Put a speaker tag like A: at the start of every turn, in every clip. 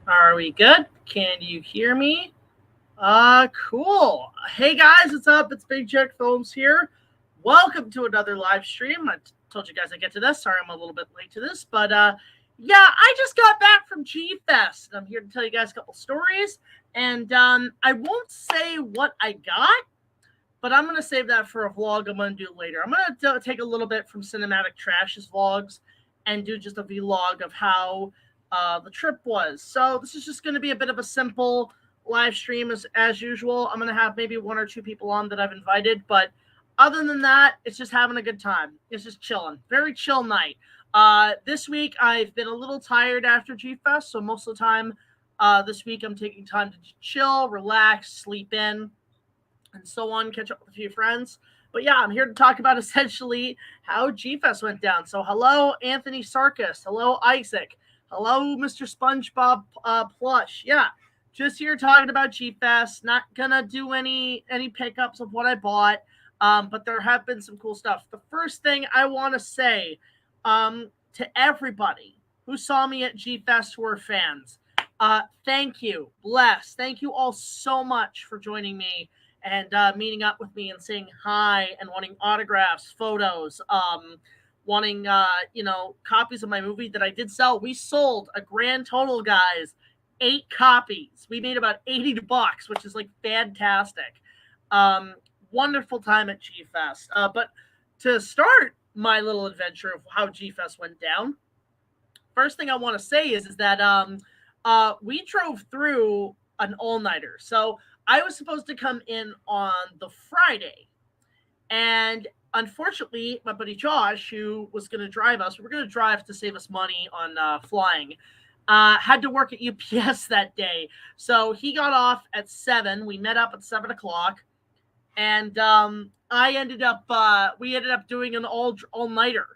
A: Are we good? Can you hear me? Cool. Hey guys, what's up? It's BigJackFilms here. Welcome to another live stream. I told you guys I'd get to this. Sorry I'm a little bit late to this, but yeah, I just got back from G-Fest. I'm here to tell you guys a couple stories, and I won't say what I got, but I'm going to save that for a vlog I'm going to do later. I'm going to take a little bit from Cinematic Trash's vlogs and do just a vlog of how the trip was. So this is just going to be a bit of a simple live stream as usual. I'm going to have maybe one or two people on that I've invited, but other than that, it's just having a good time. It's just chilling. Very chill night. This week, I've been a little tired after G-Fest, so most of the time this week I'm taking time to chill, relax, sleep in, and so on, catch up with a few friends. But yeah, I'm here to talk about essentially how G-Fest went down. So hello, Anthony Sarkis. Hello, Issac. Hello, Mr. SpongeBob Plush. Yeah, just here talking about G-Fest. Not gonna do any pickups of what I bought, but there have been some cool stuff. The first thing I want to say to everybody who saw me at G-Fest who are fans, thank you. Bless. Thank you all so much for joining me and meeting up with me and saying hi and wanting autographs, photos, wanting, copies of my movie that I did sell. We sold a grand total, guys, 8 copies. We made about $80, which is like fantastic. Wonderful time at G-Fest. But to start my little adventure of how G-Fest went down, first thing I want to say is that we drove through an all-nighter. So I was supposed to come in on the Friday, and unfortunately, my buddy Josh, who was going to drive us, we were going to drive to save us money on flying, had to work at UPS that day. So he got off at 7. We met up at 7 o'clock, and we ended up doing an all-nighter.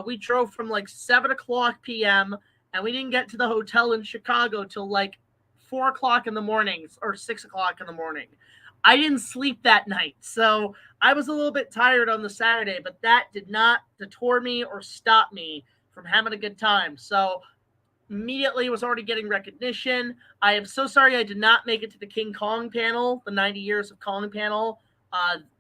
A: We drove from like 7 o'clock p.m., and we didn't get to the hotel in Chicago till like 4 o'clock in the morning or 6 o'clock in the morning. I didn't sleep that night, so I was a little bit tired on the Saturday, but that did not deter me or stop me from having a good time. So immediately was already getting recognition. I am so sorry I did not make it to the King Kong panel, the 90 Years of Kong panel.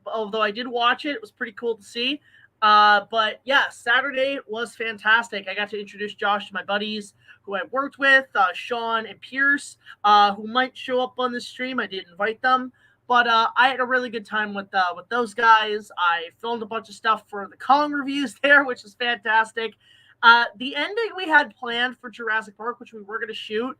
A: Although I did watch it, it was pretty cool to see. But yeah, Saturday was fantastic. I got to introduce Josh to my buddies who I worked with, Sean and Pierce, who might show up on the stream. I did invite them, but I had a really good time with those guys. I filmed a bunch of stuff for the Kong reviews there, which is fantastic. The ending we had planned for Jurassic Park, which we were going to shoot,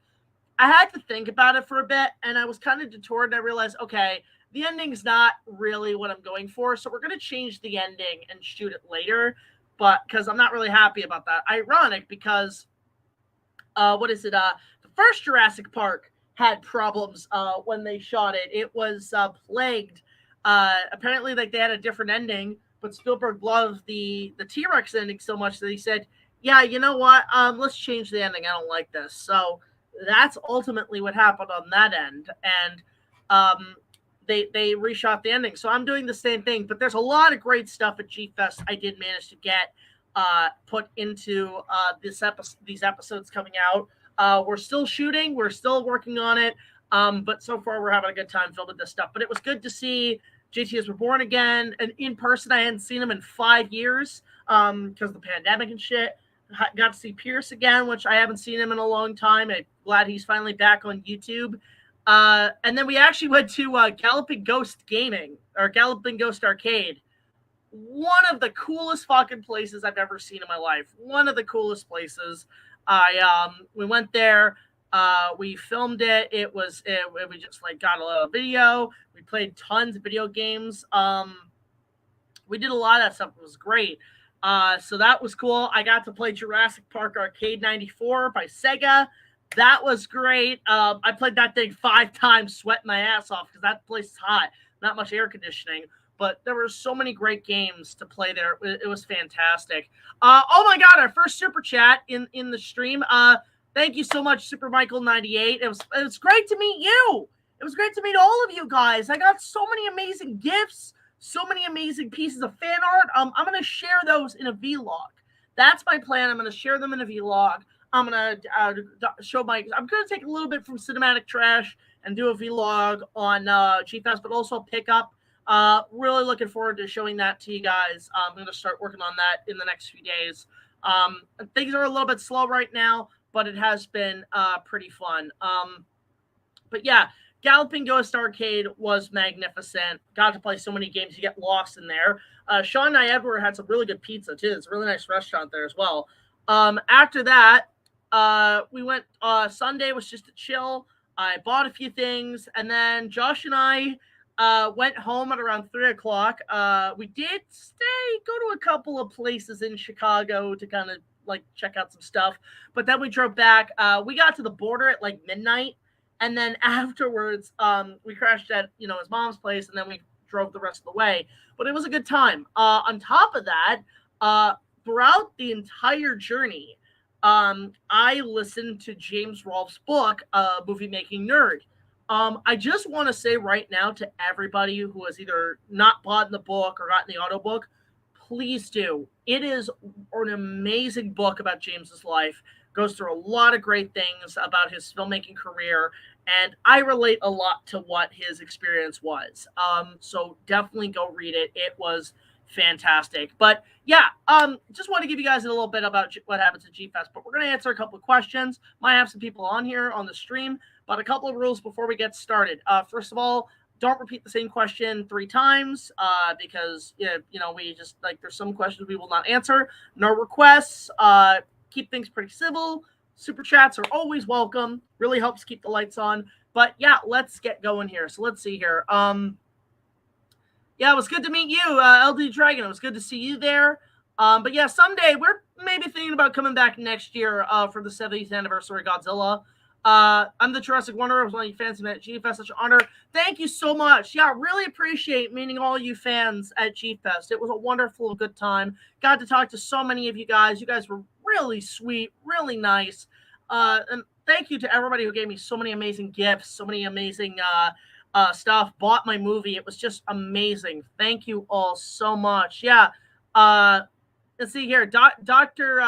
A: I had to think about it for a bit, and I was kind of detoured, and I realized, okay, the ending's not really what I'm going for, so we're going to change the ending and shoot it later, but because I'm not really happy about that. Ironic, because the first Jurassic Park had problems when they shot it. It was plagued. Apparently, like, they had a different ending, but Spielberg loved the T-Rex ending so much that he said, yeah, you know what, let's change the ending. I don't like this. So that's ultimately what happened on that end, and they reshot the ending. So I'm doing the same thing, but there's a lot of great stuff at G-Fest I did manage to get put into these episodes coming out. We're still shooting. We're still working on it. But so far we're having a good time filming this stuff. But it was good to see JTS Reborn again. And in person, I hadn't seen him in 5 years because of the pandemic and shit. Got to see Pierce again, which I haven't seen him in a long time. I'm glad he's finally back on YouTube. And then we actually went to Galloping Ghost Gaming, or Galloping Ghost Arcade. One of the coolest fucking places I've ever seen in my life. One of the coolest places. We went there. We filmed it. We just like got a little video. We played tons of video games. We did a lot of that stuff. It was great. So that was cool. I got to play Jurassic Park Arcade 94 by Sega. That was great. I played that thing 5 times, sweating my ass off because that place is hot. Not much air conditioning, but there were so many great games to play there. It was fantastic. Oh my God, our first super chat in the stream. Thank you so much, Super Michael 98. It was great to meet you. It was great to meet all of you guys. I got so many amazing gifts, so many amazing pieces of fan art. I'm going to share those in a vlog. That's my plan. I'm going to share them in a vlog. I'm gonna I'm gonna take a little bit from Cinematic Trash and do a vlog on G-Fest, but also pick up. Really looking forward to showing that to you guys. I'm gonna start working on that in the next few days. Things are a little bit slow right now, but it has been pretty fun. But yeah, Galloping Ghost Arcade was magnificent. Got to play so many games. You get lost in there. Sean and I ever had some really good pizza too. It's a really nice restaurant there as well. After that, we went. Sunday was just a chill. I bought a few things, and then Josh and I went home at around 3:00. We did go to a couple of places in Chicago to kind of like check out some stuff, but then we drove back. We got to the border at like midnight. And then afterwards, we crashed at, his mom's place, and then we drove the rest of the way. But it was a good time. On top of that, throughout the entire journey, I listened to James Rolfe's book, Movie Making Nerd. I just want to say right now to everybody who has either not bought the book or gotten the audiobook, please do. It is an amazing book about James's life. Goes through a lot of great things about his filmmaking career, and I relate a lot to what his experience was. So definitely go read it. It was fantastic. But yeah, just want to give you guys a little bit about what happens at G-Fest, but we're going to answer a couple of questions. Might have some people on here on the stream, but a couple of rules before we get started. First of all, don't repeat the same question 3 times because, we just, there's some questions we will not answer. No requests. Keep things pretty civil. Super chats are always welcome. Really helps keep the lights on. But yeah, let's get going here. So let's see here. Yeah, it was good to meet you, LD Dragon. It was good to see you there. But yeah, someday we're maybe thinking about coming back next year for the 70th anniversary of Godzilla. I'm the Jurassic Wonder. I was one of you fans at G-Fest. Such an honor. Thank you so much. Yeah, really appreciate meeting all you fans at G-Fest. It was a wonderful, good time. Got to talk to so many of you guys. You guys were really sweet, really nice. And thank you to everybody who gave me so many amazing gifts, so many amazing stuff. Bought my movie. It was just amazing. Thank you all so much. Yeah. Let's see here. Dr.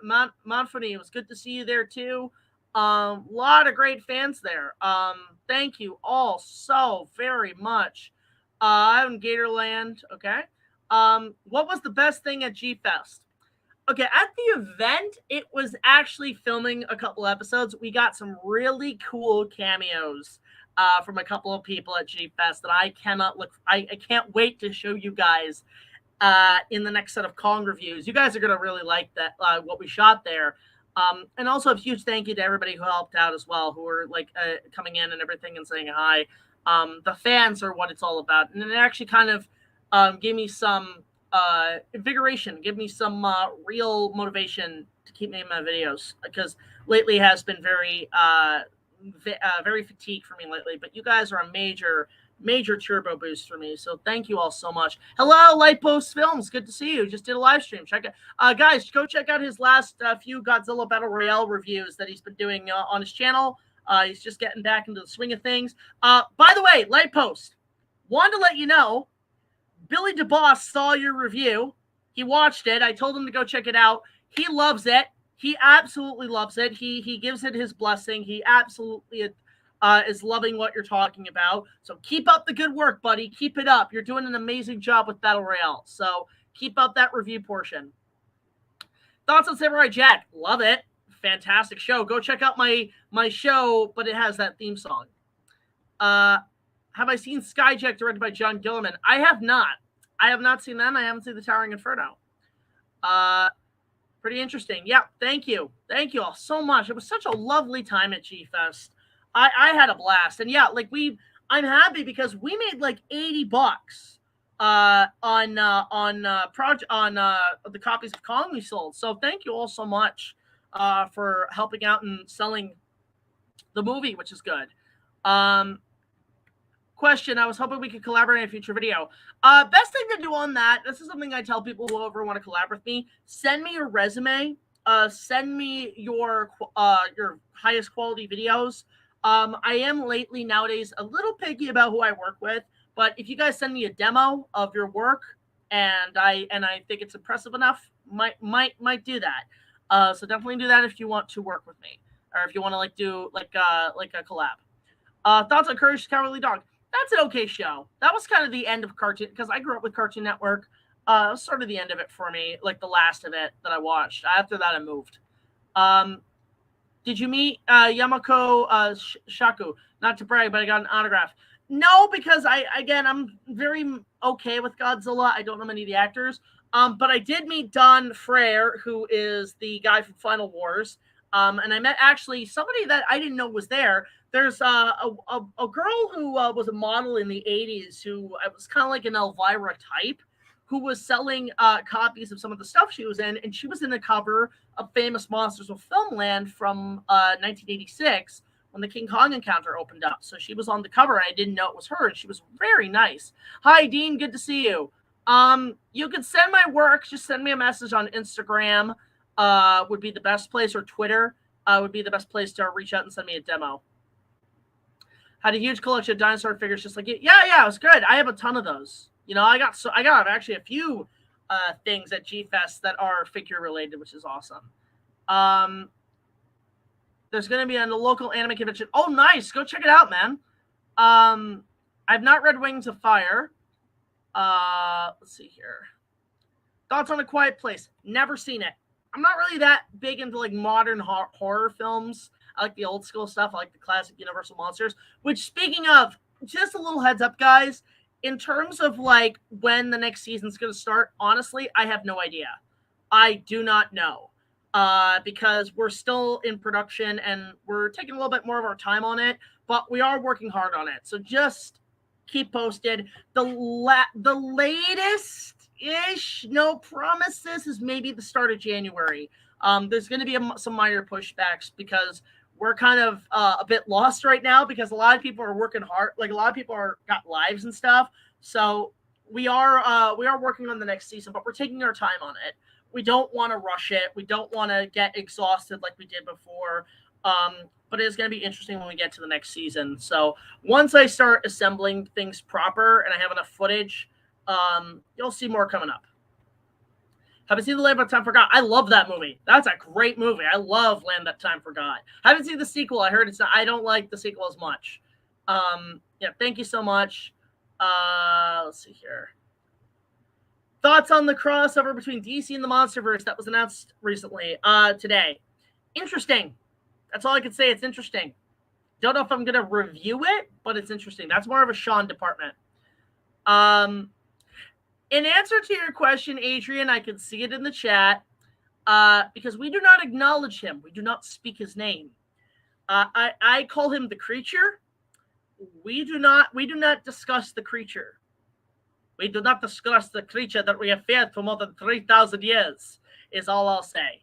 A: Manfoni, it was good to see you there too. Lot of great fans there. Thank you all so very much. I'm in Gatorland. Okay. What was the best thing at G-Fest? Okay, at the event, it was actually filming a couple episodes. We got some really cool cameos from a couple of people at G-Fest that I can't wait to show you guys in the next set of Kong reviews. You guys are gonna really like that what we shot there. And also a huge thank you to everybody who helped out as well, who were coming in and everything and saying hi. The fans are what it's all about, and it actually kind of gave me some invigoration, give me some real motivation to keep making my videos, because lately has been very fatigued for me lately. But you guys are a major turbo boost for me, so thank you all so much. Hello, Lightpost Films, good to see you. Just did a live stream. Check it, guys. Go check out his last few Godzilla Battle Royale reviews that he's been doing on his channel. He's just getting back into the swing of things. By the way, Lightpost, wanted to let you know, Billy DeBoss saw your review. He watched it. I told him to go check it out. He loves it. He absolutely loves it. He gives it his blessing. He absolutely is loving what you're talking about. So keep up the good work, buddy. Keep it up. You're doing an amazing job with Battle Royale. So keep up that review portion. Thoughts on Samurai Jack? Love it. Fantastic show. Go check out my show, but it has that theme song. Have I seen Skyjack directed by John Gilliman? I have not. I have not seen that. I haven't seen The Towering Inferno. Pretty interesting. Yeah, thank you. Thank you all so much. It was such a lovely time at G-Fest. I had a blast. And yeah, I'm happy because we made like $80 on the copies of Kong we sold. So thank you all so much for helping out and selling the movie, which is good. Question, I was hoping we could collaborate in a future video. Best thing to do on that, this is something I tell people who ever want to collaborate with me, send me your resume, send me your highest quality videos. I am lately nowadays a little picky about who I work with, but if you guys send me a demo of your work and I think it's impressive enough, might do that. So definitely do that if you want to work with me, or if you want to like do like a collab. Thoughts on Courage the Cowardly Dog? That's an okay show. That was kind of the end of Cartoon, because I grew up with Cartoon Network. It was sort of the end of it for me, like the last of it that I watched. After that, I moved. Did you meet Yamako Shaku? Not to brag, but I got an autograph. No, because I'm very okay with Godzilla. I don't know many of the actors. But I did meet Don Frere, who is the guy from Final Wars. And I met actually somebody that I didn't know was there. There's a girl who was a model in the 80s who was kind of like an Elvira type, who was selling copies of some of the stuff she was in, and she was in the cover of Famous Monsters of Filmland from 1986 when the King Kong encounter opened up. So she was on the cover, and I didn't know it was her, and she was very nice. Hi, Dean. Good to see you. You can send my work. Just send me a message on Instagram. Would be the best place, or Twitter would be the best place to reach out and send me a demo. Had a huge collection of dinosaur figures just like you. Yeah, it was good. I have a ton of those. You know, I got actually a few things at G-Fest that are figure related, which is awesome. There's going to be a local anime convention. Oh, nice. Go check it out, man. I've not read Wings of Fire. Let's see here. Thoughts on A Quiet Place? Never seen it. I'm not really that big into like modern horror films. I like the old school stuff. I like the classic Universal monsters. Which, speaking of, just a little heads up, guys. In terms of like when the next season's going to start, honestly, I have no idea. I do not know. Because we're still in production and we're taking a little bit more of our time on it, but we are working hard on it. So just keep posted. The latest-ish, no promises, is maybe the start of January. There's going to be some minor pushbacks because we're kind of a bit lost right now because a lot of people are working hard. Like a lot of people got lives and stuff. So we are working on the next season, but we're taking our time on it. We don't want to rush it. We don't want to get exhausted like we did before. But it's going to be interesting when we get to the next season. So once I start assembling things proper and I have enough footage, you'll see more coming up. Haven't seen The Land That Time Forgot. I love that movie. That's a great movie. I love Land That Time Forgot. Haven't seen the sequel. I heard I don't like the sequel as much. Yeah, thank you so much. Let's see here. Thoughts on the crossover between DC and the MonsterVerse that was announced recently, today. Interesting. That's all I can say. It's interesting. Don't know if I'm going to review it, but it's interesting. That's more of a Sean department. In answer to your question, Adrian, I can see it in the chat, because we do not acknowledge him. We do not speak his name. I call him the creature. We do not discuss the creature. We do not discuss the creature that we have feared for more than 3,000 years, is all I'll say.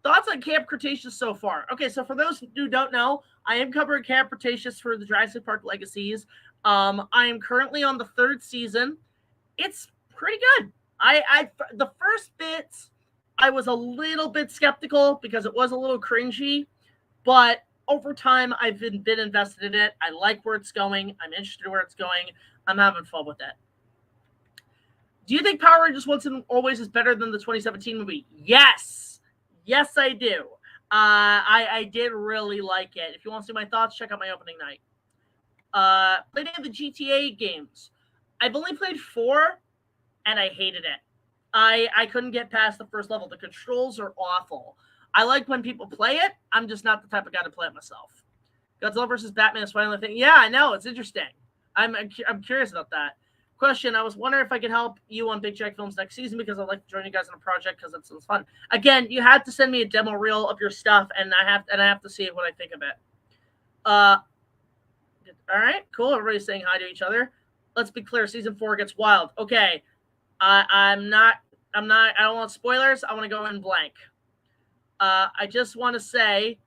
A: Thoughts on Camp Cretaceous so far? Okay, so for those who don't know, I am covering Camp Cretaceous for the Jurassic Park Legacies. I am currently on the 3rd season. It's pretty good. The first bits, I was a little bit skeptical because it was a little cringy, but over time, I've been invested in it. I like where it's going. I'm interested in where it's going. I'm having fun with it. Do you think Power Rangers Once and Always is better than the 2017 movie? Yes. Yes, I do. I did really like it. If you want to see my thoughts, check out my opening night. Played any of the GTA games. I've only played 4, and I hated it. I couldn't get past the first level. The controls are awful. I like when people play it. I'm just not the type of guy to play it myself. Godzilla versus Batman is finally a thing. Yeah, I know. It's interesting. I'm curious about that. Question, I was wondering if I could help you on BigJackFilms next season because I'd like to join you guys on a project because it sounds fun. Again, you have to send me a demo reel of your stuff, and I have to see what I think of it. All right, cool. Everybody's saying hi to each other. Let's be clear. Season 4 gets wild. Okay, I don't want spoilers. I want to go in blank. I just want to say,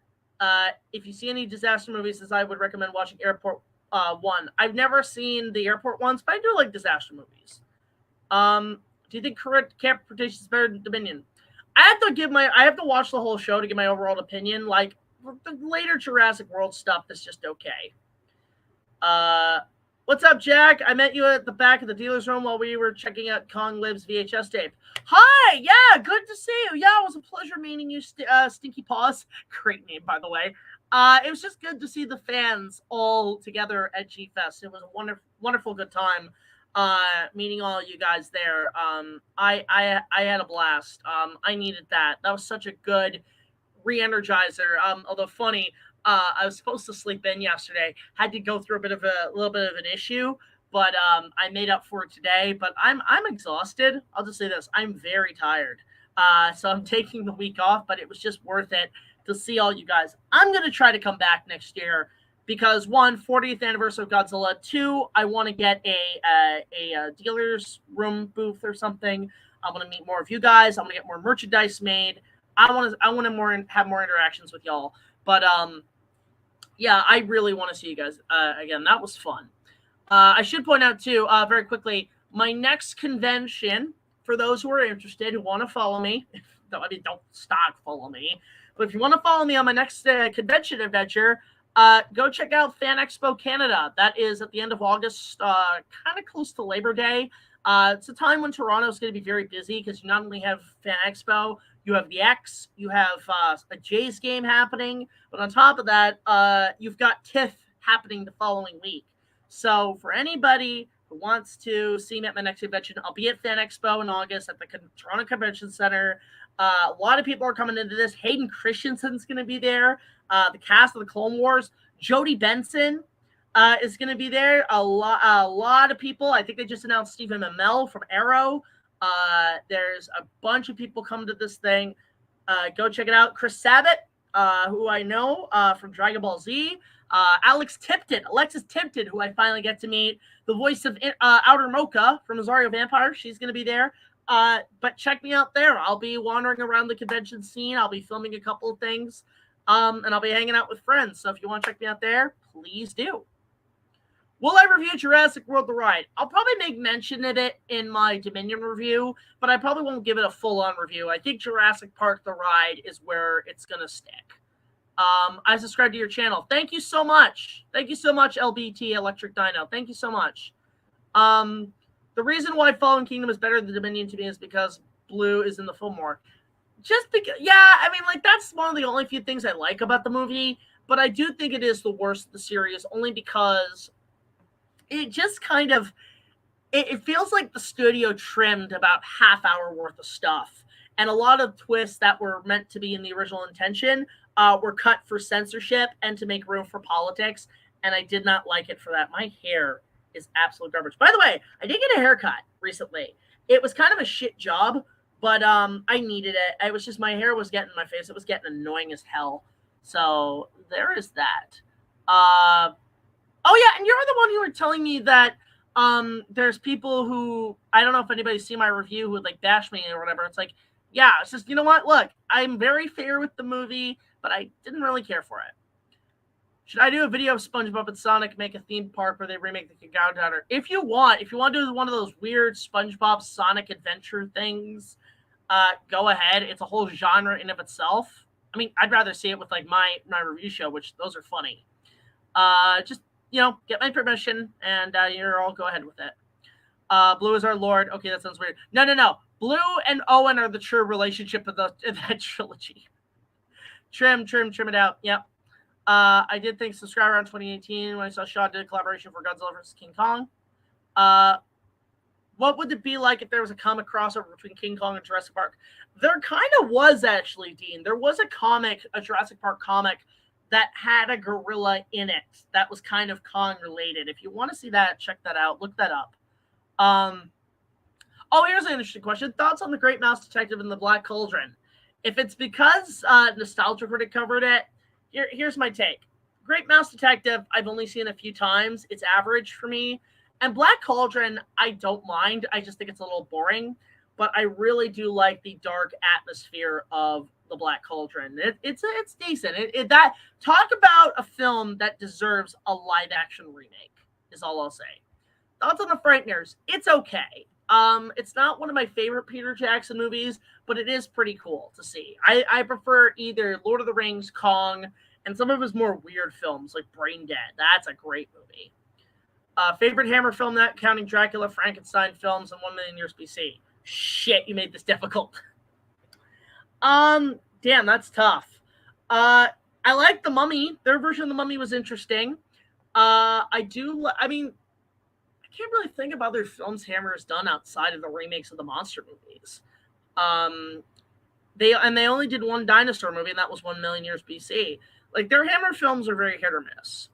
A: if you see any disaster movies, as I would recommend watching Airport 1. I've never seen the Airport ones, but I do like disaster movies. Do you think Camp Cretaceous is better than Dominion? I have to watch the whole show to give my overall opinion. Like the later Jurassic World stuff is just okay. What's up, Jack? I met you at the back of the dealer's room while we were checking out Kong Live's VHS tape. Hi! Yeah, good to see you. Yeah, it was a pleasure meeting you, Stinky Paws. Great name, by the way. It was just good to see the fans all together at G-Fest. It was a wonderful good time meeting all you guys there. I had a blast. I needed that. That was such a good re-energizer. Although funny, I was supposed to sleep in yesterday. Had to go through a little bit of an issue, but I made up for it today. But I'm exhausted. I'll just say this: I'm very tired. So I'm taking the week off, but it was just worth it to see all you guys. I'm gonna try to come back next year because one, 40th anniversary of Godzilla. Two, I want to get a dealer's room booth or something. I want to meet more of you guys. I want to get more merchandise made. I want to have more interactions with y'all. But yeah, I really want to see you guys again. That was fun. I should point out too, very quickly, my next convention, for those who are interested, who want to follow me, don't stock follow me, but if you want to follow me on my next convention adventure, go check out Fan Expo Canada. That is at the end of August, kind of close to Labor Day. It's a time when Toronto is going to be very busy because you not only have Fan Expo, you have the X, you have a Jays game happening, but on top of that, you've got TIFF happening the following week. So for anybody who wants to see me at my next convention, I'll be at Fan Expo in August at the Toronto Convention Center. A lot of people are coming into this. Hayden Christensen's going to be there. The cast of the Clone Wars. Jodie Benson is going to be there. A lot of people. I think they just announced Stephen Amell from Arrow. There's a bunch of people coming to this thing. Go check it out. Chris Sabat, who I know from Dragon Ball Z. Alexis Tipton, who I finally get to meet. The voice of Outer Mocha from Rosario Vampire. She's going to be there. But check me out there. I'll be wandering around the convention scene. I'll be filming a couple of things. And I'll be hanging out with friends. So if you want to check me out there, please do. Will I review Jurassic World: The Ride? I'll probably make mention of it in my Dominion review, but I probably won't give it a full-on review. I think Jurassic Park: The Ride is where it's going to stick. I subscribe to your channel. Thank you so much. Thank you so much, LBT Electric Dino. Thank you so much. The reason why Fallen Kingdom is better than Dominion to me is because Blue is in the Fillmore. Just because, yeah, I mean, like, that's one of the only few things I like about the movie, but I do think it is the worst of the series, only because it just kind of, it feels like the studio trimmed about half-hour worth of stuff, and a lot of twists that were meant to be in the original intention were cut for censorship and to make room for politics, and I did not like it for that. My hair is absolute garbage. By the way, I did get a haircut recently. It was kind of a shit job, but I needed it. It was just my hair was getting in my face. It was getting annoying as hell. So there is that. Oh yeah, and you're the one who were telling me that there's people who, I don't know if anybody's seen my review, who would like bash me or whatever. It's like, yeah, it's just, you know what? Look, I'm very fair with the movie, but I didn't really care for it. Should I do a video of SpongeBob and Sonic make a theme park where they remake the Cacao Downer? If you want to do one of those weird SpongeBob Sonic adventure things, go ahead. It's a whole genre in of itself. I mean, I'd rather see it with like my review show, which those are funny. Just, you know, get my permission and you're all go ahead with it. Blue is our lord. Okay, that sounds weird. No. Blue and Owen are the true relationship of that trilogy. Trim it out. Yep. I did think subscriber on 2018 when I saw Shaw did a collaboration for Godzilla vs. King Kong. What would it be like if there was a comic crossover between King Kong and Jurassic Park? There kind of was, actually, Dean. There was a Jurassic Park comic that had a gorilla in it that was kind of Kong related. If you want to see that, check that out. Look that up. Oh, here's an interesting question. Thoughts on The Great Mouse Detective and The Black Cauldron? If it's because Nostalgia Critic covered it, here's my take. Great Mouse Detective, I've only seen a few times. It's average for me. And Black Cauldron, I don't mind. I just think it's a little boring. But I really do like the dark atmosphere of The Black Cauldron. It's decent. Talk about a film that deserves a live-action remake, is all I'll say. Thoughts on The Frighteners? It's okay. It's not one of my favorite Peter Jackson movies, but it is pretty cool to see. I prefer either Lord of the Rings, Kong, and some of his more weird films like Brain Dead. That's a great movie. Favorite Hammer film, not counting Dracula, Frankenstein films, and 1 million years BC. Shit, you made this difficult. Damn, that's tough. I like The Mummy. Their version of The Mummy was interesting. I mean, I can't really think of other films Hammer has done outside of the remakes of the monster movies. They only did one dinosaur movie, and that was 1 million years BC. Like, their Hammer films are very hit or miss.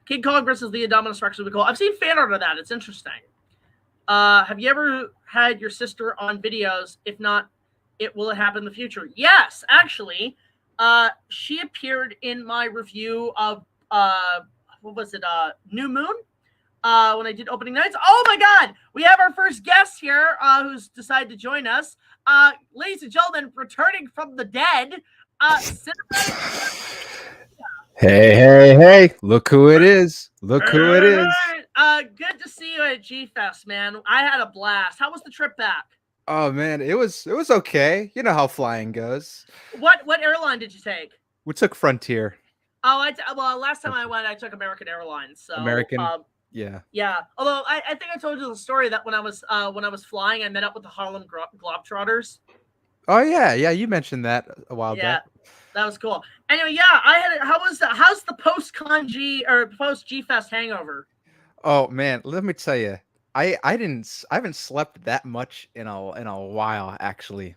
A: King Kong versus the Indominus Rex would be cool. I've seen fan art of that. It's interesting. Have you ever had your sister on videos? If not, will it happen in the future? Yes, actually. She appeared in my review of what was it? New Moon. When I did opening nights. Oh my God, we have our first guest here who's decided to join us. Ladies and gentlemen, returning from the dead,
B: Hey, look who it is. Look who it is.
A: Good to see you at G-Fest, man. I had a blast. How was the trip back?
B: Oh man, it was okay. You know how flying goes.
A: What airline did you take?
B: We took Frontier.
A: Oh, well, last time I went, I took American Airlines. So
B: American. Yeah.
A: Although I think I told you the story that when I was flying, I met up with the Harlem Globetrotters.
B: Oh yeah, you mentioned that a while back.
A: That was cool. Anyway, how's the post-con G or post-G-Fest hangover?
B: Oh man, let me tell you, I haven't slept that much in a while actually.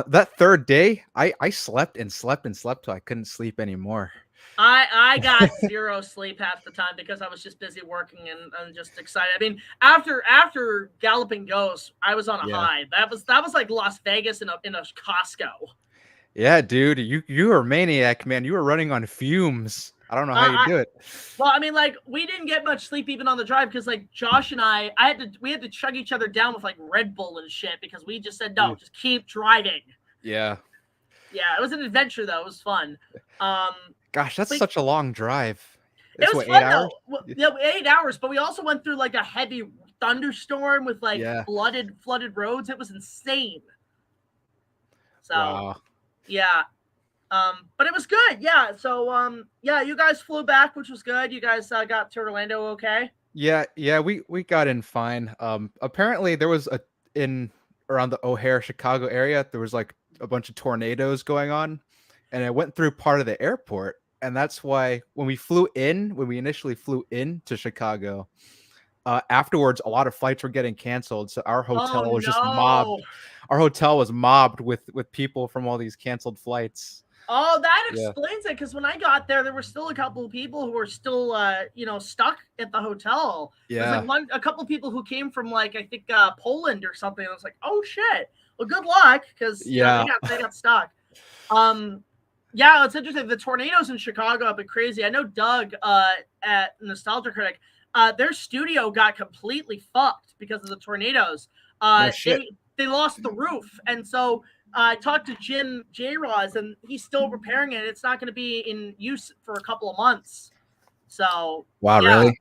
B: That third day, I slept till I couldn't sleep anymore.
A: I got zero sleep half the time because I was just busy working and just excited. I mean, after Galloping Ghost, I was on a high. That was like Las Vegas in a Costco.
B: Yeah, dude, you were a maniac, man. You were running on fumes. I don't know how you do it.
A: Well, I mean, like, we didn't get much sleep even on the drive because, like, Josh and we had to chug each other down with like Red Bull and shit because we just said no, just keep driving.
B: Yeah,
A: it was an adventure though. It was fun.
B: Gosh, that's such a long drive.
A: It was fun though. Well, 8 hours, but we also went through like a heavy thunderstorm with like flooded roads. It was insane. So. Wow. Yeah. But it was good. Yeah. So, you guys flew back, which was good. You guys got to Orlando okay?
B: Yeah, we got in fine. Apparently there was around the O'Hare, Chicago area, there was like a bunch of tornadoes going on, and it went through part of the airport, and that's why when we initially flew into Chicago, afterwards a lot of flights were getting canceled, so our hotel was just mobbed. Our hotel was mobbed with people from all these canceled flights.
A: Oh, that explains it. Because when I got there were still a couple of people who were still, stuck at the hotel.
B: Yeah,
A: there's like a couple of people who came from like I think Poland or something. I was like, oh shit. Well, good luck because they got stuck. It's interesting. The tornadoes in Chicago have been crazy. I know Doug at Nostalgia Critic, their studio got completely fucked because of the tornadoes. They lost the roof, and so I talked to Jim J-Roz, and he's still repairing it. It's not going to be in use for a couple of months. So
B: wow, really?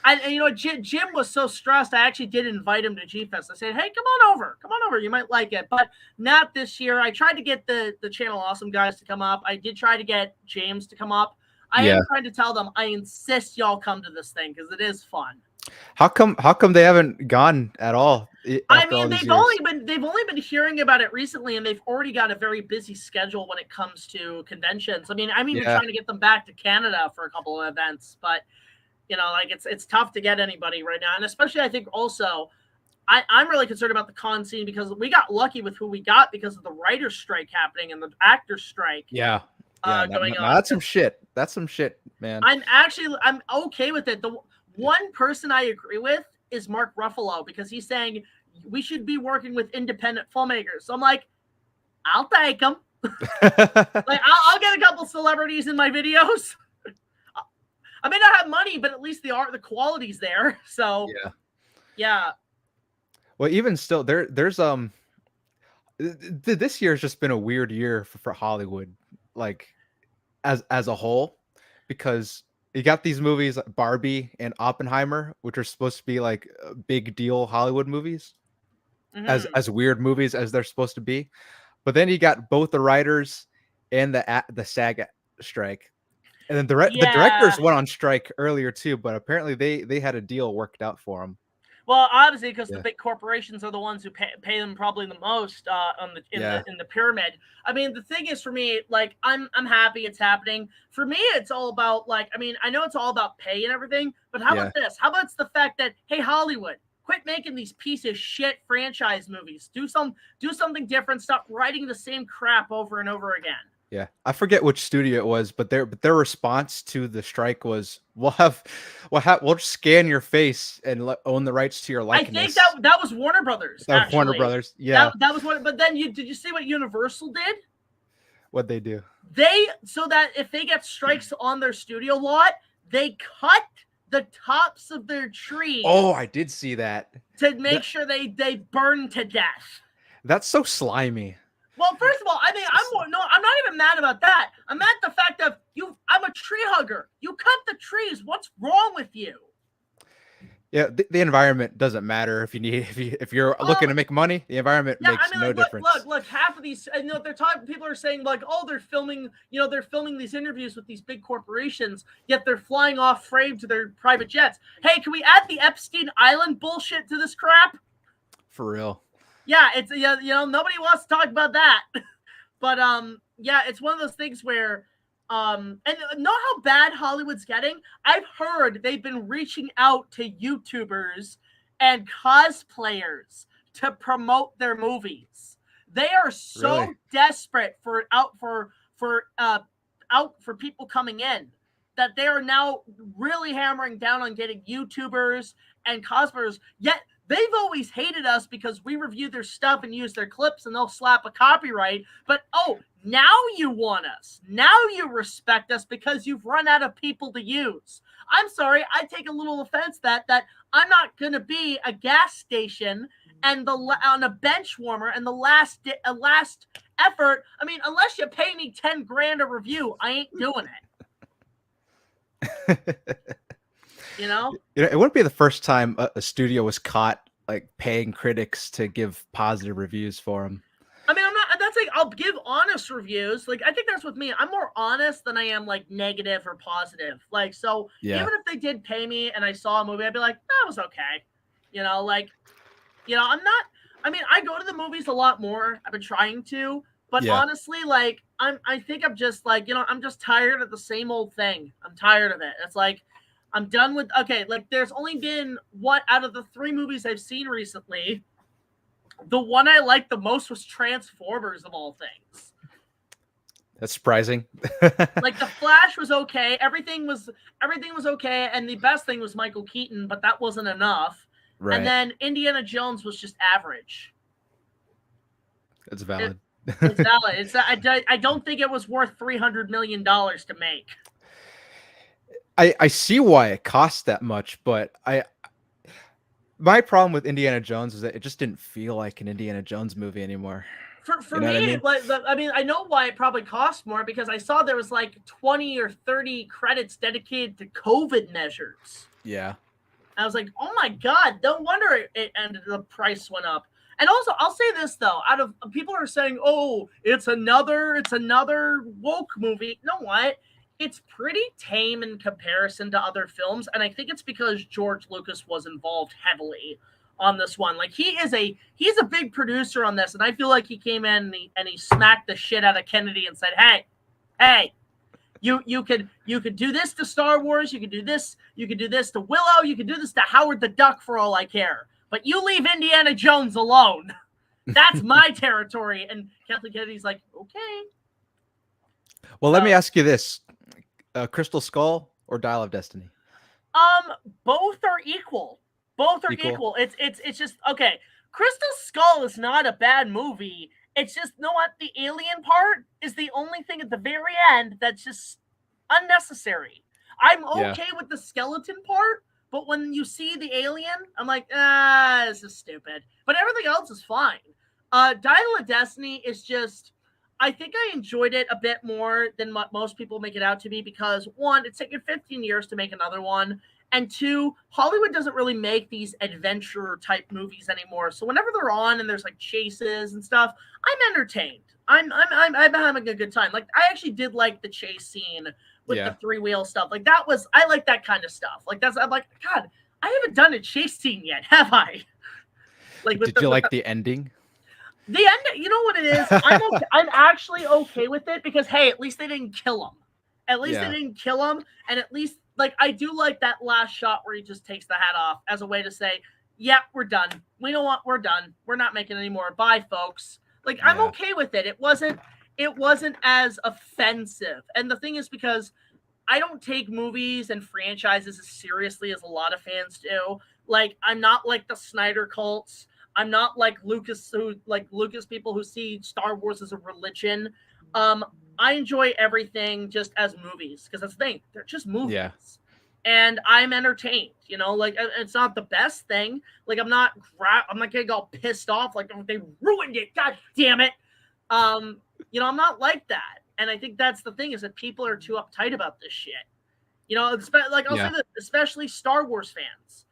A: And Jim was so stressed. I actually did invite him to G-Fest. I said, "Hey, come on over. You might like it." But not this year. I tried to get the Channel Awesome guys to come up. I did try to get James to come up. I am trying to tell them I insist y'all come to this thing because it is fun.
B: How come they haven't gone at all?
A: I mean, they've only been hearing about it recently, and they've already got a very busy schedule when it comes to conventions. I mean, I'm even trying to get them back to Canada for a couple of events, but it's tough to get anybody right now, and especially I think also I'm really concerned about the con scene because we got lucky with who we got because of the writer's strike happening and the actor's strike.
B: Going on. That's some shit, man.
A: I'm okay with it. The one person I agree with is Mark Ruffalo because he's saying we should be working with independent filmmakers. So I'm like, I'll take them. Like I'll get a couple celebrities in my videos. I may not have money, but at least the quality's there. So yeah.
B: Well, even still, there's this year has just been a weird year for Hollywood, like as a whole, because you got these movies like Barbie and Oppenheimer, which are supposed to be like big deal Hollywood movies, as weird movies as they're supposed to be. But then you got both the writers and the SAG strike, And then the directors went on strike earlier too, but apparently they had a deal worked out for them.
A: Well, obviously, because the big corporations are the ones who pay them probably the most in the pyramid. I mean, the thing is, for me, like, I'm happy it's happening. For me, it's all about, like, I mean, I know it's all about pay and everything, but how about this? How about it's the fact that, hey, Hollywood, quit making these piece of shit franchise movies. Do something different. Stop writing the same crap over and over again.
B: Yeah, I forget which studio it was, but their response to the strike was, we'll scan your face and own the rights to your likeness.
A: I think that was Warner Brothers.
B: That was Warner Brothers. Yeah,
A: that was one. But then did you see what Universal did?
B: What'd they do?
A: So that if they get strikes on their studio lot, they cut the tops of their trees.
B: Oh, I did see that.
A: To make sure they burn to death.
B: That's so slimy.
A: Well, first of all, I mean, I'm not even mad about that. I'm mad at the fact that I'm a tree hugger. You cut the trees. What's wrong with you?
B: Yeah, the environment doesn't matter if you're looking to make money. The environment makes no difference.
A: Look, half of these, they're talking. People are saying like, oh, they're filming these interviews with these big corporations, yet they're flying off frame to their private jets. Hey, can we add the Epstein Island bullshit to this crap?
B: For real.
A: Yeah, it's nobody wants to talk about that, but it's one of those things where and know how bad Hollywood's getting. I've heard they've been reaching out to YouTubers and cosplayers to promote their movies. They are so desperate for people coming in that they are now really hammering down on getting YouTubers and cosplayers. Yet they've always hated us because we review their stuff and use their clips and they'll slap a copyright. But, now you want us. Now you respect us because you've run out of people to use. I'm sorry. I take a little offense that I'm not going to be a gas station and on a bench warmer and the last effort. I mean, unless you pay me $10,000 a review, I ain't doing it.
B: It wouldn't be the first time a studio was caught like paying critics to give positive reviews for them.
A: I mean, that's like, I'll give honest reviews. Like, I think that's with me. I'm more honest than I am like negative or positive. Like, so even if they did pay me and I saw a movie, I'd be like, that was okay. I'm not, I mean, I go to the movies a lot more. I've been trying to, but honestly, like, I think I'm just like, I'm just tired of the same old thing. I'm tired of it. It's like, I'm done with, like, there's only been out of the 3 movies I've seen recently, the one I liked the most was Transformers, of all things.
B: That's surprising.
A: Like, The Flash was okay. Everything was okay. And the best thing was Michael Keaton, but that wasn't enough. Right. And then Indiana Jones was just average.
B: It's valid.
A: It's valid. I don't think it was worth $300 million to make.
B: I see why it costs that much, but my problem with Indiana Jones is that it just didn't feel like an Indiana Jones movie anymore.
A: For me, I mean, I know why it probably cost more because I saw there was like 20 or 30 credits dedicated to COVID measures.
B: Yeah.
A: I was like, oh my God, no wonder it ended, the price went up. And also, I'll say this though, out of people are saying, oh, it's another woke movie. You know what? It's pretty tame in comparison to other films, and I think it's because George Lucas was involved heavily on this one. Like, he's a big producer on this, and I feel like he came in and he smacked the shit out of Kennedy and said, hey, you could do this to Star Wars, you could do this to Willow, you could do this to Howard the Duck for all I care, but you leave Indiana Jones alone. That's my territory. And Kathleen Kennedy's like, okay.
B: Well, let me ask you this. Crystal Skull or Dial of Destiny?
A: Both are equal. Both are equal. It's just okay. Crystal Skull is not a bad movie. It's just, you know what? The alien part is the only thing at the very end that's just unnecessary. I'm okay with the skeleton part, but when you see the alien, I'm like, this is stupid. But everything else is fine. Dial of Destiny is just, I think I enjoyed it a bit more than what most people make it out to be because, one, it's taken 15 years to make another one, And two, Hollywood doesn't really make these adventure type movies anymore. So whenever they're on and there's like chases and stuff, I'm entertained. I'm having a good time. Like I actually did like the chase scene with the 3-wheel stuff. Like I like that kind of stuff. Like I'm like, God, I haven't done a chase scene yet, have I? Like,
B: did you like the ending?
A: The end, you know what it is? I'm actually okay with it because hey, at least they didn't kill him. At least they didn't kill him, and at least like I do like that last shot where he just takes the hat off as a way to say, "Yeah, we're done. We know what we're done. We're not making any more. Bye, folks." Like I'm okay with it. It wasn't as offensive. And the thing is because I don't take movies and franchises as seriously as a lot of fans do. Like I'm not like the Snyder cults. I'm not like Lucas people who see Star Wars as a religion. I enjoy everything just as movies because that's the thing. They're just movies.
B: Yeah.
A: And I'm entertained, you know, like it's not the best thing. Like I'm not getting all pissed off. Like oh, they ruined it. God damn it. You know, I'm not like that. And I think that's the thing is that people are too uptight about this shit. You know, like I'll say that, especially Star Wars fans.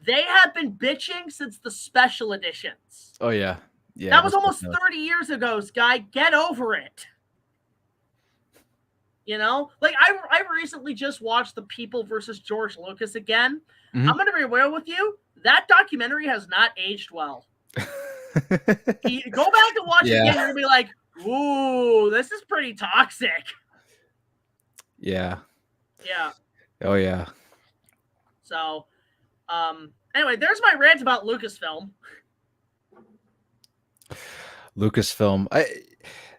A: They have been bitching since the special editions.
B: Oh yeah. Yeah.
A: That was almost 30 years ago, guy. Get over it. You know, like I recently just watched The People versus George Lucas again. Mm-hmm. I'm going to be real with you. That documentary has not aged well. Go back and watch it again. You're going to be like, ooh, this is pretty toxic.
B: Yeah.
A: Yeah.
B: Oh, yeah.
A: So, anyway, there's my rant about Lucasfilm.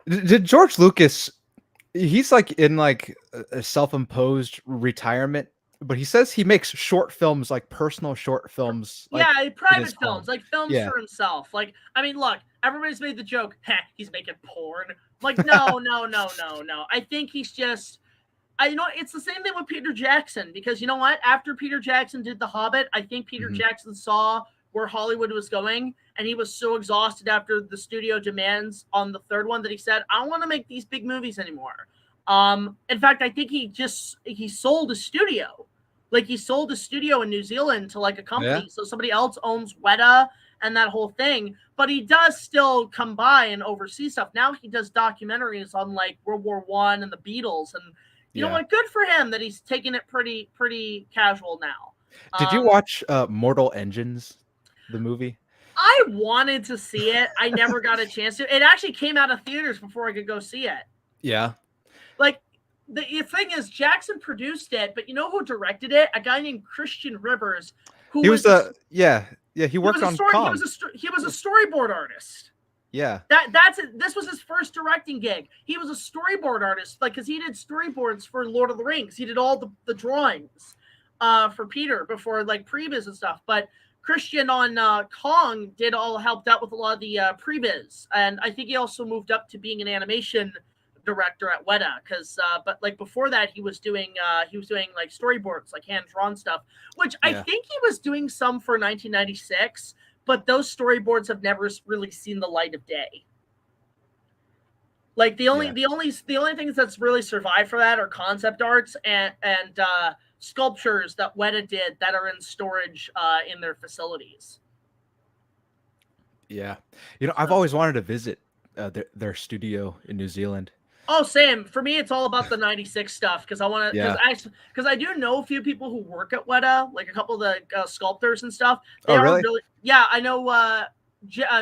B: Did George Lucas... He's like in like a self-imposed retirement, but he says he makes short films, like personal short films.
A: Like private films, like films for himself. Like, I mean, look, everybody's made the joke, he's making porn. Like, no. I think he's just, it's the same thing with Peter Jackson, because you know what? After Peter Jackson did The Hobbit, I think Peter Jackson saw where Hollywood was going, and he was so exhausted after the studio demands on the third one that he said, I don't want to make these big movies anymore. In fact, I think he sold a studio. Like he sold a studio in New Zealand to like a company. So somebody else owns Weta and that whole thing, but he does still come by and oversee stuff. Now he does documentaries on like World War I and the Beatles, and you know what, good for him that he's taking it pretty casual now.
B: Did you watch Mortal Engines? The movie?
A: I wanted to see it. I never got a chance to. It actually came out of theaters before I could go see it.
B: Yeah.
A: Like, the thing is, Jackson produced it, but you know who directed it? A guy named Christian Rivers. He worked on Kong. He was a storyboard artist.
B: Yeah.
A: This was his first directing gig. He was a storyboard artist, like, because he did storyboards for Lord of the Rings. He did all the drawings for Peter before, like, previs and stuff, but Christian on Kong helped out with a lot of the previs, and I think he also moved up to being an animation director at Weta, but like before that he was doing like storyboards, like hand drawn stuff, which I think he was doing some for 1996, but those storyboards have never really seen the light of day. Like the only things that's really survived for that are concept arts and sculptures that Weta did that are in storage in their facilities.
B: Yeah. You know, I've always wanted to visit their studio in New Zealand.
A: Oh, same. For me, it's all about the 96 stuff because I want to, because I do know a few people who work at Weta, like a couple of the sculptors and stuff. They are really? Yeah, I know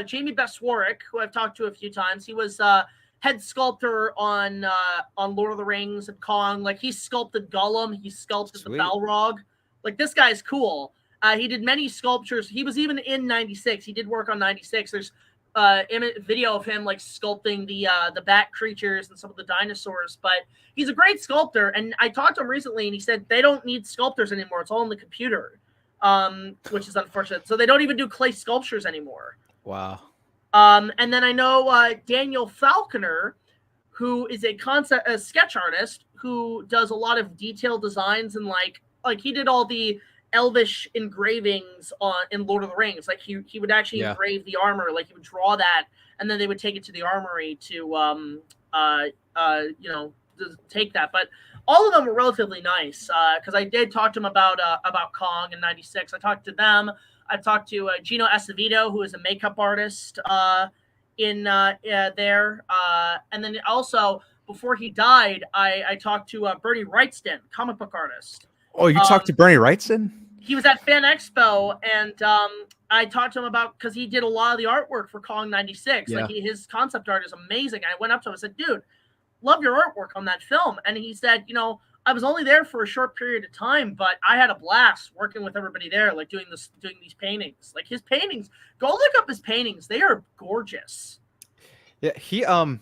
A: Jamie Best-Warwick, who I've talked to a few times. He was head sculptor on Lord of the Rings and Kong. Like, he sculpted Gollum. He sculpted the Balrog. Like, this guy's cool. He did many sculptures. He was even in 96. He did work on 96. There's video of him like sculpting the bat creatures and some of the dinosaurs, but he's a great sculptor. And I talked to him recently and he said they don't need sculptors anymore. It's all in the computer, which is unfortunate. So they don't even do clay sculptures anymore.
B: Wow.
A: And then I know Daniel Falconer, who is a sketch artist who does a lot of detailed designs, and like he did all the Elvish engravings in Lord of the Rings. Like he would actually engrave the armor, like he would draw that, and then they would take it to the armory to take that. But all of them were relatively nice because I did talk to them about Kong in '96. I talked to them. I talked to Gino Acevedo, who is a makeup artist in there, and then also before he died, I talked to Bernie Wrightston, comic book artist.
B: Oh, you talked to Bernie Wrightston?
A: He was at Fan Expo, and I talked to him about because he did a lot of the artwork for Kong '96.
B: Yeah.
A: Like his concept art is amazing. I went up to him and said, "Dude, love your artwork on that film." And he said, "You know, I was only there for a short period of time, but I had a blast working with everybody there, like doing these paintings. Like his paintings, go look up his paintings. They are gorgeous."
B: Yeah, he I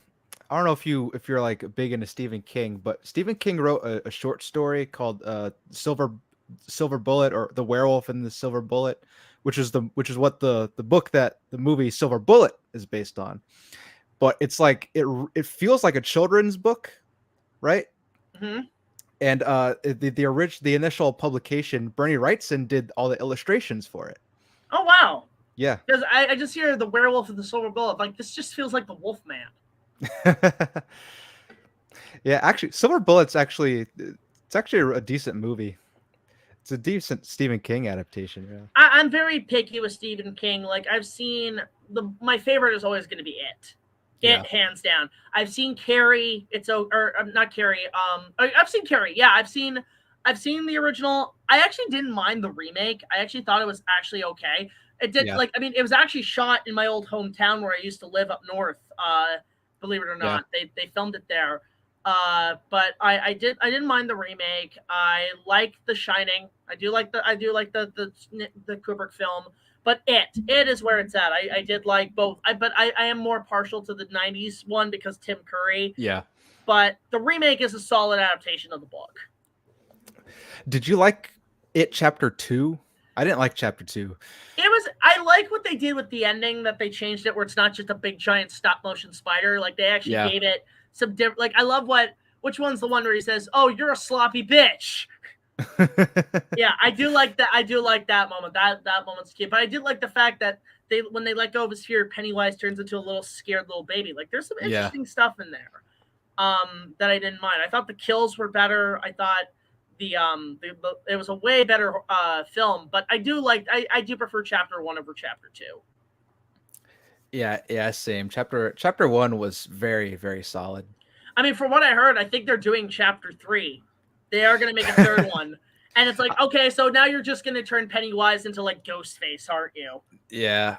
B: don't know if you're like big into Stephen King, but Stephen King wrote a short story called Silver Bullet, or The Werewolf and the Silver Bullet, which is what the book that the movie Silver Bullet is based on. But it's like it feels like a children's book, right?
A: Mm-hmm.
B: And the initial publication, Bernie Wrightson did all the illustrations for it.
A: Oh wow!
B: Yeah,
A: because I just hear The Werewolf and the Silver Bullet. Like this just feels like the Wolfman.
B: Yeah, actually, Silver Bullet's actually a decent movie. It's a decent Stephen King adaptation. Yeah,
A: I'm very picky with Stephen King. Like I've seen my favorite is always going to be It.
B: Yeah.
A: Hands down. I've seen Carrie. Not Carrie. I've seen Carrie. Yeah, I've seen the original. I actually didn't mind the remake. I actually thought it was actually okay. It did it was actually shot in my old hometown where I used to live up north. Believe it or not, they filmed it there. But I didn't mind the remake. I like The Shining. I do like the Kubrick film. But it is where it's at. I did like both. But I am more partial to the '90s one because Tim Curry.
B: Yeah.
A: But the remake is a solid adaptation of the book.
B: Did you like It Chapter 2? I didn't like Chapter 2.
A: I like what they did with the ending, that they changed it where it's not just a big giant stop motion spider. Like they actually gave it some different. Like I love which one's the one where he says, "Oh, you're a sloppy bitch." Yeah, I do like that. I do like that moment. That moment's cute. But I did like the fact that when they let go of his fear, Pennywise turns into a little scared little baby. Like there's some interesting stuff in there that I didn't mind. I thought the kills were better. I thought it was a way better film. But I do prefer Chapter 1 over Chapter 2.
B: Yeah, same. Chapter 1 was very, very solid.
A: I mean, from what I heard, I think they're doing Chapter 3. They are going to make a third one. And it's like, okay, so now you're just going to turn Pennywise into like Ghostface, aren't you?
B: Yeah.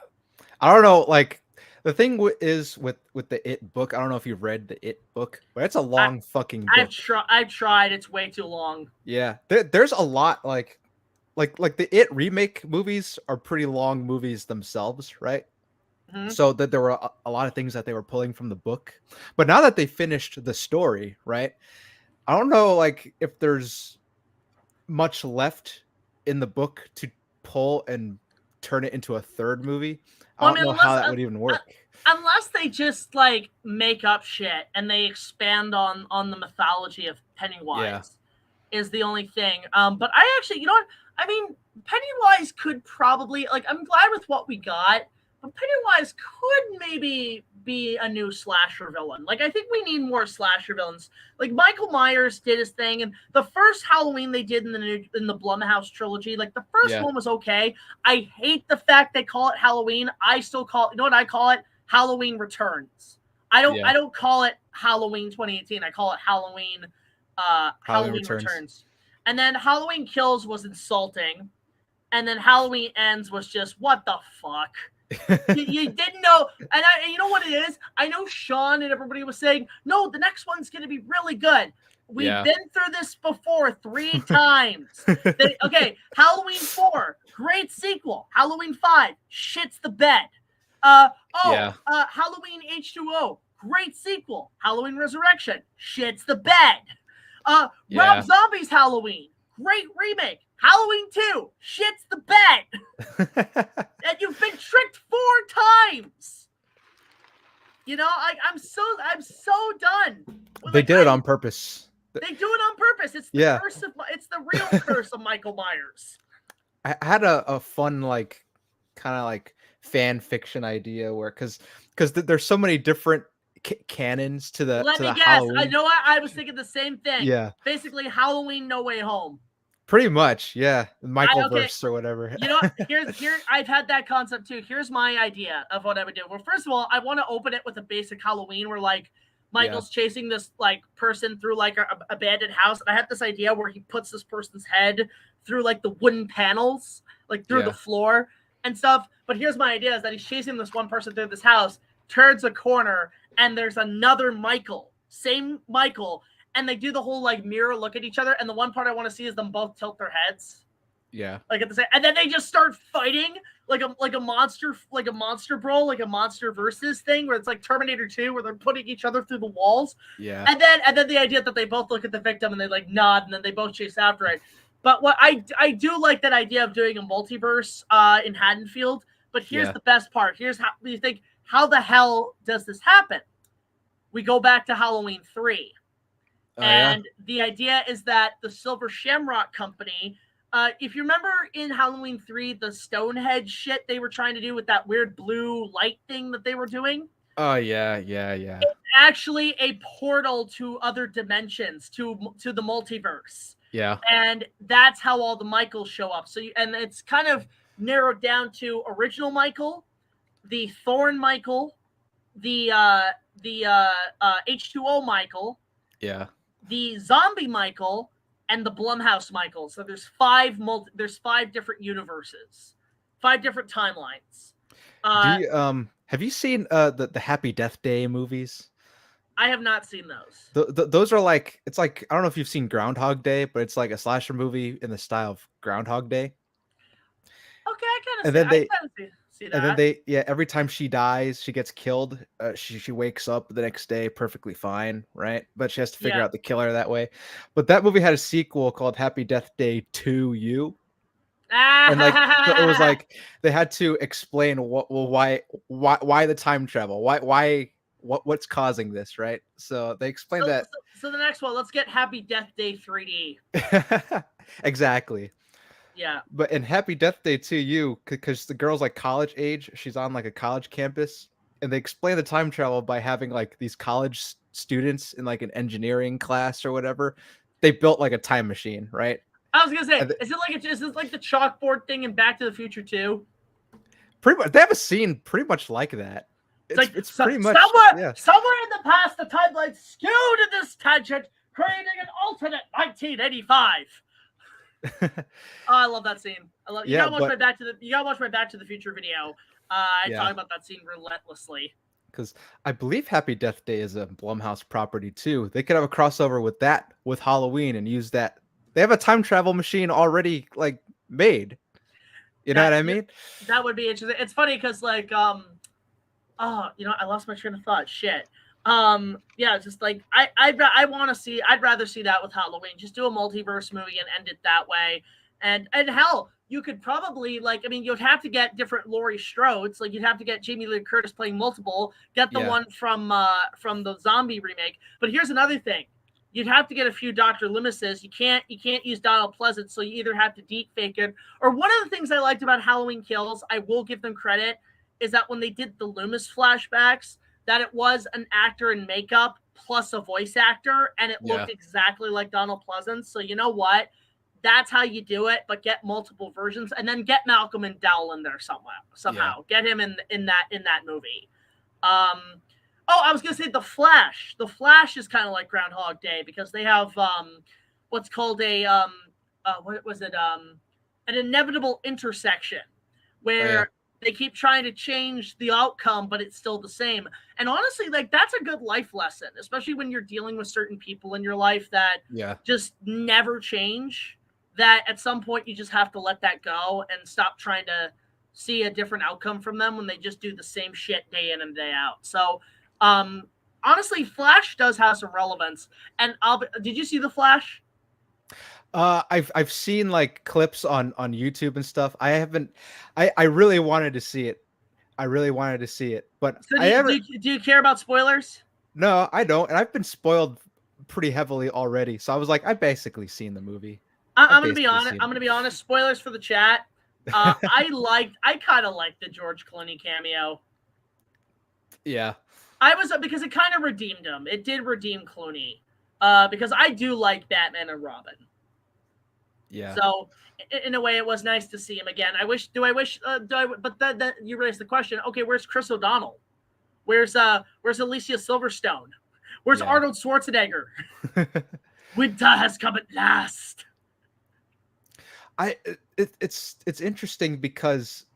B: I don't know. Like the thing is with the It book, I don't know if you've read the It book, but it's a long fucking book.
A: I've tried. It's way too long.
B: Yeah. There's a lot like the It remake movies are pretty long movies themselves, right? Mm-hmm. So that there were a lot of things that they were pulling from the book. But now that they finished the story, right? I don't know, like, if there's much left in the book to pull and turn it into a third movie. I don't know how that would even work.
A: Unless they just, like, make up shit and they expand on the mythology of Pennywise is the only thing. But I actually, you know what? I mean, Pennywise could probably, like, I'm glad with what we got, but Pennywise could maybe be a new slasher villain. Like, I think we need more slasher villains. Like, Michael Myers did his thing, and the first Halloween they did in the Blumhouse trilogy, like, the first one was okay. I hate the fact they call it Halloween. I still call it, you know what I call it? Halloween Returns. I don't call it Halloween 2018. I call it Halloween Returns. And then Halloween Kills was insulting. And then Halloween Ends was just, what the fuck? you didn't know, and you know what it is? I know Sean and everybody was saying, no, the next one's going to be really good. We've been through this before 3 times. Okay, Halloween 4, great sequel. Halloween 5, shits the bed. Halloween H2O, great sequel. Halloween Resurrection, shits the bed. Rob Zombie's Halloween, great remake. Halloween 2, shits the bed. And you've been tricked 4 times. You know, I'm so done.
B: They did it on purpose.
A: They do it on purpose. It's the curse of, it's the real curse of Michael Myers.
B: I had a fun, like, kind of like fan fiction idea where, because there's so many different cannons to the
A: Let me guess.
B: Halloween.
A: I know I was thinking the same thing.
B: Yeah.
A: Basically, Halloween No Way Home.
B: Pretty much, yeah. Michael
A: Okay.
B: verse or whatever.
A: You know what? Here I've had that concept too. Here's my idea of what I would do. Well, first of all, I want to open it with a basic Halloween where like Michael's chasing this like person through like a abandoned house. And I had this idea where he puts this person's head through like the wooden panels, like through the floor and stuff. But here's my idea is that he's chasing this one person through this house, turns a corner, and there's another Michael, same Michael, and they do the whole like mirror look at each other. And the one part I want to see is them both tilt their heads.
B: Yeah.
A: Like at the same, and then they just start fighting like a monster brawl, like a monster versus thing where it's like Terminator 2 where they're putting each other through the walls.
B: Yeah.
A: And then the idea that they both look at the victim and they like nod and then they both chase after it. But what I do like that idea of doing a multiverse in Haddonfield. But here's the best part. Here's how you think, how the hell does this happen? We go back to Halloween 3. And the idea is that the Silver Shamrock Company, if you remember in Halloween 3, the Stonehenge shit they were trying to do with that weird blue light thing that they were doing.
B: Oh, yeah.
A: It's actually a portal to other dimensions, to the multiverse.
B: Yeah.
A: And that's how all the Michaels show up. So, and it's kind of narrowed down to original Michael, the Thorn Michael, the H2O Michael.
B: Yeah.
A: The zombie Michael and the Blumhouse Michael. So there's five different universes, 5 different timelines.
B: Have you seen the Happy Death Day movies?
A: I have not seen those.
B: Those are like, it's like, I don't know if you've seen Groundhog Day, but it's like a slasher movie in the style of Groundhog Day.
A: Okay, I kind of see that.
B: And then every time she dies, she gets killed. She wakes up the next day perfectly fine, right? But she has to figure out the killer that way. But that movie had a sequel called Happy Death Day 2U. And like so it was like they had to explain why the time travel, what's causing this, right? So they explained that.
A: So the next one, let's get Happy Death Day 3D.
B: Exactly.
A: Yeah.
B: But in Happy Death Day 2U, because the girl's like college age, she's on like a college campus, and they explain the time travel by having like these college students in like an engineering class or whatever. They built like a time machine, right?
A: I was gonna say, is it like the chalkboard thing in Back to the Future 2?
B: Pretty much, they have a scene pretty much like that. It's pretty much
A: somewhere in the past, the timeline skewed in this tangent, creating an alternate 1985. Oh, I love that scene. You gotta watch my Back to the Future video. I talk about that scene relentlessly.
B: Because I believe Happy Death Day is a Blumhouse property too. They could have a crossover with that with Halloween and use that. They have a time travel machine already like made. You know what I mean?
A: That would be interesting. It's funny because like I lost my train of thought. Shit. Just like I'd rather see that with Halloween. Just do a multiverse movie and end it that way. And hell, you could probably you'd have to get different Laurie Strodes. Like you'd have to get Jamie Lee Curtis playing multiple. Get the one from the zombie remake. But here's another thing. You'd have to get a few Dr. Loomises. You can't use Donald Pleasant, so you either have to deep fake it. Or one of the things I liked about Halloween Kills, I will give them credit, is that when they did the Loomis flashbacks, that it was an actor in makeup plus a voice actor, and it looked exactly like Donald Pleasant. So you know what? That's how you do it, but get multiple versions, and then get Malcolm McDowell in there somehow. Get him in that movie. I was gonna say The Flash. The Flash is kind of like Groundhog Day because they have what's called an inevitable intersection where they keep trying to change the outcome, but it's still the same. And honestly, like that's a good life lesson, especially when you're dealing with certain people in your life that just never change. That at some point you just have to let that go and stop trying to see a different outcome from them when they just do the same shit day in and day out. So honestly, Flash does have some relevance. And did you see The Flash?
B: I've seen like clips on YouTube and stuff. I haven't. I really wanted to see it. But
A: so do you care about spoilers?
B: No, I don't. And I've been spoiled pretty heavily already. So I was like, I've basically seen the movie.
A: I'm gonna be honest. Spoilers for the chat. I kind of liked the George Clooney cameo.
B: Yeah.
A: I was because it kind of redeemed him. It did redeem Clooney. Because I do like Batman and Robin.
B: Yeah.
A: So in a way, it was nice to see him again. But then you raised the question. Okay, where's Chris O'Donnell? Where's Alicia Silverstone? Where's Arnold Schwarzenegger? Winter has come at last.
B: It's interesting because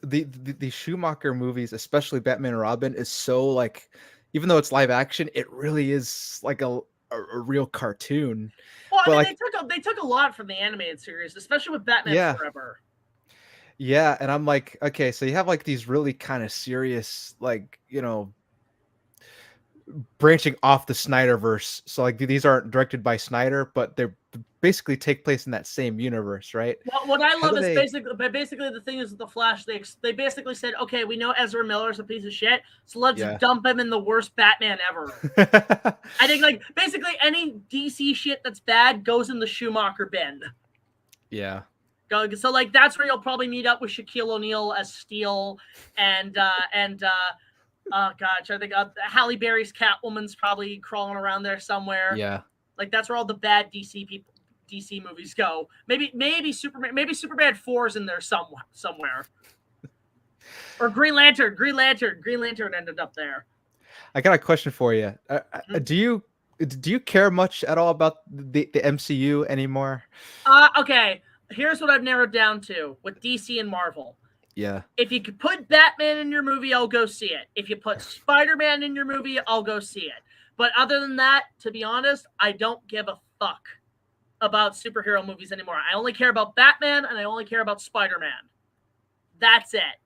B: the Schumacher movies, especially Batman and Robin, is so like, even though it's live action, it really is like a real cartoon.
A: Well, I mean, they took a lot from the animated series, especially with Batman Forever.
B: Yeah, and I'm like, okay, so you have like these really kind of serious, like, you know, branching off the Snyderverse. So like these aren't directed by Snyder, but they basically take place in that same universe, right?
A: Well, what I love is basically the thing is with the Flash, they basically said, okay, we know Ezra Miller's a piece of shit, so let's dump him in the worst Batman ever. I think like basically any DC shit that's bad goes in the Schumacher bin.
B: Yeah.
A: So like that's where you'll probably meet up with Shaquille O'Neal as Steel and oh gosh, I think Halle Berry's Catwoman's probably crawling around there somewhere.
B: Yeah.
A: Like that's where all the bad DC movies go. Maybe Superman 4's in there somewhere. Or Green Lantern ended up there.
B: I got a question for you. Do you care much at all about the MCU anymore?
A: Okay. Here's what I've narrowed down to with DC and Marvel.
B: Yeah.
A: If you could put Batman in your movie, I'll go see it. If you put Spider-Man in your movie, I'll go see it. But other than that, to be honest, I don't give a fuck about superhero movies anymore. I only care about Batman and I only care about Spider-Man. That's it.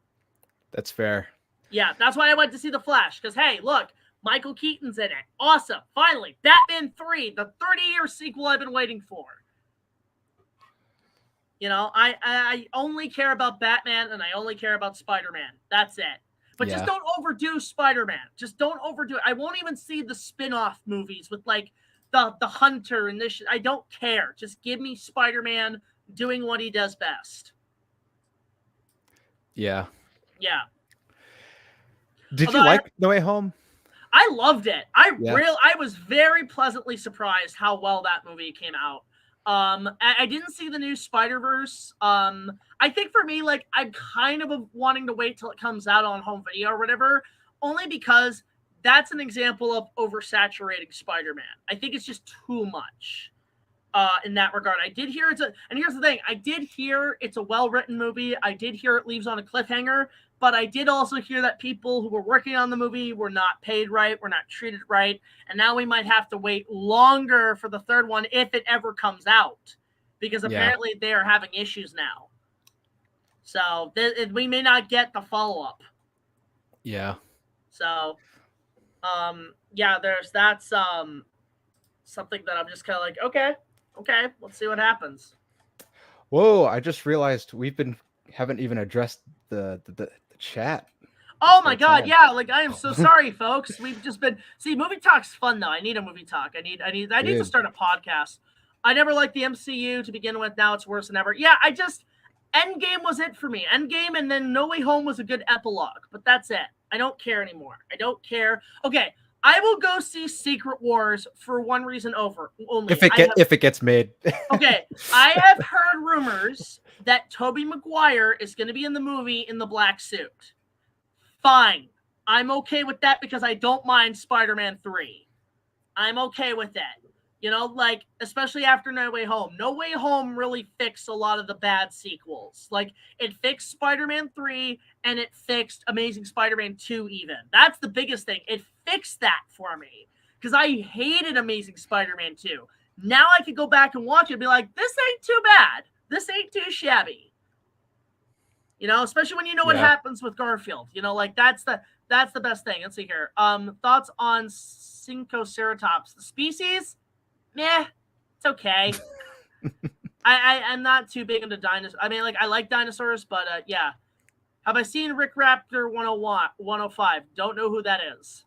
B: That's fair.
A: Yeah, that's why I went to see The Flash. Because, hey, look, Michael Keaton's in it. Awesome. Finally, Batman 3, the 30-year sequel I've been waiting for. You know, I only care about Batman and I only care about Spider-Man. That's it. But just don't overdo Spider-Man. Just don't overdo it. I won't even see the spin-off movies with like the Hunter and this. I don't care. Just give me Spider-Man doing what he does best.
B: Yeah.
A: Yeah.
B: Did you like No Way Home?
A: I loved it. I was very pleasantly surprised how well that movie came out. I didn't see the new Spider-Verse. I think for me, like, I'm kind of wanting to wait till it comes out on home video or whatever, only because that's an example of oversaturating Spider-Man. I think it's just too much in that regard. I did hear and here's the thing, I did hear it's a well-written movie. I did hear it leaves on a cliffhanger, but I did also hear that people who were working on the movie were not paid right, were not treated right, and now we might have to wait longer for the third one if it ever comes out, because apparently they are having issues now. So we may not get the follow-up.
B: Yeah.
A: So, that's something that I'm just kind of like, okay, let's see what happens.
B: Whoa! I just realized haven't even addressed the chat.
A: Oh my god, yeah, like I am so sorry, folks. We've just been movie talk's fun though. I need a movie talk. I need to start a podcast. I never liked the MCU to begin with. Now it's worse than ever. Yeah, Endgame was it for me. Endgame, and then No Way Home was a good epilogue, but that's it. I don't care anymore. I don't care. Okay, I will go see Secret Wars for one reason only.
B: If it gets made.
A: Okay, I have heard rumors that Tobey Maguire is going to be in the movie in the black suit. Fine. I'm okay with that because I don't mind Spider-Man 3. I'm okay with that. You know, like, especially after No Way Home. No Way Home really fixed a lot of the bad sequels. Like, it fixed Spider-Man 3, and it fixed Amazing Spider-Man 2 even. That's the biggest thing. It fixed that for me. Because I hated Amazing Spider-Man 2. Now I could go back and watch it and be like, this ain't too bad. This ain't too shabby. You know, especially when you know what happens with Garfield. You know, like, that's the best thing. Let's see here. Thoughts on Syncoceratops? The species? Meh, it's okay. I'm not too big into dinosaurs. I mean, like, I like dinosaurs, but yeah. Have I seen Rick Raptor 105? Don't know who that is.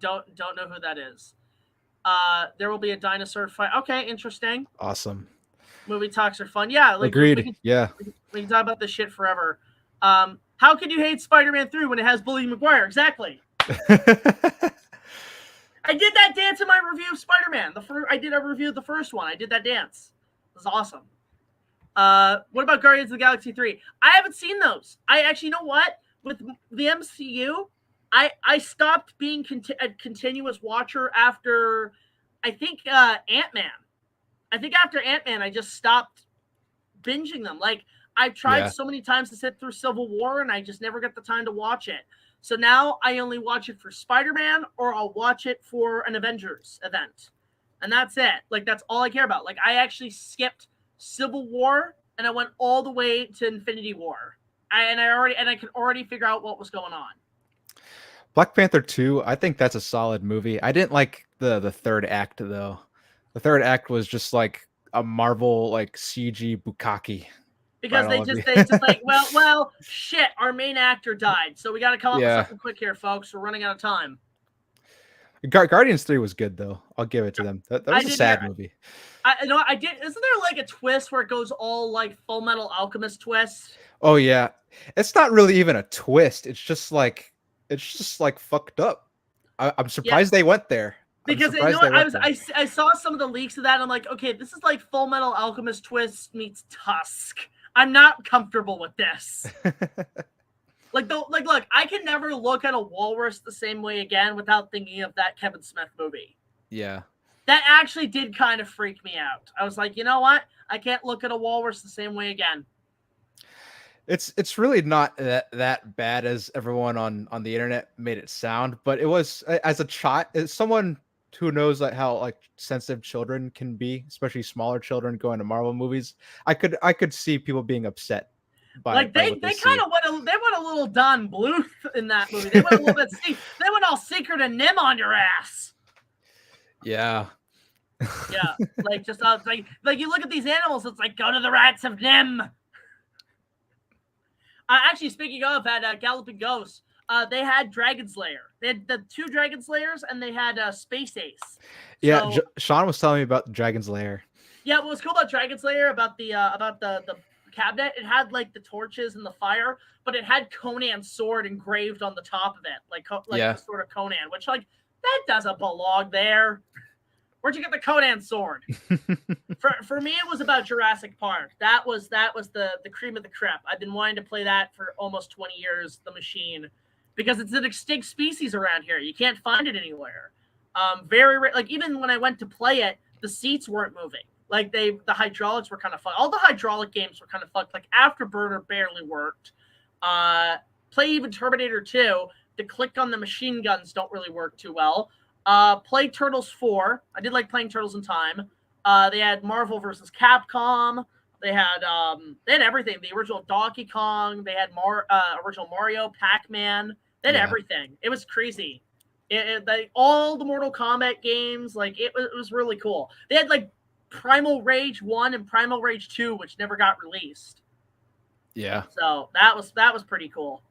A: Don't know who that is. There will be a dinosaur fight. Okay, interesting.
B: Awesome.
A: Movie talks are fun. Yeah, like,
B: agreed.
A: We can talk about this shit forever. How could you hate Spider-Man 3 when it has Bully Maguire? Exactly. I did that dance in my review of Spider-Man. I did a review of the first one. I did that dance. It was awesome. What about Guardians of the Galaxy 3? I haven't seen those. I actually, you know what? With the MCU, I stopped being a continuous watcher after, I think, Ant-Man. I think after Ant-Man, I just stopped binging them. Like, I've tried so many times to sit through Civil War, and I just never get the time to watch it. So now I only watch it for Spider-Man, or I'll watch it for an Avengers event. And that's it. Like, that's all I care about. Like, I actually skipped Civil War, and I went all the way to Infinity War. I could already figure out what was going on.
B: Black Panther 2, I think that's a solid movie. I didn't like the third act, though. The third act was just like a Marvel like CG bukkake.
A: Because they just like, well, shit, our main actor died, so we got to come up with something quick here, folks. We're running out of time.
B: Guardians 3 was good, though. I'll give it to them. That was a sad movie.
A: I did. Isn't there like a twist where it goes all like Full Metal Alchemist twist?
B: Oh yeah, it's not really even a twist. It's just like fucked up. I'm surprised they went there.
A: Because you know what, I saw some of the leaks of that. And I'm like, okay, this is like Full Metal Alchemist twist meets Tusk. I'm not comfortable with this. Look, I can never look at a walrus the same way again without thinking of that Kevin Smith movie.
B: Yeah.
A: That actually did kind of freak me out. I was like, you know what? I can't look at a walrus the same way again.
B: It's really not that bad as everyone on the internet made it sound, but it was, as a child, as someone who knows like how like sensitive children can be, especially smaller children going to Marvel movies. I could see people being upset by
A: like they kind of went a little Don Bluth in that movie. They went a little bit they went all Secret and Nim on your ass.
B: Yeah.
A: Yeah, like just like you look at these animals, it's like go to the rats of Nim. Actually, speaking of, at Galloping Ghosts, they had Dragon Slayer. They had the 2 Dragon Slayers, and they had Space Ace.
B: Yeah, Sean was telling me about Dragon's Lair.
A: Yeah, what was cool about Dragon Slayer, about the cabinet, it had like the torches and the fire, but it had Conan's sword engraved on the top of it, like the sword of Conan, which like that doesn't belong there. Where'd you get the Conan sword? For me, it was about Jurassic Park. That was the cream of the crop. I've been wanting to play that for almost 20 years, the machine, because it's an extinct species around here. You can't find it anywhere. Like even when I went to play it, the seats weren't moving. Like the hydraulics were kind of fucked. All the hydraulic games were kind of fucked. Like Afterburner barely worked. Play even Terminator 2. The click on the machine guns don't really work too well. Play Turtles 4. I did like playing Turtles in Time. They had Marvel versus Capcom. They had everything. The original Donkey Kong. They had original Mario, Pac-Man. They had everything. It was crazy. All the Mortal Kombat games. Like it was really cool. They had like Primal Rage 1 and Primal Rage 2, which never got released.
B: Yeah.
A: So that was pretty cool.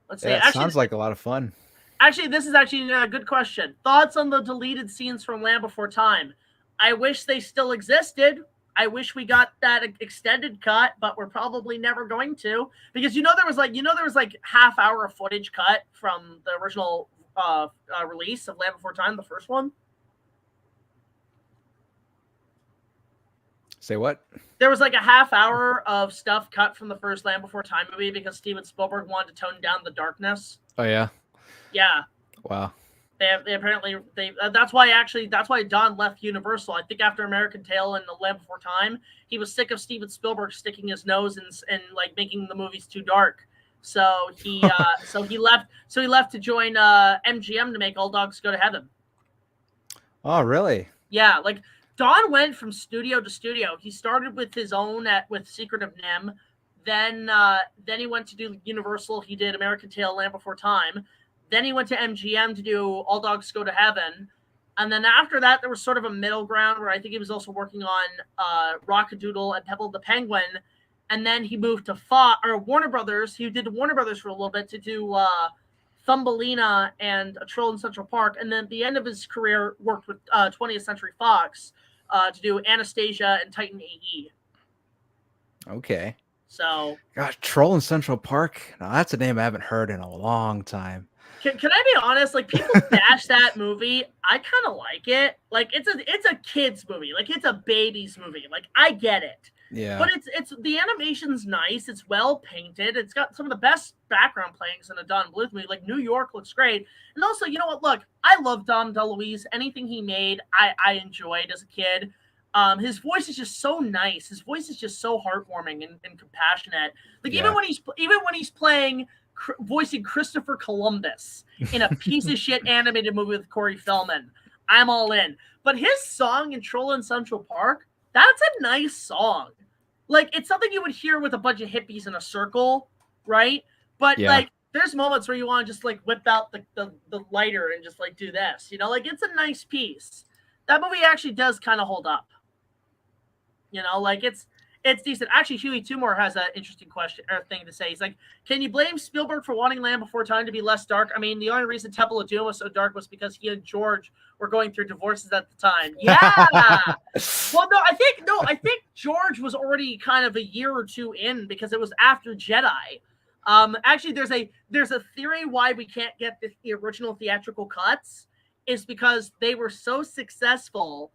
A: Let's see.
B: Yeah, sounds like a lot of fun.
A: Actually, this is actually a good question. Thoughts on the deleted scenes from Land Before Time? I wish they still existed. I wish we got that extended cut, but we're probably never going to, because there was like half hour of footage cut from the original release of Land Before Time, the first one.
B: Say what?
A: There was like a half hour of stuff cut from the first Land Before Time movie because Steven Spielberg wanted to tone down the darkness.
B: Oh yeah.
A: Yeah.
B: Wow.
A: They apparently that's why Don left Universal. I think after American Tail and The Land Before Time, he was sick of Steven Spielberg sticking his nose and like making the movies too dark. So he left to join MGM to make All Dogs Go to Heaven.
B: Oh really?
A: Yeah, like Don went from studio to studio. He started with his own with Secret of Nim. Then he went to do Universal. He did American Tail, Land Before Time. Then he went to MGM to do All Dogs Go to Heaven. And then after that, there was sort of a middle ground where I think he was also working on Rockadoodle and Pebble the Penguin. And then he moved to Warner Brothers. He did Warner Brothers for a little bit to do Thumbelina and A Troll in Central Park. And then at the end of his career, worked with 20th Century Fox to do Anastasia and Titan AE.
B: Okay.
A: So,
B: gosh, Troll in Central Park. No, that's a name I haven't heard in a long time.
A: can I be honest? Like, people bash that movie. I kind of like it. Like, it's a kids movie. Like, it's a baby's movie. Like, I get it.
B: Yeah.
A: But it's the animation's nice. It's well painted. It's got some of the best background playings in a Don Bluth movie. Like, New York looks great. And also, you know what? Look, I love Dom DeLuise. Anything he made, I enjoyed as a kid. His voice is just so nice. His voice is just so heartwarming and compassionate. Like,
B: Yeah.
A: even when he's playing voicing Christopher Columbus in a piece of shit animated movie with Corey Feldman, I'm all in. But his song in Troll in Central Park, that's a nice song. Like, it's something you would hear with a bunch of hippies in a circle, right? But
B: Yeah.
A: like, there's moments where you want to just like whip out the lighter and just like do this, you know? Like, it's a nice piece. That movie actually does kind of hold up. You know, like it's decent. Actually, Huey Tumor has an interesting question or thing to say. He's like, can you blame Spielberg for wanting Land Before Time to be less dark? I mean, the only reason Temple of Doom was so dark was because he and George were going through divorces at the time. Yeah. Well, no, I think George was already kind of a year or two in because it was after Jedi. Actually, there's a theory why we can't get the original theatrical cuts is because they were so successful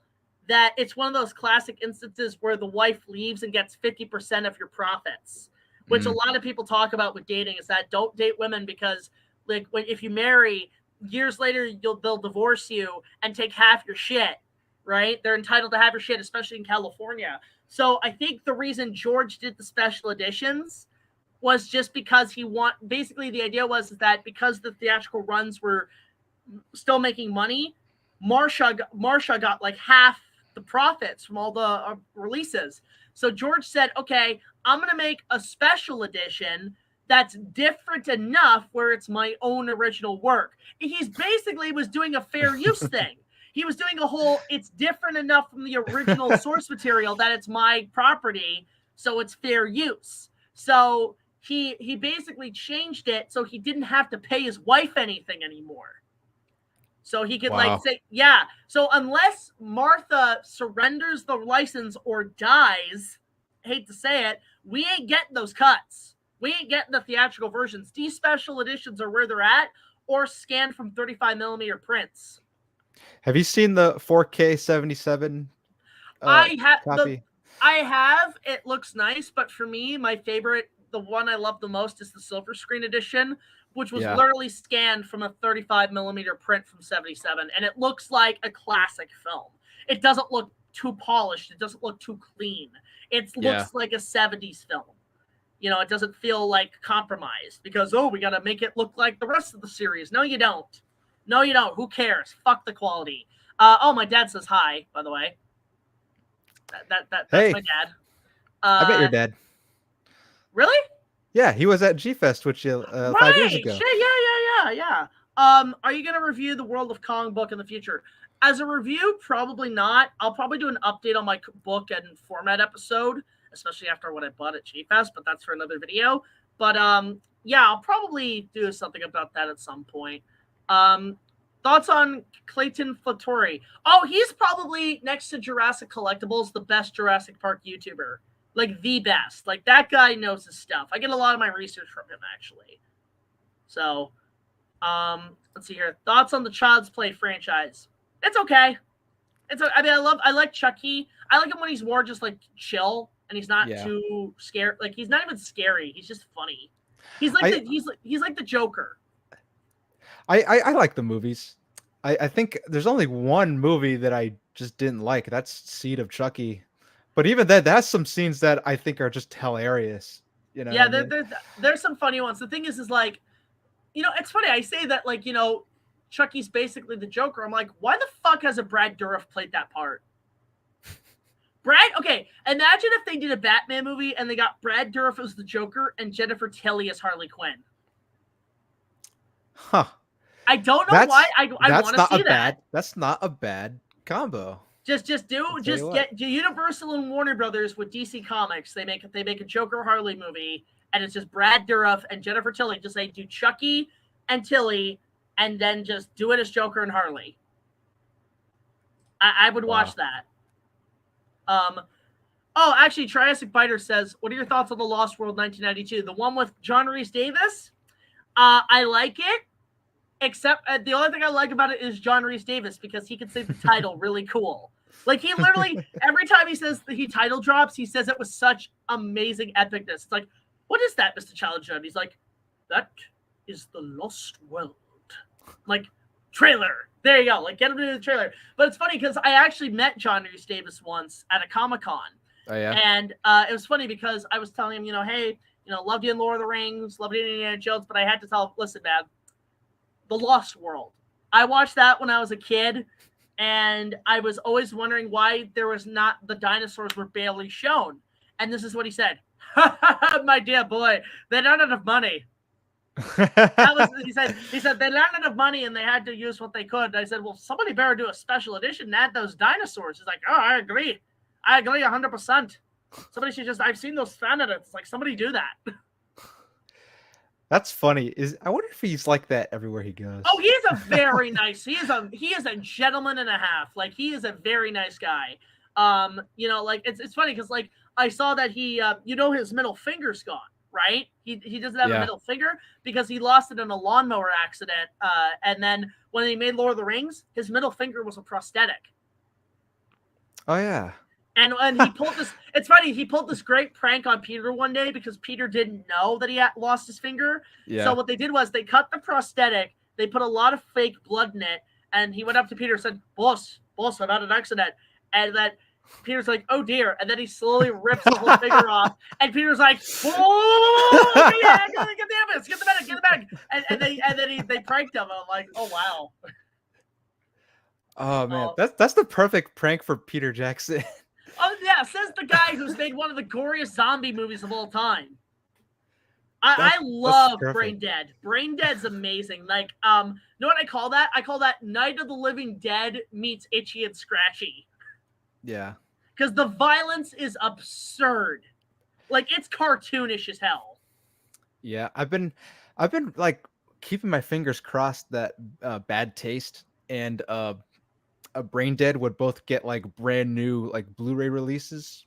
A: that it's one of those classic instances where the wife leaves and gets 50% of your profits, which a lot of people talk about with dating is that don't date women because like if you marry years later, they'll divorce you and take half your shit, right? They're entitled to have your shit, especially in California. So I think the reason George did the special editions was just because basically the idea was that because the theatrical runs were still making money, Marsha got like half the profits from all the releases. So George said, okay, I'm going to make a special edition that's different enough where it's my own original work. He's basically was doing a fair use thing. He was doing a whole, it's different enough from the original source material that it's my property, so it's fair use. So he basically changed it so he didn't have to pay his wife anything anymore. So he could like say, yeah. So unless Martha surrenders the license or dies, hate to say it, we ain't getting those cuts. We ain't getting the theatrical versions. These special editions are where they're at or scanned from 35mm prints.
B: Have you seen the 4K 77 copy?
A: I have. It looks nice, but for me, my favorite, the one I love the most is the silver screen edition, which was literally scanned from a 35mm print from 77. And it looks like a classic film. It doesn't look too polished. It doesn't look too clean. It looks like a 70s film. You know, it doesn't feel like compromised because, we got to make it look like the rest of the series. No, you don't. No, you don't. Who cares? Fuck the quality. My dad says hi, by the way. That's my dad.
B: I bet your dad.
A: Really?
B: Yeah, he was at G-Fest, which 5 years ago.
A: Shit, yeah. Are you going to review the World of Kong book in the future? As a review, probably not. I'll probably do an update on my book and format episode, especially after what I bought at G-Fest, but that's for another video. But I'll probably do something about that at some point. Thoughts on Clayton Fattori? Oh, he's probably, next to Jurassic Collectibles, the best Jurassic Park YouTuber. Like, the best. Like, that guy knows his stuff. I get a lot of my research from him, actually. So, let's see here. Thoughts on the Child's Play franchise? It's okay. I like Chucky. I like him when he's more just, like, chill, and he's not too scared. Like, he's not even scary. He's just funny. He's like he's like the Joker.
B: I like the movies. I think there's only one movie that I just didn't like. That's Seed of Chucky. But even that has some scenes that I think are just hilarious. You know?
A: Yeah, there's some funny ones. The thing is like, you know, it's funny. I say that like, you know, Chucky's basically the Joker. I'm like, why the fuck hasn't Brad Dourif played that part? Okay, imagine if they did a Batman movie and they got Brad Dourif as the Joker and Jennifer Tilly as Harley Quinn.
B: Huh.
A: I don't know why I want to see that.
B: That's not a bad combo.
A: Get Universal and Warner Brothers with DC Comics. They make a Joker Harley movie, and it's just Brad Dourif and Jennifer Tilly. Just say do Chucky and Tilly, and then just do it as Joker and Harley. I would watch that. Oh, actually, Triassic Biter says, what are your thoughts on The Lost World 1992? The one with John Rhys Davis? I like it, except the only thing I like about it is John Rhys Davis because he can say the title really cool. Like, he literally, every time he says he title drops, he says it with such amazing epicness. It's like, what is that, Mr. Challenger? And he's like, that is The Lost World. Like, trailer. There you go. Like, get him into the trailer. But it's funny because I actually met John Rhys Davis once at a Comic-Con.
B: Oh, yeah?
A: And it was funny because I was telling him, hey, loved you in Lord of the Rings, loved you in Indiana Jones, but I had to tell him, listen, man, The Lost World. I watched that when I was a kid, and I was always wondering why there was not, the dinosaurs were barely shown. And this is what he said. My dear boy, they don't have enough money. He said they ran out of money and they had to use what they could. And I said, well, somebody better do a special edition and add those dinosaurs. He's like, oh, I agree 100%. Somebody should I've seen those fan edits. Like, somebody do that.
B: That's funny. I wonder if he's like that everywhere he goes.
A: Oh, he's a very nice. He is a gentleman and a half. Like, he is a very nice guy. Like, it's funny because, like, I saw that he his middle finger's gone, right? He doesn't have a middle finger because he lost it in a lawnmower accident. And then when he made Lord of the Rings, his middle finger was a prosthetic.
B: Oh, yeah.
A: And he pulled this, it's funny, he pulled this great prank on Peter one day because Peter didn't know that he had lost his finger. Yeah. So what they did was they cut the prosthetic, they put a lot of fake blood in it, and he went up to Peter and said, boss, I've had an accident. And then Peter's like, oh dear. And then he slowly rips the whole finger off. And Peter's like, oh, get the evidence, get the medic. And then they pranked him. And I'm like, oh, wow.
B: Oh, man. That's the perfect prank for Peter Jackson.
A: Oh, yeah, says the guy who's made one of the goriest zombie movies of all time. I love Brain Dead. Brain Dead's amazing. Like, you know what I call that? I call that Night of the Living Dead meets Itchy and Scratchy.
B: Yeah.
A: Because the violence is absurd. Like, it's cartoonish as hell.
B: Yeah, I've been like keeping my fingers crossed that Bad Taste and a Brain Dead would both get like brand new like Blu-ray releases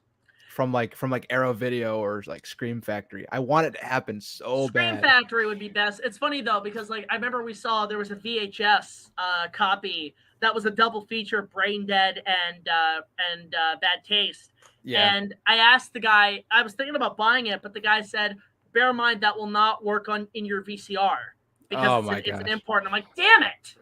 B: from like Arrow Video or like Scream Factory. I want it to happen so bad.
A: Scream Factory would be best. It's funny though because like I remember we saw there was a VHS copy that was a double feature of Brain Dead and Bad Taste. Yeah. And I asked the guy, I was thinking about buying it, but the guy said, bear in mind that will not work in your VCR because it's an import. And I'm like, damn it.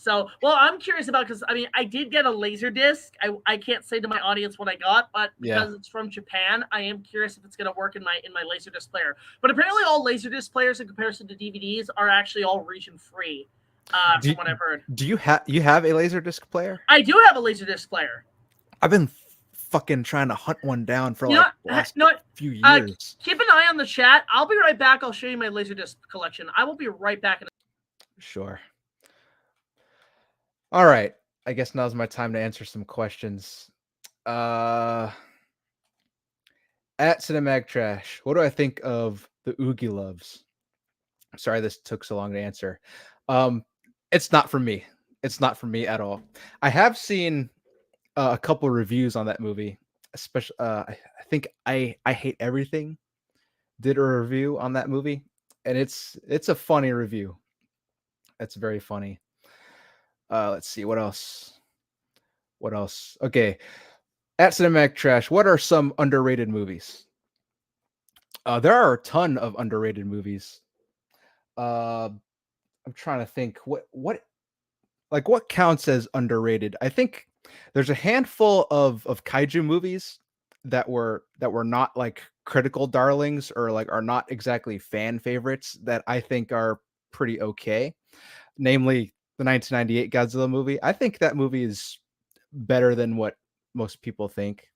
A: So, well, I'm curious about, because, I mean, I did get a Laserdisc. I can't say to my audience what I got, but because it's from Japan, I am curious if it's going to work in my Laserdisc player. But apparently all Laserdisc players in comparison to DVDs are actually all region-free, from what I've heard.
B: Do you have a Laserdisc player?
A: I do have a Laserdisc player.
B: I've been fucking trying to hunt one down for the last few years.
A: Keep an eye on the chat. I'll be right back. I'll show you my Laserdisc collection. I will be right back.
B: Sure. All right. I guess now's my time to answer some questions. At Cinemag Trash, what do I think of the Oogie Loves? Sorry this took so long to answer. It's not for me. It's not for me at all. I have seen a couple reviews on that movie. Especially, I think I Hate Everything did a review on that movie, and it's a funny review. It's very funny. Let's see what else. Okay, at Cinematic Trash, what are some underrated movies? There are a ton of underrated movies. I'm trying to think what counts as underrated. I think there's a handful of kaiju movies that were not like critical darlings or like are not exactly fan favorites that I think are pretty okay. Namely, the 1998 Godzilla movie. I think that movie is better than what most people think.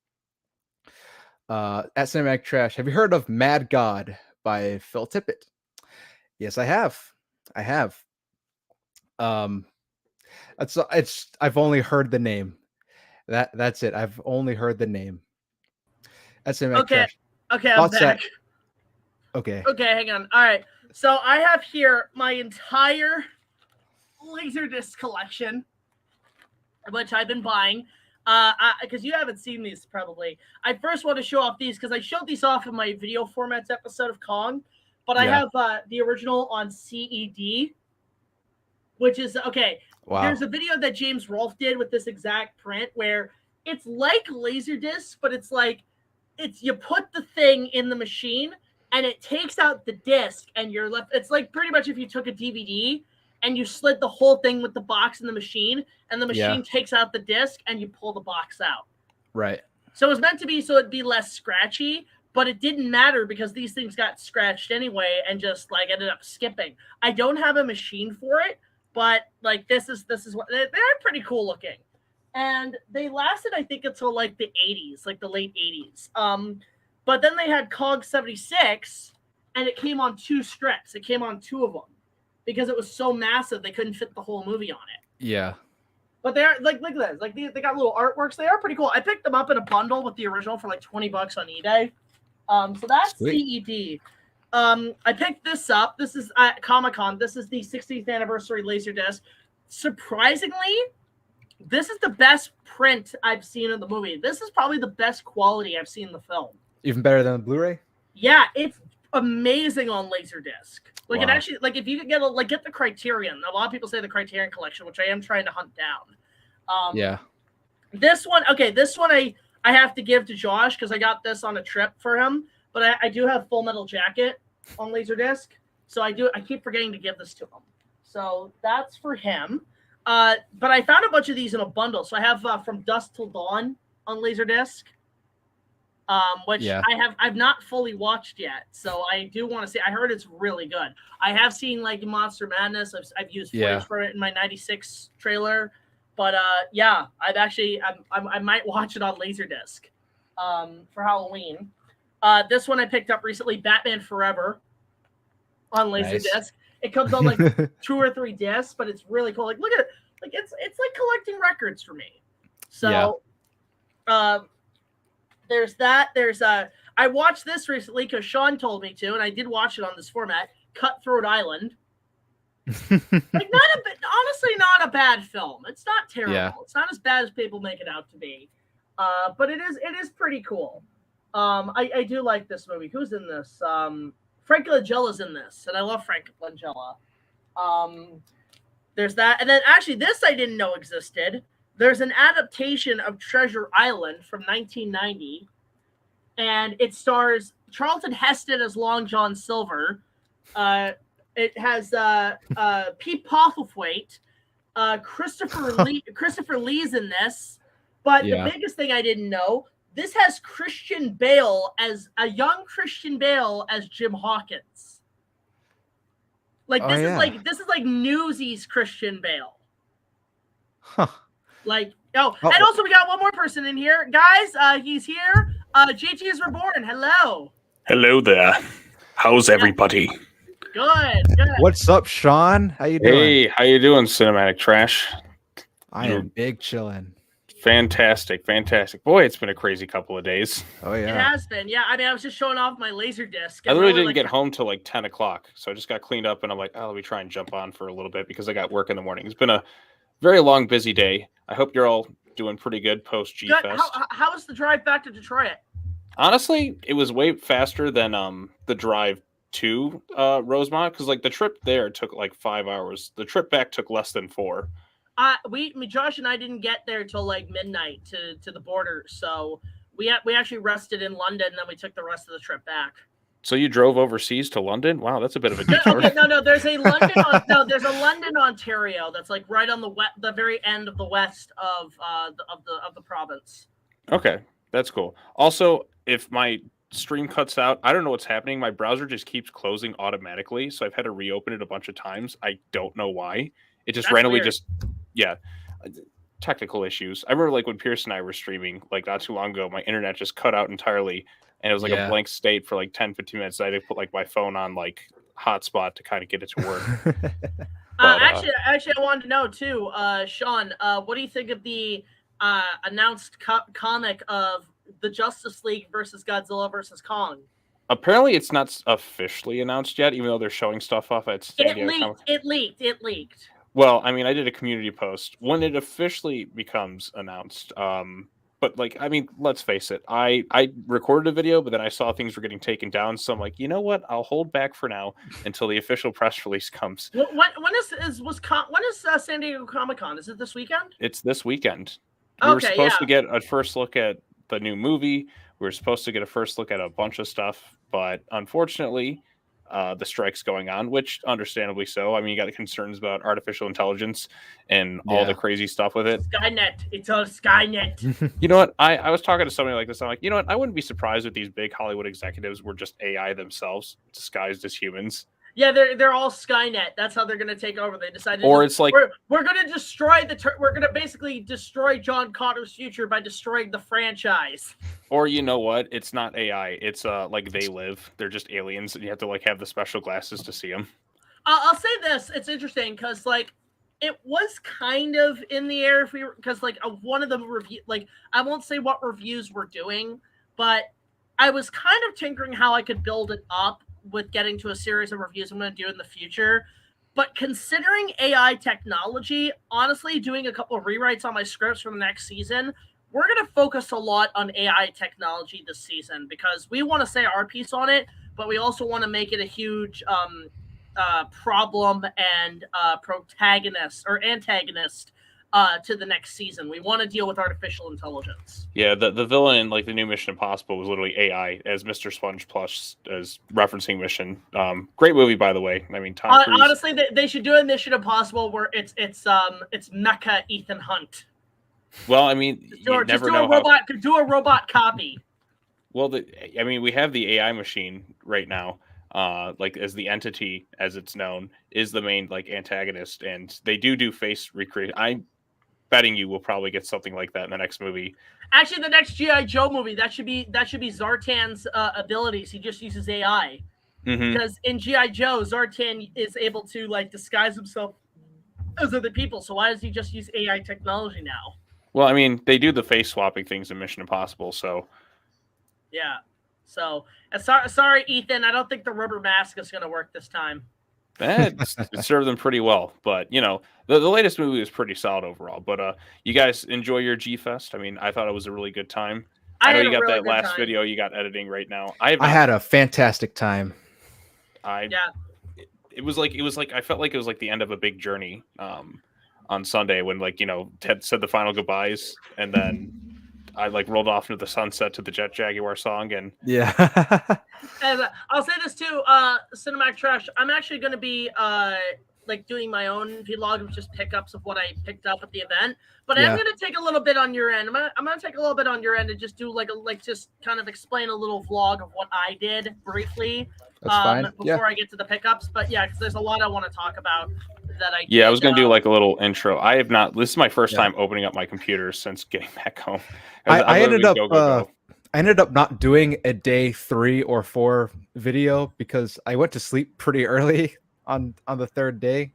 B: At Cinematic Trash, have you heard of Mad God by Phil Tippett? Yes, I have. I've only heard the name. That's it. I've only heard the name. That's Cinematic Trash.
A: Okay, I'm back.
B: Okay,
A: hang on. All right. So I have here my entire Laserdisc collection, which I've been buying. Because you haven't seen these probably. I first want to show off these because I showed these off in my video formats episode of Kong, but I have the original on CED, which is okay.
B: Wow.
A: There's a video that James Rolfe did with this exact print where it's like Laserdisc, but it's you put the thing in the machine and it takes out the disc and you're left. It's like pretty much if you took a DVD and you slid the whole thing with the box in the machine, and the machine takes out the disc and you pull the box out.
B: Right.
A: So it was meant to be so it'd be less scratchy, but it didn't matter because these things got scratched anyway and just like ended up skipping. I don't have a machine for it, but like this is what they're pretty cool looking. And they lasted, I think, until like the 80s, like the late 80s. But then they had COG 76 and it came on 2 strips. It came on 2 of them because it was so massive they couldn't fit the whole movie on it.
B: Yeah.
A: But they're like, look at this. Like they got little artworks. They are pretty cool. I picked them up in a bundle with the original for like $20 on eBay. So that's CED. I picked this up. This is at Comic-Con. This is the 60th anniversary Laserdisc. Surprisingly, this is the best print I've seen in the movie. This is probably the best quality I've seen in the film.
B: Even better than the Blu-ray?
A: Yeah, it's amazing on Laserdisc. Like
B: wow.
A: It actually, like if you could get the Criterion. A lot of people say the Criterion collection, which I am trying to hunt down.
B: Yeah.
A: This one, I have to give to Josh because I got this on a trip for him. But I do have Full Metal Jacket on Laserdisc, so I keep forgetting to give this to him. So that's for him. But I found a bunch of these in a bundle. So I have From Dusk Till Dawn on Laserdisc. Which I've not fully watched yet, so I do want to see. I heard it's really good. I have seen like Monster Madness. I've used footage for it in my '96 trailer, but I might watch it on Laserdisc for Halloween. This one I picked up recently, Batman Forever, on Laserdisc. Nice. It comes on like 2 or 3 discs, but it's really cool. Like look at it, like it's like collecting records for me. So, there's that. I watched this recently because Sean told me to, and I did watch it on this format. Cutthroat Island. Honestly, not a bad film. It's not terrible. Yeah. It's not as bad as people make it out to be. But it is pretty cool. I do like this movie. Who's in this? Frank Langella's in this, and I love Frank Langella. There's that, and then actually this I didn't know existed. There's an adaptation of Treasure Island from 1990, and it stars Charlton Heston as Long John Silver. It has Pete Postlethwaite, Christopher Lee's in this. But the biggest thing I didn't know, this has Christian Bale as a young Christian Bale as Jim Hawkins. Like this is like Newsies Christian Bale.
B: Huh.
A: And also we got one more person in here. Guys, he's here. JT is reborn. Hello.
C: Hello there. How's everybody?
A: Good.
B: What's up, Sean? How you doing?
C: Hey, how you doing, Cinematic Trash?
B: I am big chillin'.
C: Fantastic. Boy, it's been a crazy couple of days.
B: Oh, yeah.
A: It has been. Yeah, I mean, I was just showing off my Laserdisc.
C: I literally didn't get home till like 10 o'clock, so I just got cleaned up, and I'm like, oh, let me try and jump on for a little bit because I got work in the morning. It's been a very long, busy day. I hope you're all doing pretty good post-G-Fest.
A: How was the drive back to Detroit?
C: Honestly, it was way faster than the drive to Rosemont, because like the trip there took like 5 hours. The trip back took less than 4.
A: Josh and I didn't get there till like midnight to the border, so we actually rested in London, and then we took the rest of the trip back.
C: So you drove overseas to London? Wow, that's a bit of a detour.
A: Okay, no. There's a London, Ontario. That's like right on the very end of the west of the province.
C: Okay, that's cool. Also, if my stream cuts out, I don't know what's happening. My browser just keeps closing automatically, so I've had to reopen it a bunch of times. I don't know why. It just randomly technical issues. I remember like when Pierce and I were streaming like not too long ago, my internet just cut out entirely. And it was like a blank state for like 10, 15 minutes. I had to put like my phone on like hotspot to kind of get it to work.
A: Actually, I wanted to know too, Sean, what do you think of the announced comic of the Justice League versus Godzilla versus Kong?
C: Apparently, it's not officially announced yet, even though they're showing stuff off at San Diego.
A: It leaked.
C: Well, I mean, I did a community post when it officially becomes announced. But like, I mean, let's face it. I recorded a video, but then I saw things were getting taken down. So I'm like, you know what? I'll hold back for now until the official press release comes.
A: When is San Diego Comic-Con? Is it this weekend?
C: It's this weekend. We were supposed to get a first look at the new movie. We were supposed to get a first look at a bunch of stuff, but unfortunately, the strike's going on, which understandably so. I mean, you got concerns about artificial intelligence and all the crazy stuff with it.
A: Skynet. It's all Skynet.
C: You know what? I was talking to somebody like this. I'm like, you know what? I wouldn't be surprised if these big Hollywood executives were just AI themselves, disguised as humans.
A: Yeah, they're all Skynet. That's how they're going to take over. They decided,
C: it's like
A: we're going to destroy we're going to basically destroy John Connor's future by destroying the franchise.
C: Or you know what? It's not AI. It's like They Live. They're just aliens, and you have to like have the special glasses to see them.
A: I'll say this: it's interesting because like it was kind of in the air because like one of the review, like I won't say what reviews we're doing, but I was kind of tinkering how I could build it up with getting to a series of reviews I'm going to do in the future. But considering AI technology, honestly, doing a couple of rewrites on my scripts for the next season, we're going to focus a lot on AI technology this season because we want to say our piece on it, but we also want to make it a huge problem and protagonist or antagonist to the next season. We want to deal with artificial intelligence.
C: Yeah, the villain in like the new Mission Impossible was literally AI as Mr. Sponge Plus as referencing Mission. Great movie, by the way. I mean, Tom Cruise.
A: Honestly, they should do a Mission Impossible where it's Mecha Ethan Hunt.
C: Well, I mean, you never know how.
A: Do a robot copy.
C: Well, I mean, we have the AI machine right now. Like as the entity, as it's known, is the main like antagonist, and they do face recreation. I'm betting you will probably get something like that in the next movie.
A: Actually, the next G.I. Joe movie that should be Zartan's abilities. He just uses AI because in G.I. Joe, Zartan is able to like disguise himself as other people. So why does he just use AI technology now?
C: Well, I mean, they do the face swapping things in Mission Impossible, so
A: yeah. So sorry, Ethan. I don't think the rubber mask is going to work this time.
C: It served them pretty well, but you know, the latest movie was pretty solid overall. But you guys enjoy your G Fest? I mean, I thought it was a really good time. I know you got really that last video you got editing right now. I
B: had a fantastic time.
C: It was like I felt like it was like the end of a big journey on Sunday when like, you know, Ted said the final goodbyes and then I like rolled off into the sunset to the Jet Jaguar song and
A: and I'll say this too, Cinematic Trash. I'm actually going to be like doing my own vlog of just pickups of what I picked up at the event. But I'm going to take a little bit on your end. I'm going to take a little bit on your end and just do just kind of explain a little vlog of what I did briefly before I get to the pickups. But yeah, because there's a lot I want to talk about that I
C: I was going to do like a little intro. I have not. This is my first time opening up my computer since getting back home.
B: I ended up not doing a day 3 or 4 video because I went to sleep pretty early on the third day,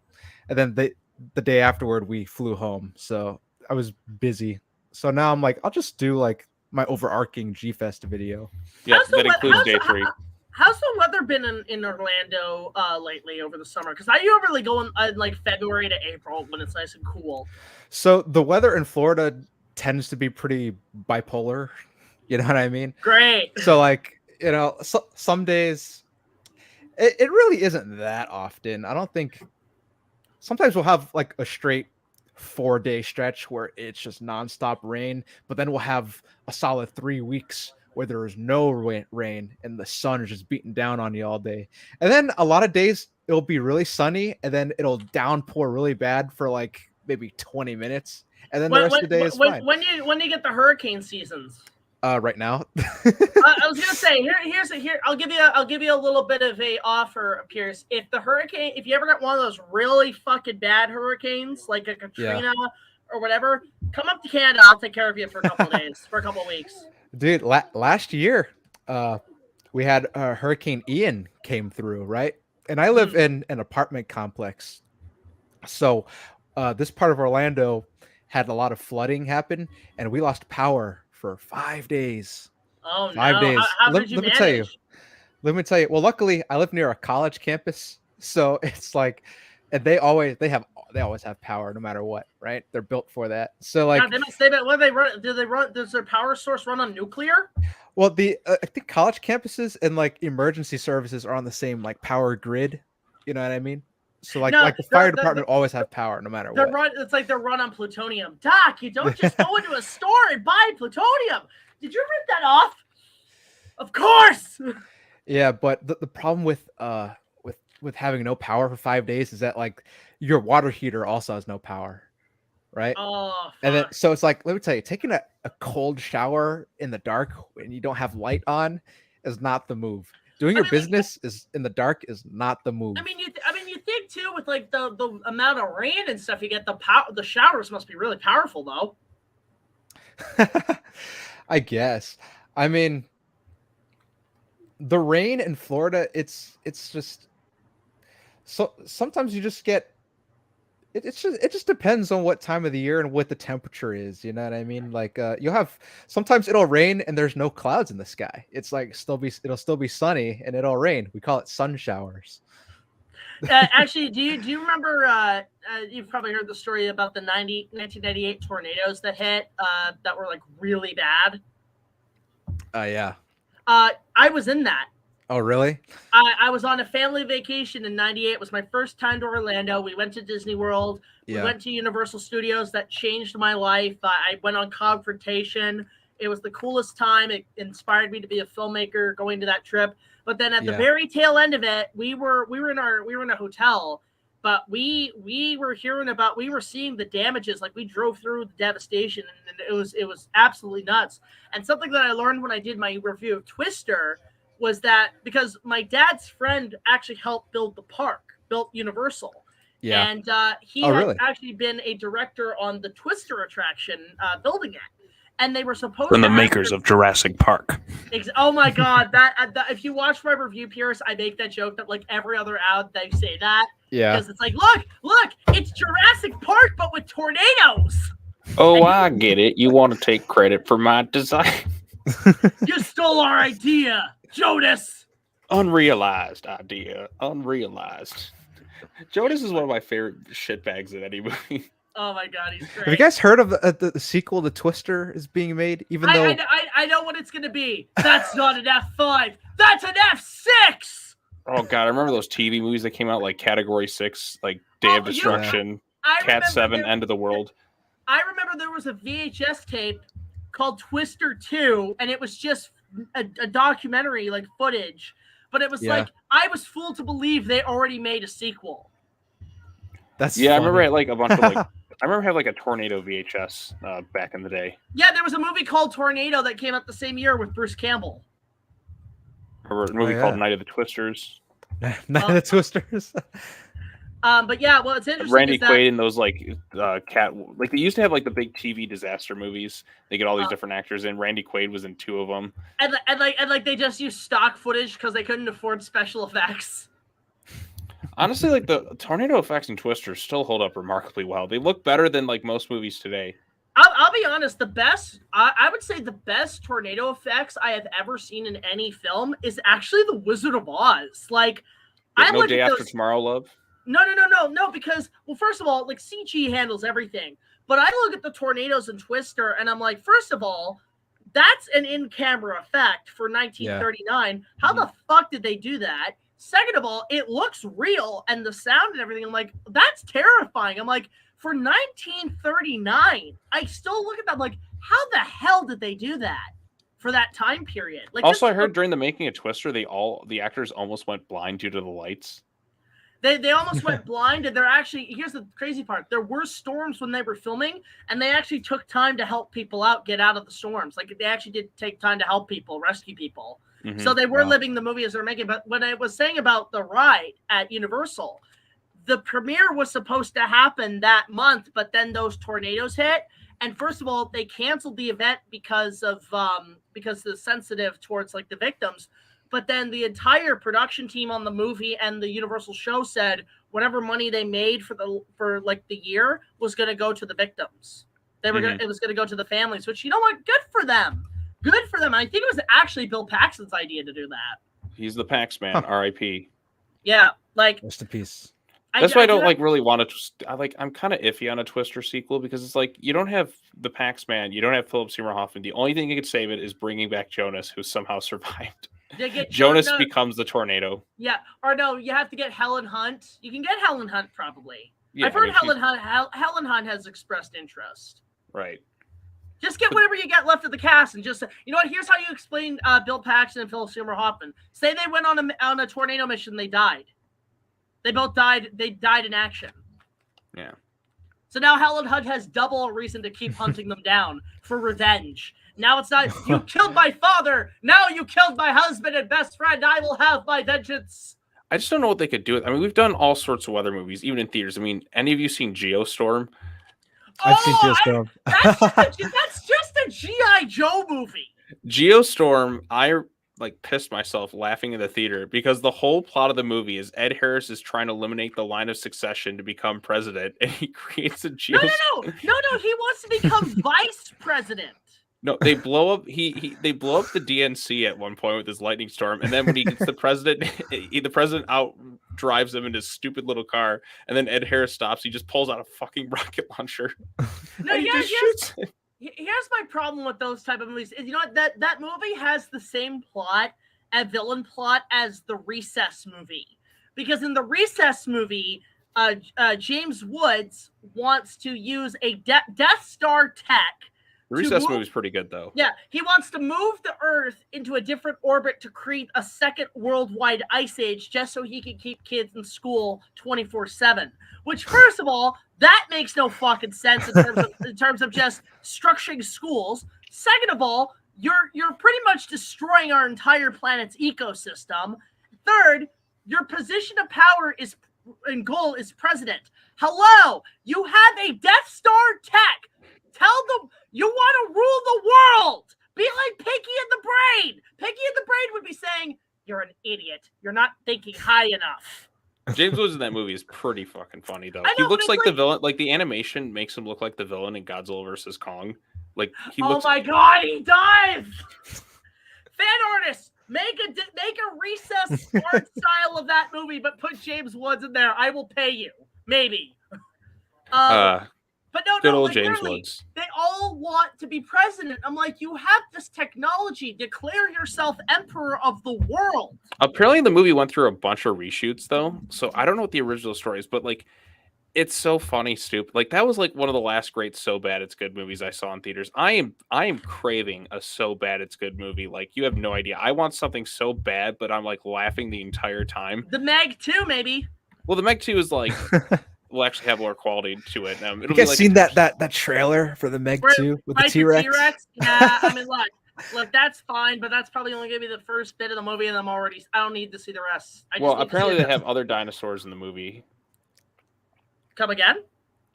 B: and then the day afterward we flew home, so I was busy. So now I'm like, I'll just do like my overarching G-Fest video.
C: Yeah, that includes day 3.
A: How's the weather been in Orlando lately over the summer? Because I usually go in like February to April when it's nice and cool.
B: So the weather in Florida tends to be pretty bipolar. You know what I mean?
A: Great.
B: So like, you know, some days it really isn't that often. I don't think. Sometimes we'll have like a straight 4-day stretch where it's just nonstop rain, but then we'll have a solid 3 weeks where there is no rain and the sun is just beating down on you all day. And then a lot of days it'll be really sunny and then it'll downpour really bad for like maybe 20 minutes. And then the rest of the day is fine.
A: When do you get the hurricane seasons?
B: Right now.
A: I was gonna say here. I'll give you a little bit of a offer, Pierce. If you ever got one of those really fucking bad hurricanes like a Katrina or whatever, come up to Canada. I'll take care of you for a couple days, for a couple weeks.
B: Dude, last year, we had Hurricane Ian came through, right? And I live in an apartment complex, so this part of Orlando had a lot of flooding happen, and we lost power for 5 days.
A: Oh,
B: 5 days.
A: How did you manage?
B: Let me tell you. Well, luckily, I live near a college campus, so it's like and they always have power no matter what, right? They're built for that. So like,
A: yeah, they must say that. What they run? Do they run? Does their power source run on nuclear?
B: well, I think college campuses and like emergency services are on the same like power grid. You know what I mean? So like
A: No,
B: the fire department always have power no matter what.
A: It's like they're run on plutonium. Doc, you don't just go into a store and buy plutonium. Did you rip that off? Of course.
B: Yeah, but the problem with having no power for 5 days is that like your water heater also has no power, right?
A: Oh, fuck.
B: And then so it's like, let me tell you, taking a cold shower in the dark when you don't have light on is not the move. Doing your business is in the dark is not the move.
A: I mean, you think too with like the amount of rain and stuff you get, the showers must be really powerful though.
B: I guess. I mean, the rain in Florida, it's just so sometimes you just get it just depends on what time of the year and what the temperature is, you know what I mean? Like you'll have sometimes it'll rain and there's no clouds in the sky. It's like it'll still be sunny and it'll rain. We call it sun showers.
A: Actually, do you remember you've probably heard the story about the 1998 tornadoes that hit that were like really bad?
B: Yeah.
A: I was in that.
B: Oh, really?
A: I was on a family vacation in 98. It was my first time to Orlando. We went to Disney World. We went to Universal Studios. That changed my life. I went on Confrontation. It was the coolest time. It inspired me to be a filmmaker going to that trip. But then at the very tail end of it, we were in a hotel, but we were seeing the damages. Like we drove through the devastation, and it was absolutely nuts. And something that I learned when I did my review of Twister was that because my dad's friend actually helped built Universal. Yeah. And he had actually been a director on the Twister attraction, building it. And they were supposed
C: from the makers of Jurassic Park.
A: Oh my God! That if you watch my review, Pierce, I make that joke that like every other ad they say that. Yeah. Because it's like, look, it's Jurassic Park, but with tornadoes.
C: Oh, I get it. You want to take credit for my design.
A: You stole our idea, Jonas.
C: Unrealized idea. Unrealized. Jonas is one of my favorite shitbags in any movie.
A: Oh my God, he's great.
B: Have you guys heard of the sequel to Twister is being made? Even though
A: I know what it's gonna be. That's not an F5. That's an F6.
C: Oh God, I remember those TV movies that came out like Category 6, like Day of Destruction, Cat 7, End of the World.
A: I remember there was a VHS tape called Twister 2, and it was just a documentary like footage. But it was like I was fooled to believe they already made a sequel.
B: That's funny.
C: I remember I had like a bunch of like. I remember having like a Tornado VHS back in the day.
A: Yeah, there was a movie called Tornado that came out the same year with Bruce Campbell.
C: Remember a movie called Night of the Twisters.
B: Night of the Twisters.
A: But yeah, well, it's interesting.
C: Randy Quaid and those like cat, like they used to have like the big TV disaster movies. They get all these different actors in. Randy Quaid was in 2 of them.
A: And like they just used stock footage because they couldn't afford special effects.
C: Honestly, like the tornado effects in Twister still hold up remarkably well. They look better than like most movies today.
A: I'll be honest. I would say the best tornado effects I have ever seen in any film is actually The Wizard of Oz. Like,
C: No Day After Tomorrow, love.
A: No. Because first of all, like CG handles everything. But I look at the tornadoes in Twister, and I'm like, first of all, that's an in-camera effect for 1939. Yeah. How the fuck did they do that? Second of all, it looks real, and the sound and everything. I'm like, that's terrifying. I'm like, for 1939, I still look at that like, how the hell did they do that for that time period? Like,
C: also, I heard during the making of Twister, the actors almost went blind due to the lights.
A: They almost went blind, and here's the crazy part. There were storms when they were filming, and they actually took time to help people get out of the storms. Like, they actually did take time to help people, rescue people. Mm-hmm. So they were living the movie as they're making. But when I was saying about the ride at Universal, the premiere was supposed to happen that month, but then those tornadoes hit. And first of all, they canceled the event because they're sensitive towards like the victims. But then the entire production team on the movie and the Universal show said whatever money they made for the year was going to go to the victims. It was going to go to the families, which, you know what? Good for them. Good for them. I think it was actually Bill Paxton's idea to do that.
C: He's the Pax man, R.I.P.
A: Yeah, like
B: rest in peace.
C: That's why I don't like really want to. I'm kind of iffy on a Twister sequel because it's like you don't have the Pax-Man, you don't have Philip Seymour Hoffman. The only thing that could save it is bringing back Jonas, who somehow survived. Jonas becomes the tornado.
A: Yeah, or no, you have to get Helen Hunt. You can get Helen Hunt probably. Yeah, I've heard Helen Hunt has expressed interest.
C: Right.
A: Just get whatever you got left of the cast, and just you know what? Here's how you explain Bill Paxton and Philip Seymour Hoffman. Say they went on a tornado mission, they died. They both died. They died in action.
C: Yeah.
A: So now Helen Hunt has double a reason to keep hunting them down for revenge. Now it's not, you killed my father. Now you killed my husband and best friend. I will have my vengeance.
C: I just don't know what they could do. I mean, we've done all sorts of weather movies, even in theaters. I mean, any of you seen Geostorm?
B: I've seen Geostorm.
A: That's just a G.I. Joe movie.
C: Geostorm, I pissed myself laughing in the theater because the whole plot of the movie is Ed Harris is trying to eliminate the line of succession to become president, and he creates a geostorm.
A: No, he wants to become vice president.
C: No, they blow up they blow up the DNC at one point with his lightning storm, and then when he gets the president, the president out drives him in his stupid little car, and then Ed Harris stops. He just pulls out a fucking rocket launcher.
A: No,
C: and he just shoots it.
A: Here's my problem with those type of movies. You know what? That movie has the same plot and villain plot as the Recess movie. Because in the Recess movie, James Woods wants to use a Death Star tech.
C: The Recess movie is pretty good, though.
A: Yeah, he wants to move the Earth into a different orbit to create a second worldwide ice age just so he can keep kids in school 24/7. Which, first of all, that makes no fucking sense in terms of just structuring schools. Second of all, you're pretty much destroying our entire planet's ecosystem. Third, your position of power and goal is president. Hello, you have a Death Star tech. Tell them you want to rule the world. Be like Pinky in the Brain. Pinky in the Brain would be saying, "You're an idiot. You're not thinking high enough."
C: James Woods in that movie is pretty fucking funny, though.
A: Know,
C: he looks like the villain. Like, the animation makes him look like the villain in Godzilla vs. Kong. Like, he looks.
A: Oh my god, he dies! Fan artists, make a Recess art style of that movie, but put James Woods in there. I will pay you. Maybe. But no,
C: good old James Woods.
A: They all want to be president. I'm like, you have this technology. Declare yourself emperor of the world.
C: Apparently, the movie went through a bunch of reshoots, though. So I don't know what the original story is, but like, it's so funny, stupid. Like, that was like one of the last great So Bad It's Good movies I saw in theaters. I am craving a So Bad It's Good movie. Like, you have no idea. I want something so bad, but I'm like laughing the entire time.
A: The Meg 2, maybe.
C: Well, the Meg 2 is like. Will actually have more quality to it.
B: You guys seen that trailer for the Meg 2 with the T-Rex?
A: Yeah, I mean, look, that's fine, but that's probably only gonna be the first bit of the movie, and I don't need to see the rest.
C: Apparently they have other dinosaurs in the movie.
A: Come again?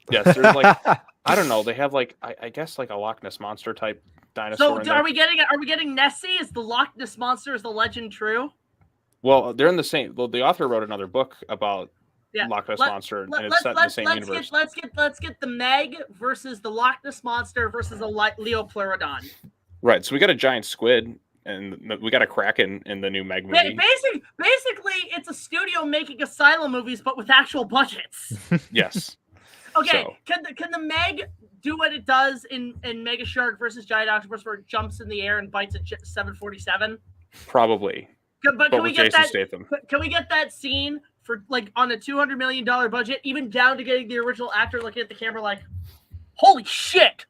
C: Yes, there's like I don't know. They have like I guess like a Loch Ness monster type dinosaur.
A: So are we getting Nessie? Is the Loch Ness monster? Is the legend true?
C: Well, they're in the same. Well, the author wrote another book about. Yeah. Loch Ness monster, and it's set in the same universe.
A: Let's get the Meg versus the Loch Ness monster versus a Leopleurodon.
C: Right. So we got a giant squid, and we got a kraken in the new Meg movie.
A: Basically, it's a studio making asylum movies, but with actual budgets.
C: Yes.
A: Okay. So. Can the Meg do what it does in Mega Shark versus Giant Octopus, where it jumps in the air and bites a 747?
C: Probably.
A: But can we get that? Can we get that scene? For like on a $200 million budget, even down to getting the original actor looking at the camera like, holy shit.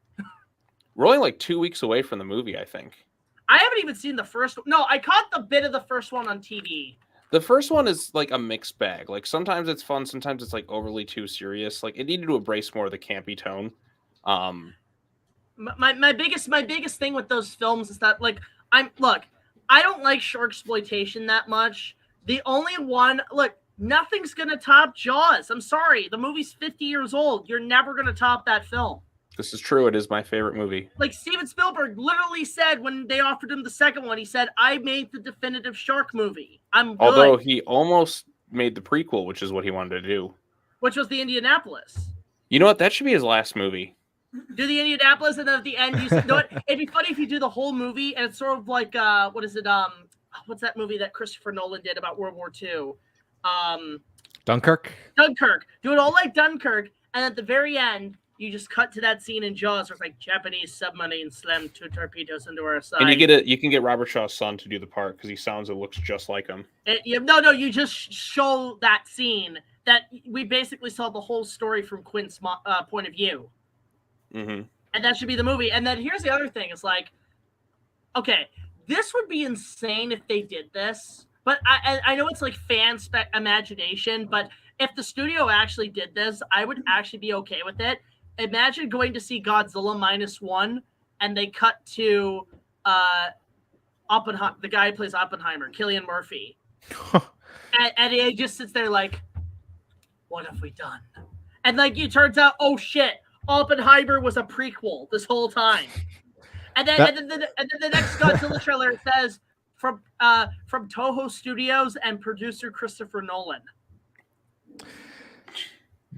C: We're only like 2 weeks away from the movie, I think.
A: I haven't even seen the first one. No, I caught the bit of the first one on TV.
C: The first one is like a mixed bag. Like sometimes it's fun, sometimes it's like overly too serious. Like it needed to embrace more of the campy tone.
A: My biggest thing with those films is that like I don't like sharksploitation that much. The only one nothing's going to top Jaws. I'm sorry. The movie's 50 years old. You're never going to top that film.
C: This is true. It is my favorite movie.
A: Like Steven Spielberg literally said when they offered him the second one, he said, I made the definitive shark movie. I'm good.
C: Although he almost made the prequel, which is what he wanted to do.
A: Which was the Indianapolis.
C: You know what? That should be his last movie.
A: Do the Indianapolis, and then at the end, you know what? It'd be funny if you do the whole movie, and it's sort of like, what is it? What's that movie that Christopher Nolan did about World War II?
B: Dunkirk.
A: Do it all like Dunkirk, and at the very end, you just cut to that scene in Jaws where it's like Japanese submarine slammed 2 torpedoes into our side.
C: And you can get Robert Shaw's son to do the part because he sounds and looks just like him.
A: You just show that scene that we basically saw the whole story from Quint's point of view.
C: Mm-hmm.
A: And that should be the movie. And then here's the other thing. It's like, okay, this would be insane if they did this. But I know it's like fan imagination, but if the studio actually did this, I would actually be okay with it. Imagine going to see Godzilla -1, and they cut to Oppenheimer, the guy who plays Oppenheimer, Cillian Murphy. and he just sits there like, what have we done? And like it turns out, oh shit, Oppenheimer was a prequel this whole time. And then the next Godzilla trailer says from Toho Studios and producer Christopher Nolan.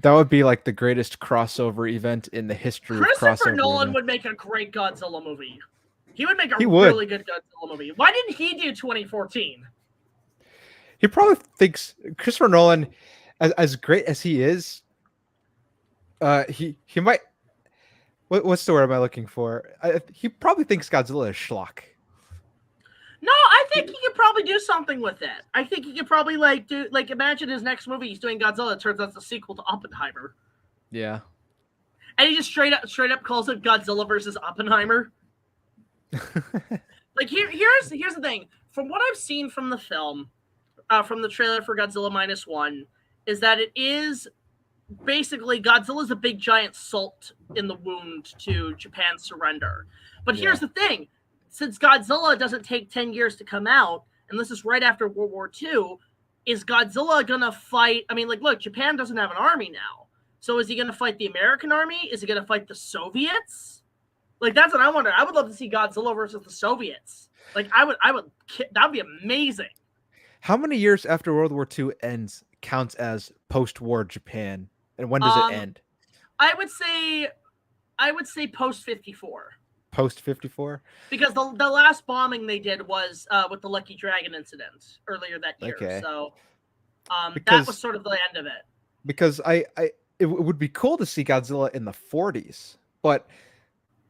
B: That would be like the greatest crossover event in the history of crossover.
A: Christopher Nolan would make a great Godzilla movie. He would make a really good Godzilla movie. Why didn't he do 2014?
B: He probably thinks Christopher Nolan, as great as he is, he might. What's the word am I looking for? He probably thinks Godzilla is schlock.
A: No, I think he could probably do something with it. I think he could probably imagine his next movie he's doing Godzilla. It turns out it's a sequel to Oppenheimer.
B: Yeah.
A: And he just straight up calls it Godzilla versus Oppenheimer. Like here's the thing. From what I've seen from the film, from the trailer for Godzilla -1, is that it is basically Godzilla's a big giant salt in the wound to Japan's surrender. But here's the thing. Since Godzilla doesn't take 10 years to come out, and this is right after World War II, is Godzilla going to fight? I mean, like, look, Japan doesn't have an army now. So is he going to fight the American army? Is he going to fight the Soviets? Like, that's what I wonder. I would love to see Godzilla versus the Soviets. Like, that'd be amazing.
B: How many years after World War II ends counts as post-war Japan? And when does it end?
A: I would say post 54.
B: Post 54?
A: Because the last bombing they did was with the Lucky Dragon incident earlier that year.
B: Okay.
A: So that was sort of the end of it.
B: Because it would be cool to see Godzilla in the 40s, but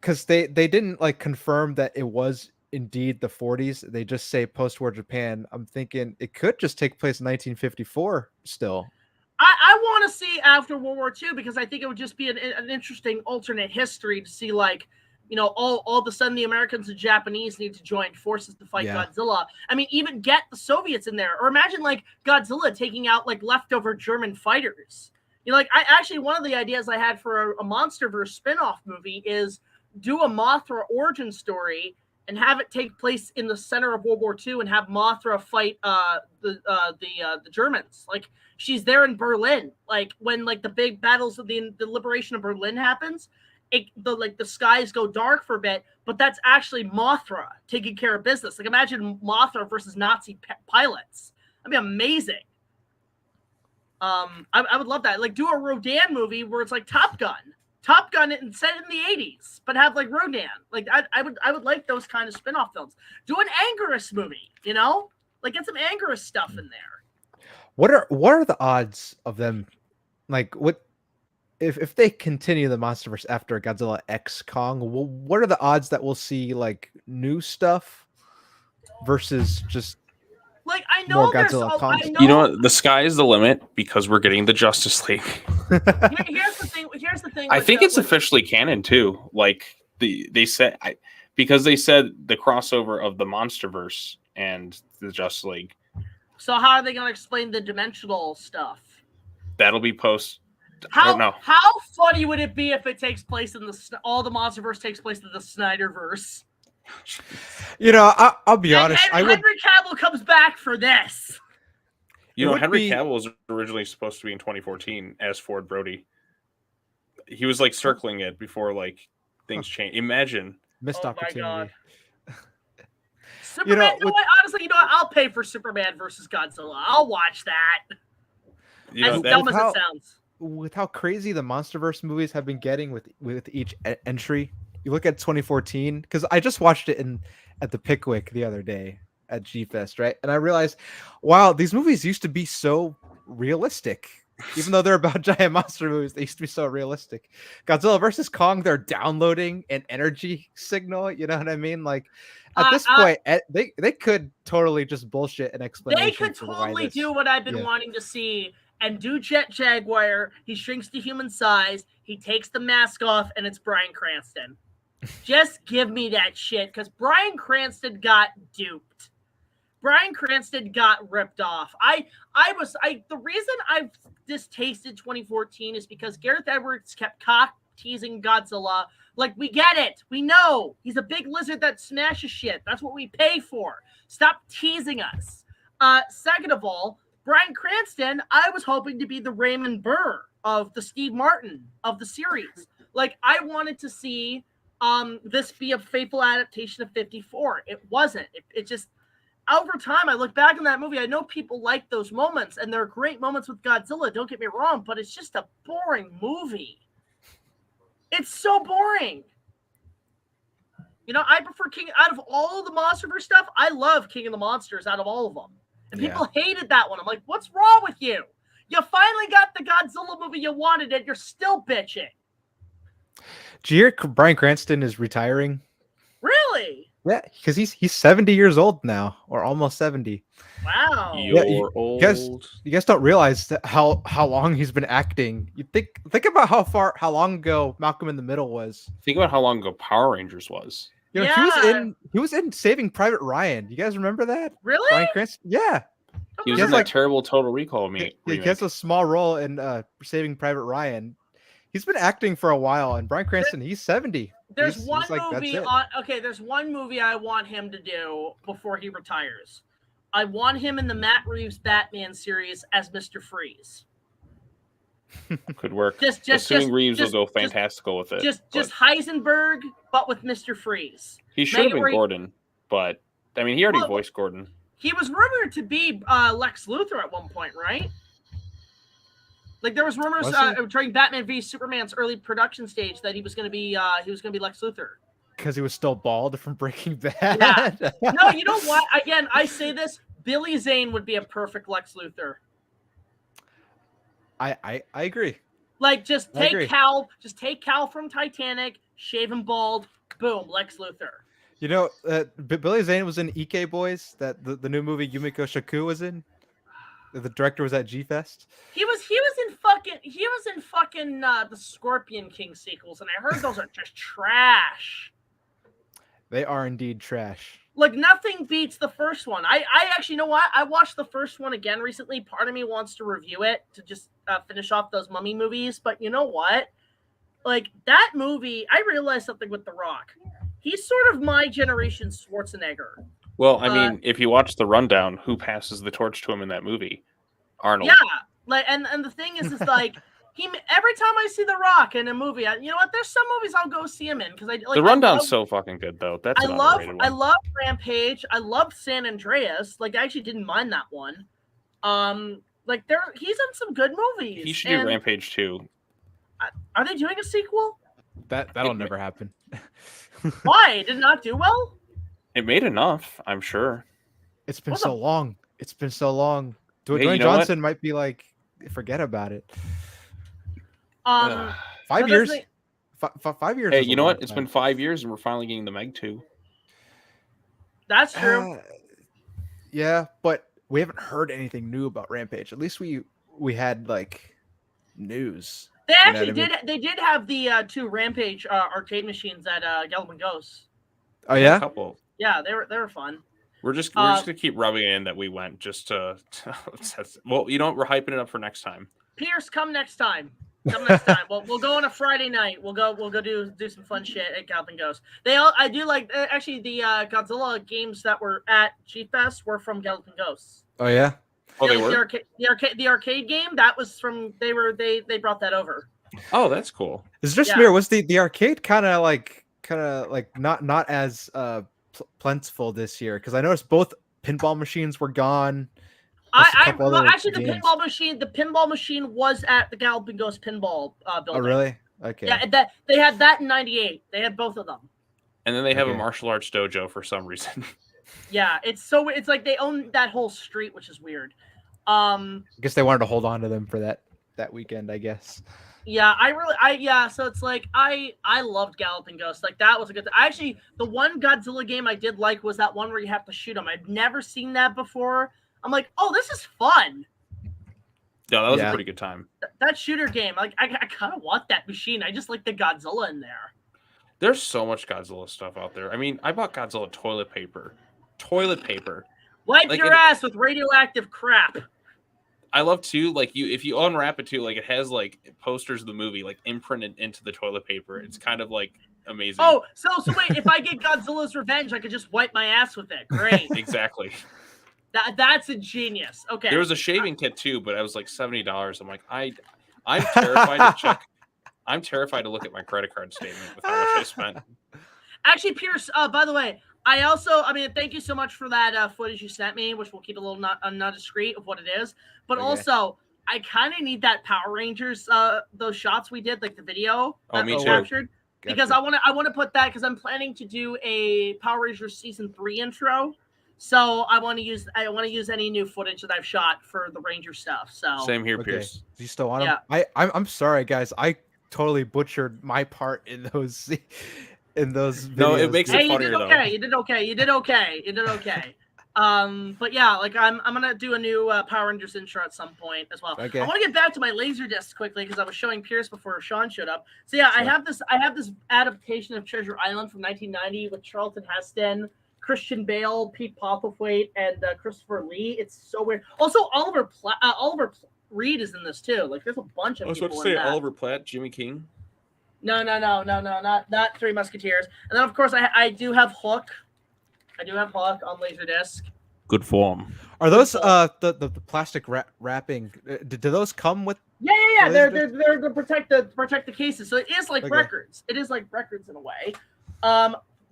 B: because they didn't like confirm that it was indeed the 40s, they just say post-war Japan. I'm thinking it could just take place in 1954 still.
A: I want to see after World War II because I think it would just be an interesting alternate history to see, like, you know, all of a sudden the Americans and Japanese need to join forces to fight Godzilla. I mean, even get the Soviets in there. Or imagine, like, Godzilla taking out, like, leftover German fighters. You know, like, one of the ideas I had for a MonsterVerse spin-off movie is do a Mothra origin story and have it take place in the center of World War II and have Mothra fight the Germans. Like, she's there in Berlin. Like, when, like, the big battles of the liberation of Berlin happens, the skies go dark for a bit, but that's actually Mothra taking care of business. Like, imagine Mothra versus Nazi pilots. That'd be amazing. I would love that. Like, do a Rodan movie where it's like Top Gun and set in the 80s, but have like Rodan. Like, I would like those kind of spin-off films. Do an Anguirus movie, you know? Like, get some Anguirus stuff in there.
B: What are the odds of them, like, what if they continue the MonsterVerse after Godzilla X Kong? What are the odds that we'll see like new stuff versus just
A: like I know there's
C: you know what? The sky is the limit because we're getting the Justice League.
A: Here's the thing.
C: I think it's officially canon too. Like they said because they said the crossover of the MonsterVerse and the Justice League.
A: So how are they going to explain the dimensional stuff?
C: That'll be post.
A: How funny would it be if it takes place in all the MonsterVerse takes place in the Snyderverse?
B: You know, I'll be honest.
A: Henry Cavill comes back for this.
C: You know, Henry Cavill was originally supposed to be in 2014 as Ford Brody. He was like circling it before like things change. Imagine
B: missed opportunity.
A: My God. Superman. Honestly, you know what? I'll pay for Superman versus Godzilla. I'll watch that. As dumb as it sounds.
B: With how crazy the MonsterVerse movies have been getting with each entry, you look at 2014 because I just watched it at the Pickwick the other day at G-Fest, right? And I realized, wow, these movies used to be so realistic. Even though they're about giant monster movies, they used to be so realistic. Godzilla versus Kong, they're downloading an energy signal. You know what I mean? Like at this point, they could totally just bullshit an explanation.
A: They could totally do what I've been wanting to see and do Jet Jaguar. He shrinks to human size. He takes the mask off, and it's Bryan Cranston. Just give me that shit, because Bryan Cranston got duped. Bryan Cranston got ripped off. The reason I've distasted 2014 is because Gareth Edwards kept teasing Godzilla. Like, we get it. We know. He's a big lizard that smashes shit. That's what we pay for. Stop teasing us. Second of all, Bryan Cranston, I was hoping to be the Raymond Burr of the Steve Martin of the series. Like, I wanted to see this be a faithful adaptation of 54. It wasn't. It just... Over time, I look back on that movie. I know people like those moments, and they're great moments with Godzilla. Don't get me wrong, but it's just a boring movie. It's so boring. You know, I prefer King out of all of the MonsterVerse stuff. I love King of the Monsters out of all of them, and people hated that one. I'm like, what's wrong with you? You finally got the Godzilla movie you wanted, and you're still bitching.
B: Do you hear Bryan Cranston is retiring?
A: Really?
B: Yeah, because he's 70 years old now, or almost 70.
A: Wow.
C: You're old.
B: You guys don't realize how long he's been acting. You think about how long ago Malcolm in the Middle was.
C: Think about how long ago Power Rangers was.
B: You know, he was in Saving Private Ryan. You guys remember that?
A: Really?
B: Bryan Cranston? Yeah.
C: He was in that terrible Total Recall remake.
B: He has a small role in Saving Private Ryan. He's been acting for a while, and Bryan Cranston, he's 70.
A: There's one movie I want him to do before he retires. I want him in the Matt Reeves Batman series as Mr. Freeze.
C: Could work. Assuming Reeves will go fantastical with it.
A: Just Heisenberg, but with Mr. Freeze.
C: He should have been Gordon, but I mean, he already voiced Gordon.
A: He was rumored to be Lex Luthor at one point, right? Like, there was rumors during Batman v Superman's early production stage that he was going to be Lex Luthor.
B: Because he was still bald from Breaking Bad.
A: Yeah. No, you know what? Again, I say this: Billy Zane would be a perfect Lex Luthor.
B: I agree.
A: Like, just take Cal from Titanic, shave him bald, boom, Lex Luthor.
B: You know, Billy Zane was in Ike Boys, that the new movie Yumiko Shaku was in. The director was at G-Fest.
A: He was in fucking the Scorpion King sequels, and I heard those are just trash.
B: They are indeed trash.
A: Like, nothing beats the first one. I actually, you know what? I watched the first one again recently. Part of me wants to review it to just finish off those mummy movies. But you know what? Like, that movie, I realized something with The Rock. He's sort of my generation's Schwarzenegger.
C: Well, I mean, if you watch the rundown, who passes the torch to him in that movie? Arnold.
A: Yeah, like, and the thing is like, every time I see The Rock in a movie, you know what? There's some movies I'll go see him in because the
C: rundown's so fucking good though. That's I
A: love Rampage. I love San Andreas. Like, I actually didn't mind that one. Like, he's in some good movies.
C: He should do Rampage too.
A: Are they doing a sequel?
B: That'll never happen.
A: Why? Did it not do well?
C: It made enough, I'm sure.
B: It's been so long. It's been so long. Dwayne Johnson might be like, forget about it. 5 years. 5 years.
C: Hey, you know what? It's been 5 years, and we're finally getting the Meg 2.
A: That's true.
B: Yeah, but we haven't heard anything new about Rampage. At least we had like news.
A: They actually did. They did have the 2 Rampage arcade machines at Galloping Ghosts.
B: Oh yeah.
C: A couple.
A: Yeah, they were fun.
C: We're just gonna keep rubbing it in that we went just to. Well, you know what? We're hyping it up for next time.
A: Pierce, come next time. We'll go on a Friday night. We'll go do some fun shit at Galloping Ghost. I do like actually the Godzilla games that were at G-Fest were from Galloping Ghosts.
B: Oh yeah.
C: Oh, they were.
A: The arcade game that was from they brought that over.
C: Oh, that's cool.
B: Is it just me, or was the arcade kind of like not as plentiful this year? Because I noticed both pinball machines were gone.
A: Actually, the pinball machine was at the Galloping Ghost pinball building.
B: Oh, really? Okay.
A: Yeah, they had that in '98. They had both of them.
C: And then they have a martial arts dojo for some reason.
A: Yeah, it's like they own that whole street, which is weird.
B: I guess they wanted to hold on to them for that weekend, I guess.
A: Yeah, so it's like I loved Galloping Ghost. Like that was a good actually the one Godzilla game I did like was that one where you have to shoot them. I'd never seen that before. I'm like, oh, this is fun.
C: Yeah, that was a pretty good time.
A: That shooter game, like I kind of want that machine. I just like the Godzilla in there.
C: There's so much Godzilla stuff out there. I mean, I bought Godzilla toilet paper.
A: Wipe your ass with radioactive crap.
C: I love too, like if you unwrap it too, like it has like posters of the movie like imprinted into the toilet paper. It's kind of like amazing.
A: Oh, so wait, if I get Godzilla's Revenge, I could just wipe my ass with it. Great.
C: Exactly.
A: That's a genius. Okay.
C: There was a shaving kit too, but I was like $70. I'm like, I'm terrified to check. I'm terrified to look at my credit card statement with how much I spent.
A: Actually, Pierce, by the way, thank you so much for that footage you sent me, which we'll keep a little not discreet of what it is. But also, I kind of need that Power Rangers, those shots we did, like the video that we captured. Gotcha. Because I want to put that because I'm planning to do a Power Rangers season 3 intro. So I want to use any new footage that I've shot for the Ranger stuff. So
C: same here, Pierce.
B: Do you still want them? I'm sorry, guys. I totally butchered my part in those videos.
C: No, it makes it funnier though.
A: You did okay. But yeah, like I'm gonna do a new Power Rangers intro at some point as well.
B: Okay.
A: I want to get back to my Laserdisc quickly because I was showing Pierce before Sean showed up. So yeah, sure. I have this adaptation of Treasure Island from 1990 with Charlton Heston, Christian Bale, Pete Postlethwaite, and Christopher Lee. It's so weird. Also, Oliver Reed is in this too. Like, there's a bunch of people. I was about to say
C: Oliver Platt, Jimmy King.
A: No, not Three Musketeers. And then of course I do have Hook. I do have Hook on Laserdisc.
C: Good form.
B: Are those the plastic wrapping? Do those come with?
A: Yeah. They're to protect the cases. So it is like records. It is like records in a way.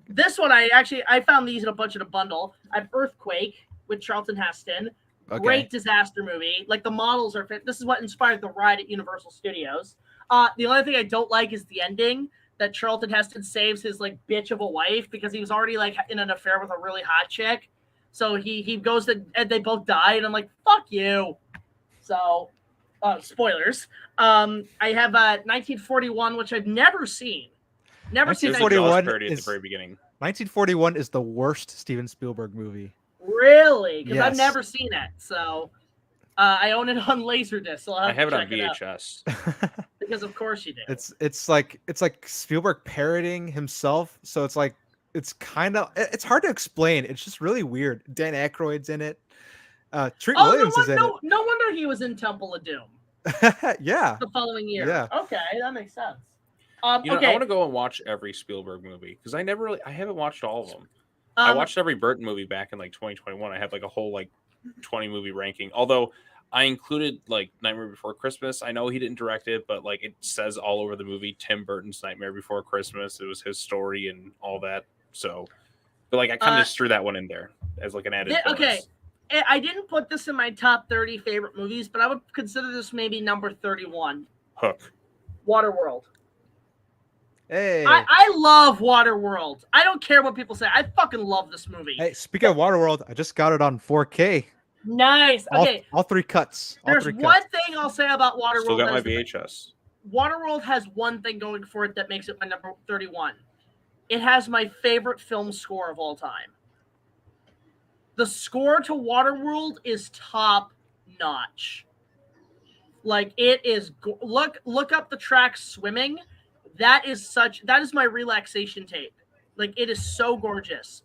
A: This one I found these in a bunch in a bundle. I have Earthquake with Charlton Heston. Great disaster movie. Like the models are fit. This is what inspired the ride at Universal Studios. The only thing I don't like is the ending that Charlton Heston saves his like bitch of a wife because he was already like in an affair with a really hot chick. So he goes to and they both die and I'm like, fuck you. So spoilers. I have 1941, which I've never seen. Never seen
B: 1941
C: at the very beginning.
B: 1941 is the worst Steven Spielberg movie.
A: Really? Because I've never seen it. So I own it on Laserdisc. So
C: I have it on VHS.
A: Because of course you do.
B: It's like Spielberg parodying himself. So it's like it's hard to explain. It's just really weird. Dan Aykroyd's in it. Treat Williams is in it.
A: No wonder he was in Temple of Doom.
B: Yeah.
A: The following year.
B: Yeah.
A: Okay, that makes sense.
C: I want to go and watch every Spielberg movie because I haven't watched all of them. I watched every Burton movie back in like 2021. I had like a whole like 20 movie ranking. Although I included like Nightmare Before Christmas. I know he didn't direct it, but like it says all over the movie Tim Burton's Nightmare Before Christmas. It was his story and all that. So, but like I kind of just threw that one in there as like an added bonus.
A: Okay. I didn't put this in my top 30 favorite movies, but I would consider this maybe number 31.
C: Hook.
A: Waterworld.
B: Hey.
A: I love Waterworld. I don't care what people say. I fucking love this movie.
B: Hey, speaking of Waterworld, I just got it on 4K.
A: Nice. Okay.
B: All three cuts.
A: There's one thing I'll say about Waterworld.
C: Still got my VHS.
A: Waterworld has one thing going for it that makes it my number 31. It has my favorite film score of all time. The score to Waterworld is top notch. Like it is. Look up the track Swimming. That is my relaxation tape. Like it is so gorgeous.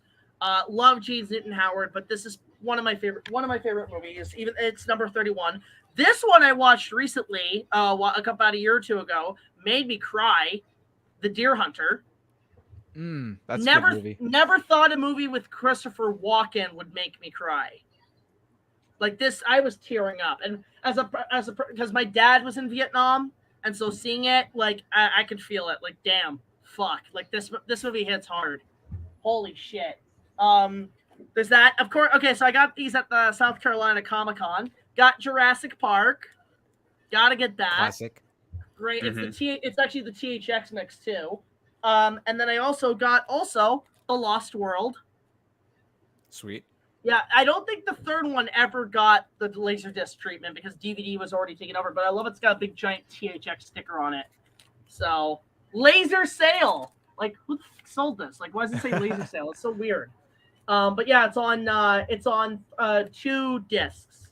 A: Love Gene Newton Howard, but this is one of my favorite movies. Even it's number 31. This one I watched recently, about a year or two ago, made me cry. The Deer Hunter.
B: That's a good movie.
A: Never thought a movie with Christopher Walken would make me cry. Like this, I was tearing up, and because my dad was in Vietnam. And so seeing it, like, I could feel it. Like, damn, fuck. Like, this movie hits hard. Holy shit. There's that. Of course, okay, so I got these at the South Carolina Comic-Con. Got Jurassic Park. Gotta get that.
B: Classic.
A: Great. Mm-hmm. It's actually the THX mix, too. And then I also got The Lost World.
B: Sweet.
A: Yeah, I don't think the third one ever got the Laserdisc treatment because DVD was already taken over, but I love it's got a big giant THX sticker on it. So, laser sale. Like, who the fuck sold this? Like, why does it say laser sale? It's so weird. But yeah, it's on 2 discs.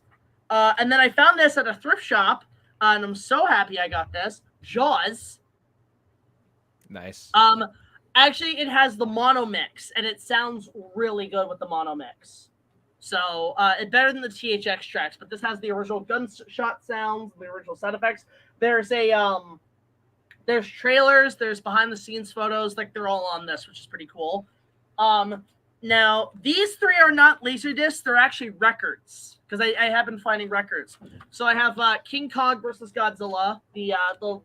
A: And then I found this at a thrift shop, and I'm so happy I got this. Jaws.
B: Nice.
A: Actually, it has the mono mix, and it sounds really good with the mono mix. So it's better than the THX tracks, but this has the original gunshot sounds, the original sound effects. There's there's trailers, there's behind the scenes photos, like they're all on this, which is pretty cool. Now these 3 are not laserdiscs; they're actually records because I have been finding records. So I have King Kong versus Godzilla, the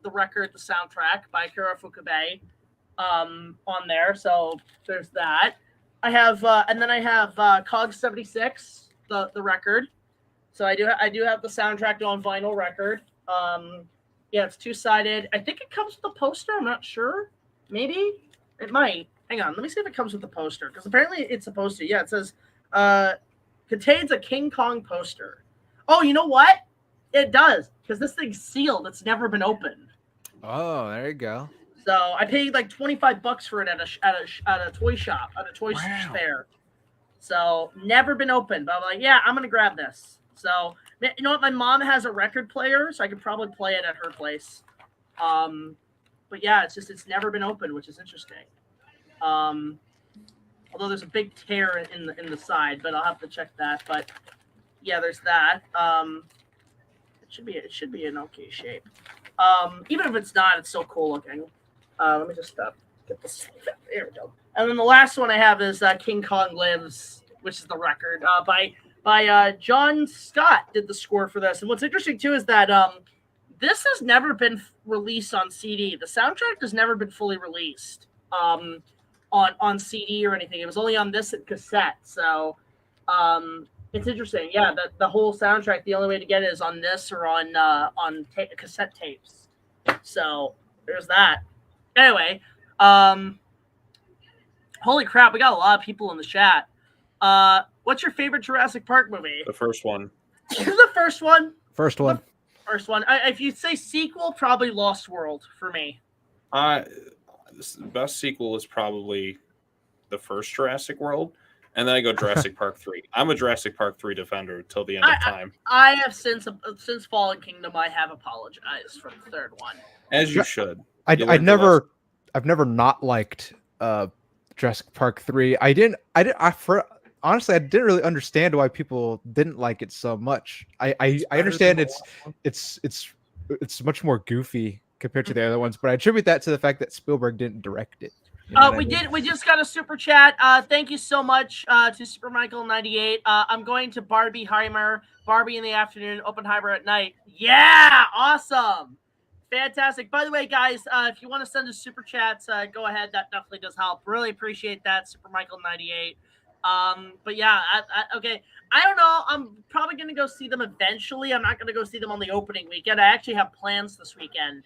A: record, the soundtrack by Akira Ifukube, on there. So there's that. I have and then I have Cog 76, the record. So I do have the soundtrack on vinyl record. Yeah, it's 2-sided. I think it comes with a poster. I'm not sure. Maybe it might. Hang on, let me see if it comes with the poster because apparently it's supposed to. Yeah, it says contains a King Kong poster. Oh, you know what? It does because this thing's sealed. It's never been opened.
B: Oh, there you go.
A: So I paid like $25 for it at a toy shop, at a toy fair. So never been opened, but I'm like, yeah, I'm gonna grab this. So you know what? My mom has a record player, so I could probably play it at her place. But yeah, it's never been opened, which is interesting. Although there's a big tear in the side, but I'll have to check that. But yeah, there's that. It should be in okay shape. Even if it's not, it's so cool looking. Let me just get this. There we go. And then the last one I have is King Kong Lives, which is the record by John Scott did the score for this. And what's interesting too is that this has never been released on CD. The soundtrack has never been fully released on CD or anything. It was only on this cassette. So it's interesting. Yeah, the whole soundtrack, the only way to get it is on this or on cassette tapes. So there's that. Anyway, holy crap, we got a lot of people in the chat. What's your favorite Jurassic Park movie?
C: The first one.
A: The first one?
B: First one.
A: First one. If you say sequel, probably Lost World for me.
C: The best sequel is probably the first Jurassic World, and then I go Jurassic Park 3. I'm a Jurassic Park 3 defender till the end of time.
A: I have since Fallen Kingdom, I have apologized for the third one.
C: As you should.
B: I've never not liked Jurassic Park 3. Honestly, I didn't really understand why people didn't like it so much. I understand it's much more goofy compared to the other ones, but I attribute that to the fact that Spielberg didn't direct it.
A: We just got a super chat. Thank you so much to Super Michael 98. I'm going to Barbieheimer. Barbie in the afternoon, Oppenheimer at night. Yeah, awesome. Fantastic. By the way, guys, if you want to send us super chats, go ahead. That definitely does help. Really appreciate that, Super Michael 98. But yeah, okay. I don't know. I'm probably going to go see them eventually. I'm not going to go see them on the opening weekend. I actually have plans this weekend.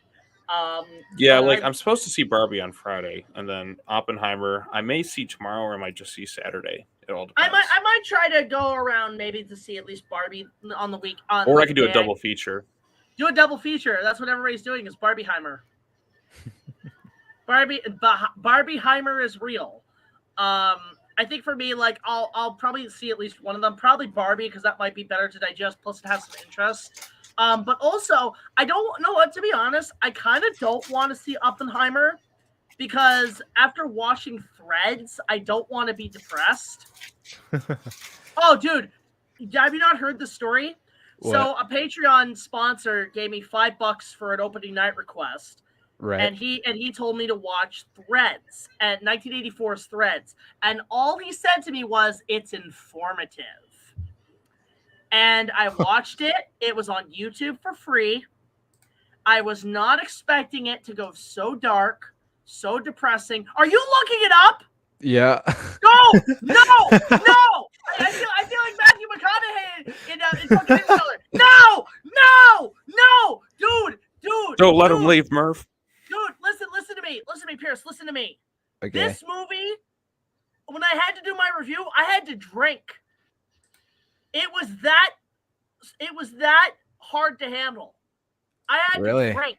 C: I'm supposed to see Barbie on Friday, and then Oppenheimer I may see tomorrow, or I might just see Saturday. It all depends.
A: I might try to go around maybe to see at least Barbie on the week.
C: Or I could do a double feature.
A: Do a double feature. That's what everybody's doing is Barbieheimer. Barbieheimer is real. I think for me, like I'll probably see at least one of them. Probably Barbie because that might be better to digest. Plus, it has some interest. But also, I don't know what to be honest. I kind of don't want to see Oppenheimer because after watching Threads, I don't want to be depressed. Oh, dude, have you not heard the story?
B: What?
A: So a Patreon sponsor gave me $5 for an opening night request.
B: Right.
A: And he told me to watch Threads, at 1984's Threads. And all he said to me was, it's informative. And I watched it. It was on YouTube for free. I was not expecting it to go so dark, so depressing. Are you looking it up?
B: Yeah.
A: No! I feel like Matthew McConaughey in fucking Interstellar. No! Dude!
C: Don't let him leave, Murph.
A: Dude, listen to me, Pierce. Listen to me.
B: Okay.
A: This movie, when I had to do my review, I had to drink. It was that hard to handle. I had to drink.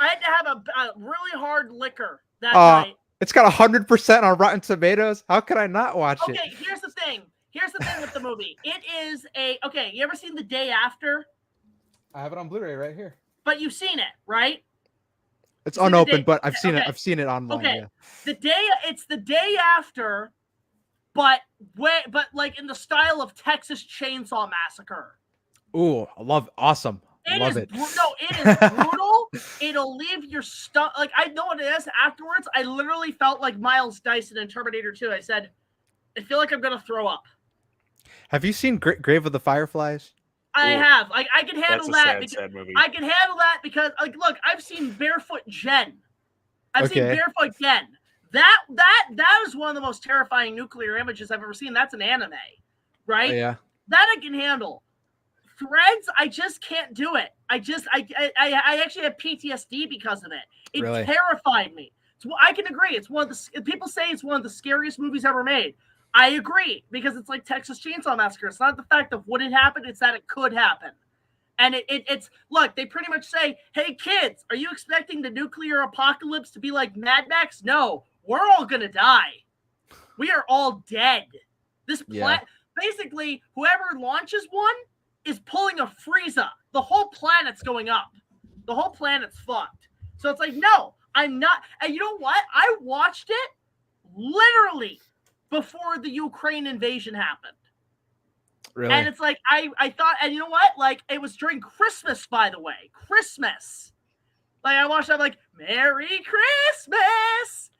A: I had to have a really hard liquor that night.
B: It's got 100% on Rotten Tomatoes. How could I not watch it?
A: Okay, here's the thing. Here's the thing with the movie. It is you ever seen The Day After?
B: I have it on Blu-ray right here.
A: But you've seen it, right?
B: It's unopened, but I've seen it. I've seen it online.
A: Okay.
B: Yeah.
A: It's The Day After, but like in the style of Texas Chainsaw Massacre.
B: Ooh, awesome. Love it.
A: No, it is brutal. It'll leave your stomach. Like, I know what it is. Afterwards, I literally felt like Miles Dyson in Terminator 2. I said, I feel like I'm going to throw up.
B: Have you seen Grave of the Fireflies?
A: I have. Like, I can handle that.
C: Sad movie.
A: I can handle that because, like, look, I've seen Barefoot Jen. I've seen Barefoot Jen. That is one of the most terrifying nuclear images I've ever seen. That's an anime, right?
B: Yeah.
A: That I can handle. Threads, I just can't do it. I actually have PTSD because of it. It
B: really?
A: Terrified me. So I can agree. It's one of the people say it's one of the scariest movies ever made. I agree because it's like Texas Chainsaw Massacre. It's not the fact of what had happened; it's that it could happen. And it's look. They pretty much say, "Hey kids, are you expecting the nuclear apocalypse to be like Mad Max? No, we're all gonna die. We are all dead. This basically, whoever launches one is pulling a Frieza. The whole planet's going up. The whole planet's fucked. So it's like, no, I'm not. And you know what? I watched it literally before the Ukraine invasion happened.
B: Really?
A: And it's like, I thought, and you know what? Like, it was during Christmas, by the way. Christmas. Like, I watched it, I'm like, Merry Christmas.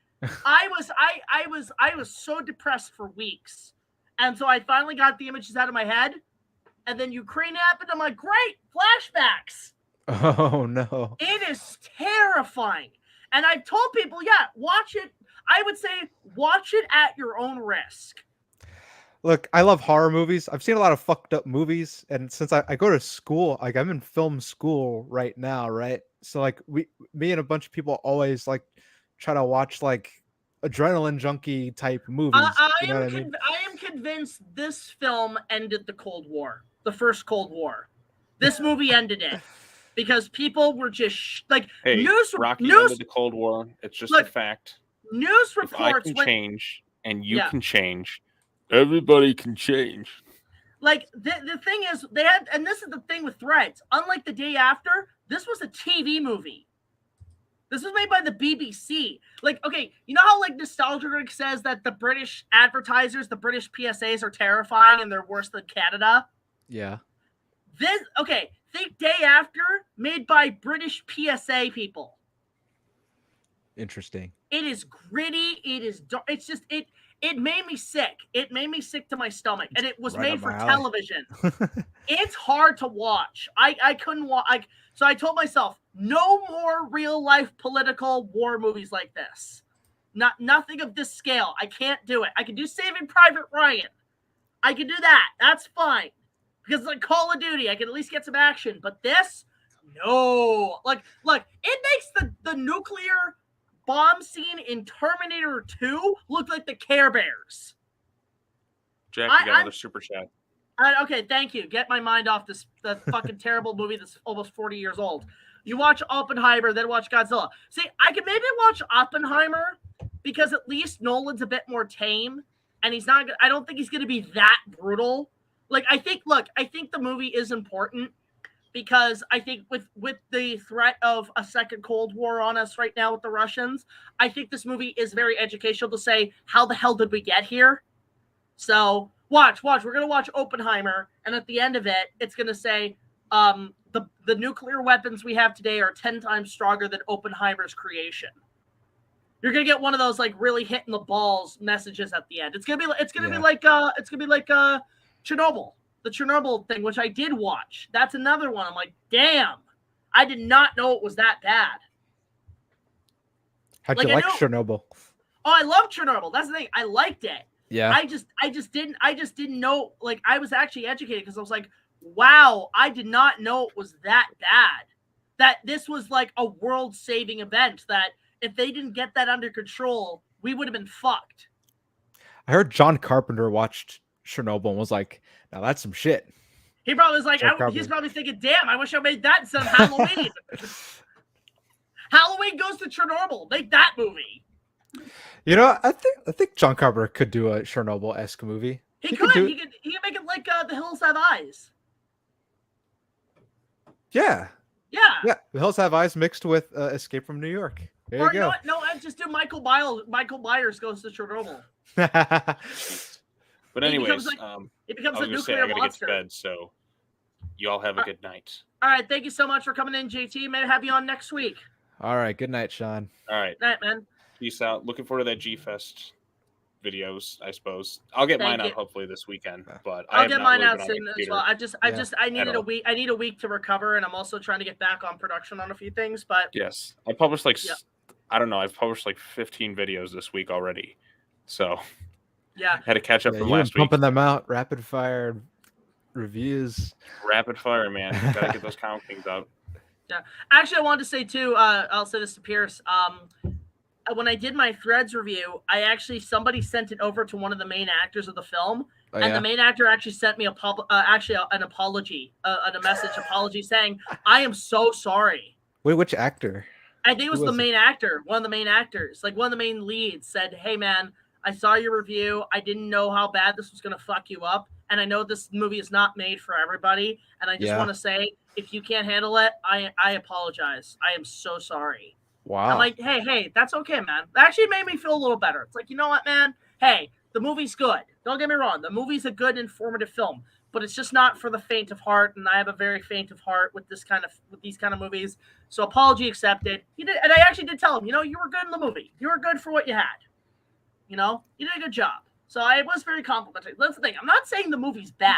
A: I was so depressed for weeks. And so I finally got the images out of my head. And then Ukraine happened. I'm like, great, flashbacks.
B: Oh, no.
A: It is terrifying. And I've told people, watch it. I would say watch it at your own risk.
B: Look, I love horror movies. I've seen a lot of fucked up movies. And since I go to school, like I'm in film school right now, right? So like me and a bunch of people always like try to watch like adrenaline junkie type movies.
A: I am convinced this film ended the Cold War. The first Cold War. This movie ended it because people were just
C: Rocky ended the Cold War. It's just a fact.
A: News reports.
C: If I can change and you can change, everybody can change.
A: Like the thing is, they had, and this is the thing with Threads. Unlike The Day After, this was a TV movie. This was made by the BBC. Like, okay, you know how like Nostalgia Critic says that the British advertisers, the British PSAs are terrifying and they're worse than Canada?
B: Yeah.
A: Think Day After, made by British PSA people.
B: Interesting.
A: It is gritty. It is dark. It's just, it made me sick. It made me sick to my stomach. And it was made for television. It's hard to watch. I couldn't watch. So I told myself, no more real life political war movies like this. Nothing of this scale. I can't do it. I can do Saving Private Ryan. I can do that. That's fine. Because like Call of Duty, I can at least get some action. But this, no. Like, look, it makes the nuclear bomb scene in Terminator 2 look like the Care Bears.
C: Jack, you got another super chat.
A: Okay, thank you. Get my mind off the fucking terrible movie that's almost 40 years old. You watch Oppenheimer, then watch Godzilla. See, I could maybe watch Oppenheimer because at least Nolan's a bit more tame, and he's not. I don't think he's going to be that brutal. Like, I think the movie is important because I think with the threat of a second Cold War on us right now with the Russians, I think this movie is very educational to say, how the hell did we get here? So watch. We're going to watch Oppenheimer, and at the end of it, it's going to say the nuclear weapons we have today are 10 times stronger than Oppenheimer's creation. You're going to get one of those like really hitting the balls messages at the end. It's going to be like Chernobyl. The Chernobyl thing, which I did watch. That's another one. I'm like, damn, I did not know it was that bad.
B: How'd you like Chernobyl?
A: Oh, I love Chernobyl. That's the thing. I liked it.
B: Yeah.
A: I just didn't know. Like, I was actually educated because I was like, wow, I did not know it was that bad. That this was like a world-saving event. That if they didn't get that under control, we would have been fucked.
B: I heard John Carpenter watched Chernobyl and was like, "Now that's some shit."
A: He probably was like, he's probably thinking, "Damn, I wish I made that instead of Halloween." Halloween goes to Chernobyl. Make that movie.
B: You know, I think John Carpenter could do a Chernobyl-esque movie.
A: He could make it like The Hills Have Eyes.
B: Yeah.
A: Yeah.
B: The Hills Have Eyes mixed with Escape from New York. There you go.
A: You know what? No, I just do Michael Myers goes to Chernobyl.
C: But anyways,
A: it becomes a nuclear
C: I gotta
A: monster.
C: get to bed, so you all have a good night.
A: All right, thank you so much for coming in, JT. May I have you on next week.
B: All right, good night, Sean.
C: All right.
A: Night, man.
C: Peace out. Looking forward to that G-Fest videos, I suppose. I'll get mine out hopefully this weekend, but
A: I'll get mine out soon as well. I needed a week. I need a week to recover, and I'm also trying to get back on production on a few things. But
C: yes, I published I don't know. I've published like 15 videos this week already, so
A: yeah,
C: had to catch up from last week.
B: Pumping them out, rapid fire reviews.
C: Rapid fire, man. Gotta get those count things out.
A: Yeah, actually, I wanted to say too. I'll say this to Pierce. When I did my Threads review, somebody sent it over to one of the main actors of the film, and the main actor actually sent me an apology, a message apology saying, "I am so sorry."
B: Wait, which actor?
A: I think it was the main actor, one of the main actors, like one of the main leads, said, "Hey man, I saw your review. I didn't know how bad this was gonna fuck you up, and I know this movie is not made for everybody, and I just want to say, if you can't handle it, I apologize. I am so sorry."
B: Wow.
A: I'm like, hey, that's okay, man. That actually made me feel a little better. It's like, you know what, man? Hey, the movie's good. Don't get me wrong. The movie's a good, informative film, but it's just not for the faint of heart. And I have a very faint of heart with these kind of movies. So apology accepted. He did, and I actually did tell him, you were good in the movie. You were good for what you had. You did a good job. So I was very complimentary. That's the thing. I'm not saying the movie's bad.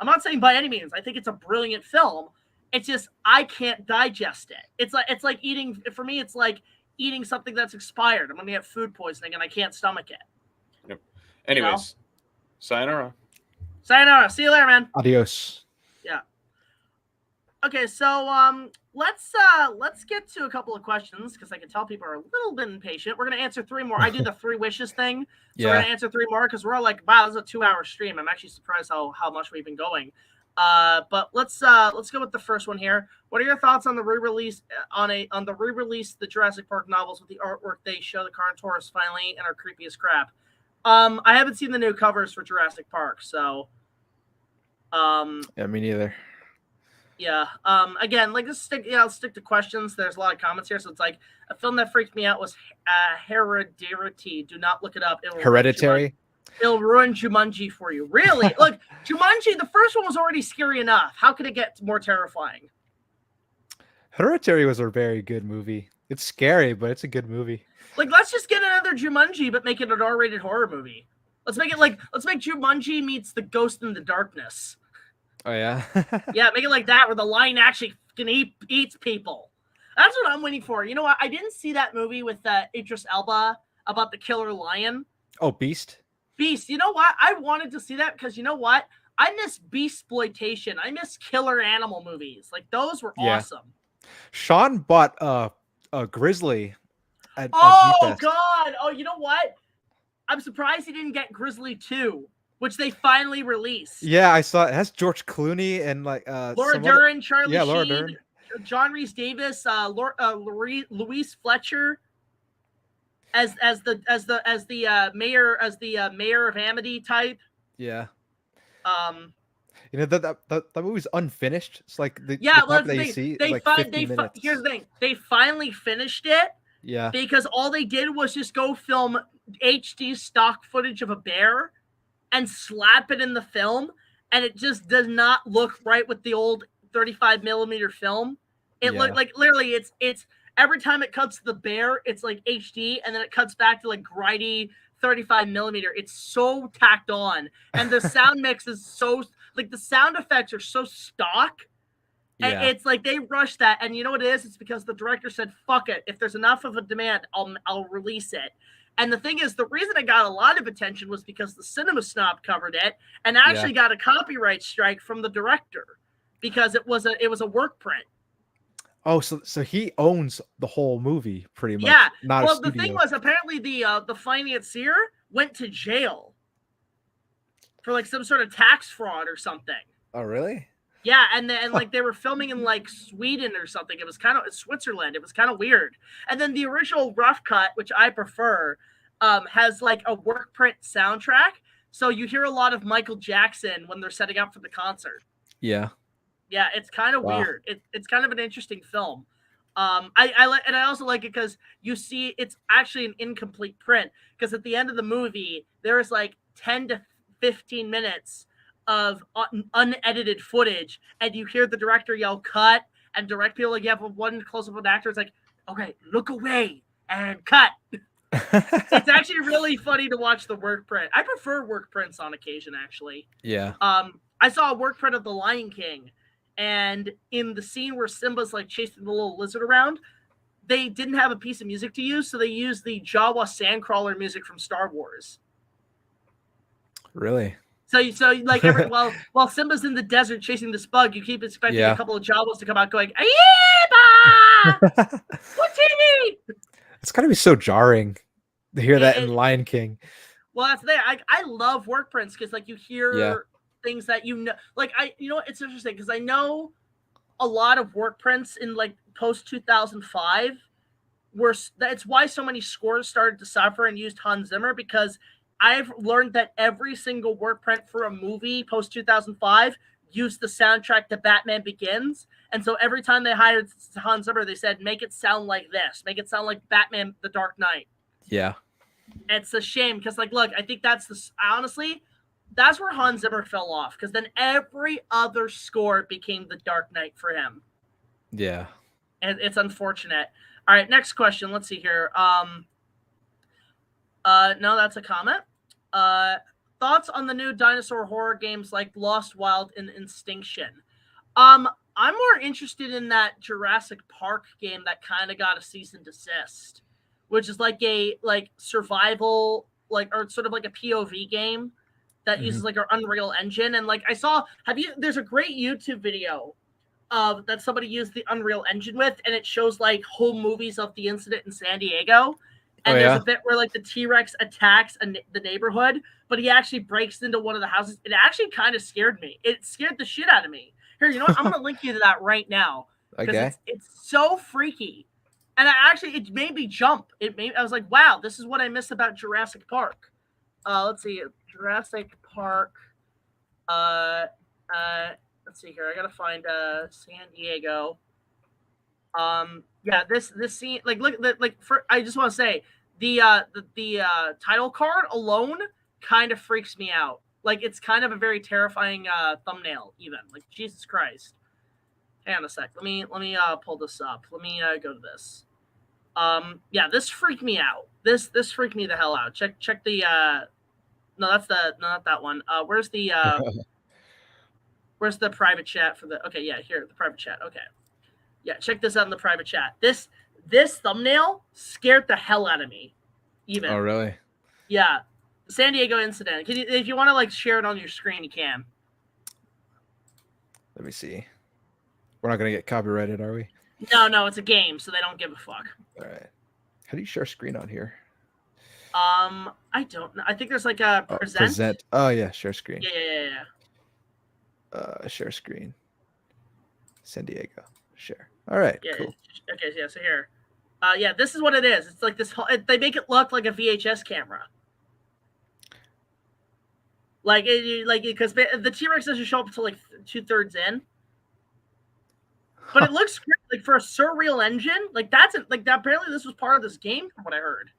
A: I'm not saying by any means. I think it's a brilliant film. It's just I can't digest it. It's like eating, for me, it's like eating something that's expired. I'm gonna get food poisoning and I can't stomach it.
C: Yep. Anyways, sayonara.
A: Sayonara. See you later, man.
B: Adios.
A: Yeah. Okay, so let's get to a couple of questions because I can tell people are a little bit impatient. We're gonna answer 3 more. I did the 3 wishes thing, so we're gonna answer 3 more because we're all like, wow, this is a 2-hour stream. I'm actually surprised how much we've been going. But let's go with the first one here. What are your thoughts on the re-release the Jurassic Park novels with the artwork they show the Carnotaurus finally and are creepy as crap? I haven't seen the new covers for Jurassic Park, so
B: yeah, me neither.
A: Yeah. Again, like I'll stick to questions. There's a lot of comments here, so it's like a film that freaked me out was Hereditary. Do not look it up.
B: Hereditary.
A: It'll ruin Jumanji for you. Really? Look, Jumanji, the first one was already scary enough. How could it get more terrifying?
B: Hereditary was a very good movie. It's scary, but it's a good movie.
A: Like, let's just get another Jumanji, but make it an R-rated horror movie. Let's make Jumanji meets The Ghost in the Darkness.
B: Oh, yeah?
A: Yeah, make it like that, where the lion actually eats people. That's what I'm waiting for. You know what? I didn't see that movie with Idris Elba about the killer lion.
B: Oh, Beast?
A: Beast. You know what? I wanted to see that because you know what? I miss Beastploitation. I miss killer animal movies. Like, those were awesome.
B: Sean bought a Grizzly at
A: G-Fest. God. Oh, you know what? I'm surprised he didn't get Grizzly 2, which they finally released.
B: Yeah, I saw it. It has George Clooney and like
A: Laura Dern, Charlie Sheen,
B: Laura Dern.
A: John Rhys Davis, Louise Fletcher as the mayor of Amity type.
B: Yeah. You know that movie's unfinished. It's like the
A: here's the thing. They finally finished it.
B: Yeah.
A: Because all they did was just go film HD stock footage of a bear and slap it in the film, and it just does not look right with the old 35 millimeter film. It looked like literally it's every time it cuts to the bear, it's like HD, and then it cuts back to like gritty 35 millimeter. It's so tacked on, and the sound mix is so like the sound effects are so stock. And it's like they rushed that, and you know what it is? It's because the director said, "Fuck it. If there's enough of a demand, I'll release it." And the thing is, the reason it got a lot of attention was because the Cinema Snob covered it and actually got a copyright strike from the director because it was a work print.
B: Oh, so he owns the whole movie pretty much.
A: Yeah.
B: Not
A: well, the thing was apparently the financier went to jail. for like some sort of tax fraud or something.
B: Oh, really?
A: Yeah, and like they were filming in like Sweden or something. It was kind of Switzerland. It was kind of weird. And then the original rough cut, which I prefer, has like a work print soundtrack. So you hear a lot of Michael Jackson when they're setting up for the concert.
B: Yeah.
A: Yeah, it's kind of weird. It's kind of an interesting film. I also like it because you see it's actually an incomplete print, because at the end of the movie there is like 10 to 15 minutes of unedited footage, and you hear the director yell cut, and direct people like, you have one close-up of an actor, it's like, okay, look away and cut. It's actually really funny to watch the work print. I prefer work prints on occasion, actually.
B: Yeah.
A: I saw a work print of The Lion King, and in the scene where Simba's like chasing the little lizard around, they didn't have a piece of music to use, so they used the Jawa Sandcrawler music from Star Wars.
B: Really?
A: So like while Simba's in the desert chasing this bug, you keep expecting a couple of Jawas to come out going, "Ayeba! Watini!"
B: It's gotta be so jarring to hear that in Lion King.
A: Well, that's there. I love work prints because like you hear things that like it's interesting because I know a lot of work prints in like post 2005 that's why so many scores started to suffer and used Hans Zimmer, because I've learned that every single work print for a movie post 2005 used the soundtrack to Batman Begins. And so every time they hired Hans Zimmer, they said, make it sound like this. Make it sound like Batman The Dark Knight.
B: Yeah.
A: It's a shame because, like, look, I think that's honestly, that's where Hans Zimmer fell off, because then every other score became The Dark Knight for him.
B: Yeah.
A: And it's unfortunate. All right, next question. Let's see here. No, that's a comment. Thoughts on the new dinosaur horror games like Lost Wild and Instinction? I'm more interested in that Jurassic Park game that kind of got a cease and desist, which is like a survival, or sort of like a POV game that uses like our Unreal Engine. And like there's a great YouTube video that somebody used the Unreal Engine with, and it shows like whole movies of the incident in San Diego. And there's a bit where like the T-Rex attacks the neighborhood, but he actually breaks into one of the houses. It actually kind of scared me. It scared the shit out of me. Here, you know what? I'm going to link you to that right now.
B: Okay.
A: It's so freaky. And it made me jump. I was like, wow, this is what I miss about Jurassic Park. Let's see. Jurassic Park. Let's see here. I got to find San Diego. Yeah, this scene, like, look, I just want to say the title card alone kind of freaks me out. Like, it's kind of a very terrifying thumbnail, even. Like, Jesus Christ. Hang on a sec. Let me pull this up. Let me go to this. Yeah, this freaked me out. This freaked me the hell out. Check the no, not that one. Where's the private chat for the? Okay, yeah, here, the private chat. Okay. Yeah, check this out in the private chat. This thumbnail scared the hell out of me. Even.
B: Oh, really?
A: Yeah. The San Diego incident. If you want to like share it on your screen, you can.
B: Let me see. We're not gonna get copyrighted, are we?
A: No, it's a game, so they don't give a fuck.
B: All right. How do you share screen on here?
A: I don't know. I think there's like a present.
B: Oh yeah, share screen.
A: Yeah.
B: Share screen. San Diego. Share. All right.
A: Yeah.
B: Cool.
A: Okay. Yeah. So here. Yeah. This is what it is. It's like this. They make it look like a VHS camera. Because the T-Rex doesn't show up until like 2/3 in. But it looks great, like for a surreal engine. Like apparently this was part of this game, from what I heard.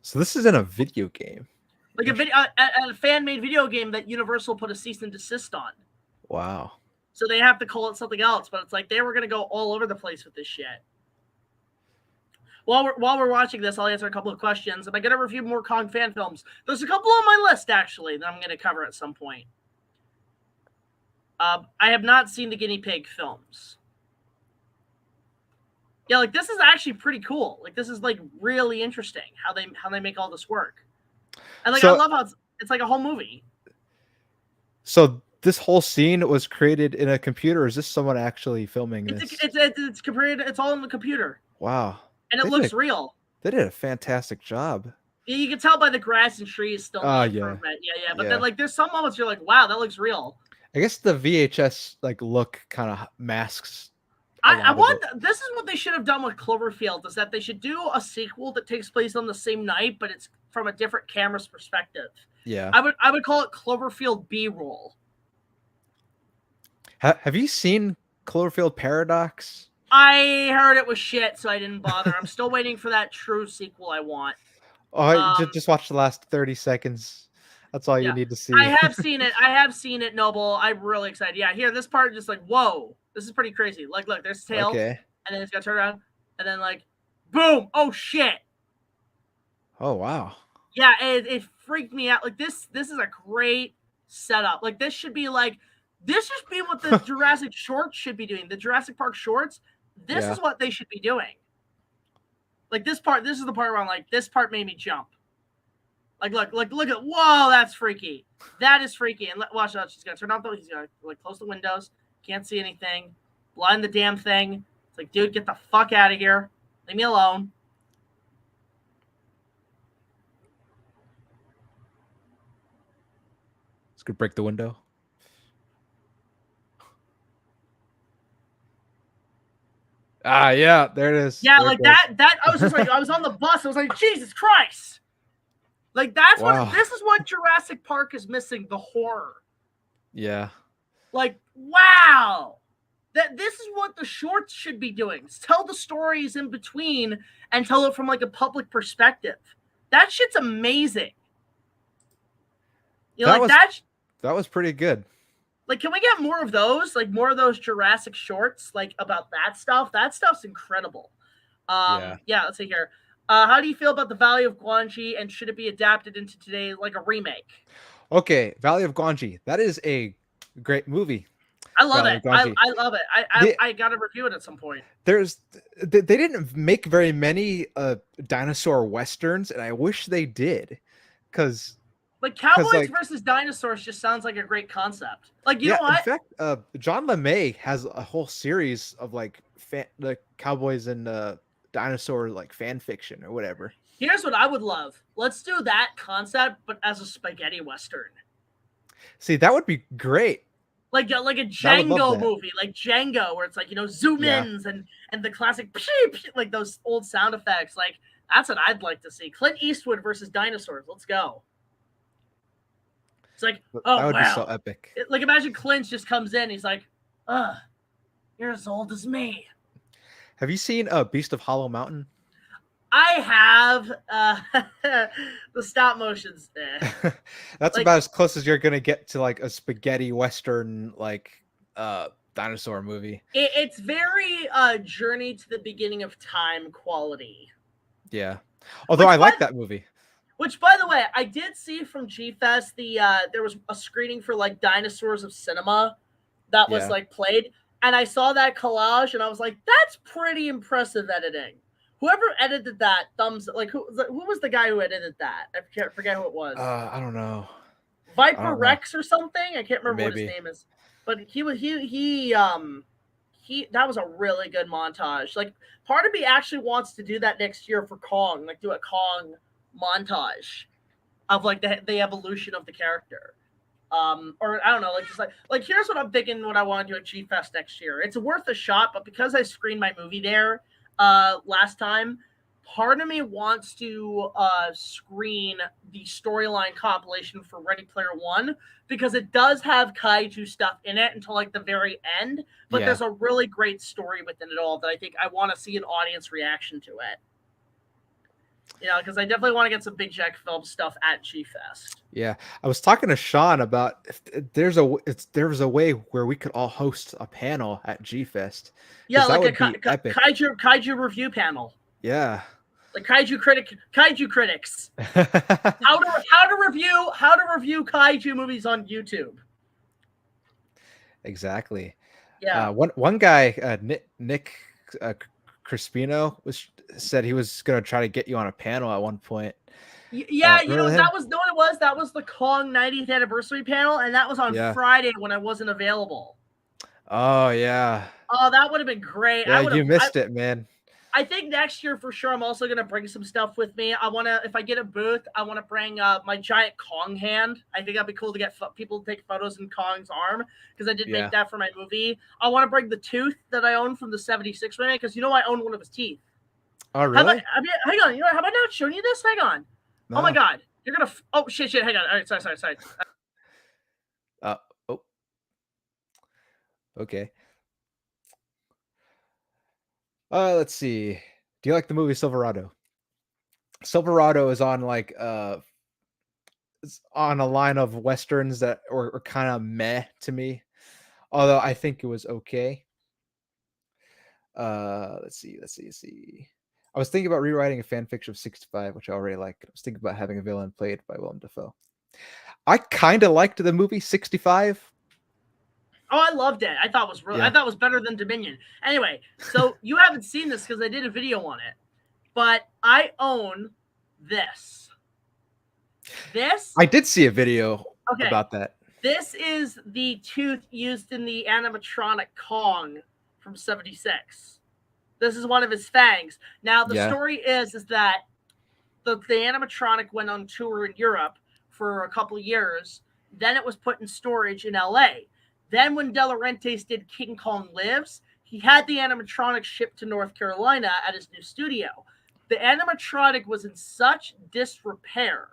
B: So this is in a video game.
A: Like a fan-made video game that Universal put a cease and desist on.
B: Wow.
A: So they have to call it something else, but it's like they were going to go all over the place with this shit. While we're watching this, I'll answer a couple of questions. Am I going to review more Kong fan films? There's a couple on my list, actually, that I'm going to cover at some point. I have not seen the guinea pig films. Yeah, like this is actually pretty cool. Like this is like really interesting how they make all this work. And like I love how it's like a whole movie.
B: So this whole scene was created in a computer, or is this someone actually filming this?
A: It's created. It's all in the computer.
B: Wow.
A: And it looks real.
B: They did a fantastic job.
A: You can tell by the grass and trees still need improvement. Yeah. But then like there's some moments you're like, wow, that looks real.
B: I guess the VHS like look kind of masks.
A: I want. This is what they should have done with Cloverfield. Is that they should do a sequel that takes place on the same night, but it's from a different camera's perspective.
B: Yeah.
A: I would call it Cloverfield B-roll.
B: Have you seen Cloverfield Paradox?
A: I heard it was shit, so I didn't bother. I'm still waiting for that true sequel I want.
B: Oh, just watch the last 30 seconds. That's all you need to see.
A: I have seen it, Noble. I'm really excited. Yeah, here, this part just like, whoa, this is pretty crazy. Like, look, there's tail, and then it's got to turn around, and then like, boom, oh shit.
B: Oh wow.
A: Yeah, it freaked me out. Like this is a great setup. Like this should be what the Jurassic shorts should be doing. The Jurassic Park shorts. This is what they should be doing. Like this is the part where I'm like, this part made me jump. Like look at, whoa, that's freaky. That is freaky. And watch out, she's gonna turn off he's gonna like close the windows. Can't see anything. Blind the damn thing. It's like, dude, get the fuck out of here. Leave me alone.
B: It's gonna break the window. Yeah, there it is.
A: Yeah,
B: there
A: like that I was just like, I was on the bus, I was like, Jesus Christ. Like that's this is what Jurassic Park is missing, the horror.
B: Yeah.
A: Like, wow. This is what the shorts should be doing. Tell the stories in between and tell it from like a public perspective. That shit's amazing. You know,
B: that was pretty good.
A: Like, can we get more of those? Like more of those Jurassic shorts, like about that stuff? That stuff's incredible. Yeah, let's see here. How do you feel about the Valley of Gwangi, and should it be adapted into today like a remake?
B: Okay, Valley of Gwangi. That is a great movie.
A: I love it. I love it. I got to review it at some point.
B: They didn't make very many dinosaur westerns, and I wish they did, because
A: like cowboys versus dinosaurs just sounds like a great concept. Like you know what?
B: In fact, John LeMay has a whole series of like the cowboys and dinosaur like fan fiction or whatever.
A: Here's what I would love. Let's do that concept, but as a spaghetti western.
B: See, that would be great.
A: Like a Django movie, like Django, where it's like, you know, zoom ins and the classic like those old sound effects. Like that's what I'd like to see. Clint Eastwood versus dinosaurs. Let's go. It's like, oh,
B: that would be so epic.
A: Like imagine Clint just comes in. He's like, you're as old as me.
B: Have you seen Beast of Hollow Mountain?
A: I have. The stop motions.
B: That's like, about as close as you're gonna get to like a spaghetti western like dinosaur movie.
A: It's very Journey to the Beginning of Time quality.
B: Yeah, although I like that movie.
A: Which, by the way, I did see from G-Fest there was a screening for like Dinosaurs of Cinema that was like played, and I saw that collage and I was like, that's pretty impressive editing. Whoever edited that, thumbs like who was the guy who edited that? I forget who it was.
B: I don't know.
A: Viper Rex or something. I can't remember what his name is. But he that was a really good montage. Like part of me actually wants to do that next year for Kong, like do a Kong montage of like the evolution of the character. Or I don't know, like just like here's what I'm thinking what I want to do at G-Fest next year. It's worth a shot, but because I screened my movie there last time, part of me wants to screen the storyline compilation for Ready Player One because it does have kaiju stuff in it until like the very end, but there's a really great story within it all that I think I want to see an audience reaction to it. You know, because I definitely want to get some BigJackFilms stuff at G-Fest.
B: Yeah, I was talking to Sean about if there's a way where we could all host a panel at G-Fest.
A: Yeah, like a kaiju review panel.
B: Yeah,
A: like kaiju critics. how to review kaiju movies on YouTube.
B: Exactly.
A: Yeah.
B: One guy, Nick Crispino, said he was gonna try to get you on a panel at one point.
A: Yeah, you know that was what it was. That was the Kong 90th anniversary panel, and that was on Friday when I wasn't available.
B: Oh yeah.
A: Oh, that would have been great.
B: Yeah, you missed it, man.
A: I think next year for sure I'm also going to bring some stuff with me. I want to, if I get a booth, I want to bring my giant Kong hand. I think that'd be cool to get people to take photos in Kong's arm because I did make that for my movie. I want to bring the tooth that I own from the 76 remake because I own one of his teeth.
B: Oh, really?
A: Hang on. Have I not shown you this? Hang on. No. Oh my God. You're going to, oh shit. Hang on. All right. Sorry.
B: Oh. Okay. Let's see. Do you like the movie Silverado? Silverado is on like it's on a line of westerns that are kind of meh to me. Although I think it was okay. Let's see. I was thinking about rewriting a fan fiction of 65, which I already liked. I was thinking about having a villain played by Willem Dafoe. I kind of liked the movie 65.
A: Oh, I loved it. I thought it was better than Dominion. Anyway, so you haven't seen this because I did a video on it, but I own this.
B: I did see a video about that.
A: This is the tooth used in the animatronic Kong from 76. This is one of his fangs. Now, the story is that the animatronic went on tour in Europe for a couple of years. Then it was put in storage in LA. Then when De Laurentiis did King Kong Lives, he had the animatronic shipped to North Carolina at his new studio. The animatronic was in such disrepair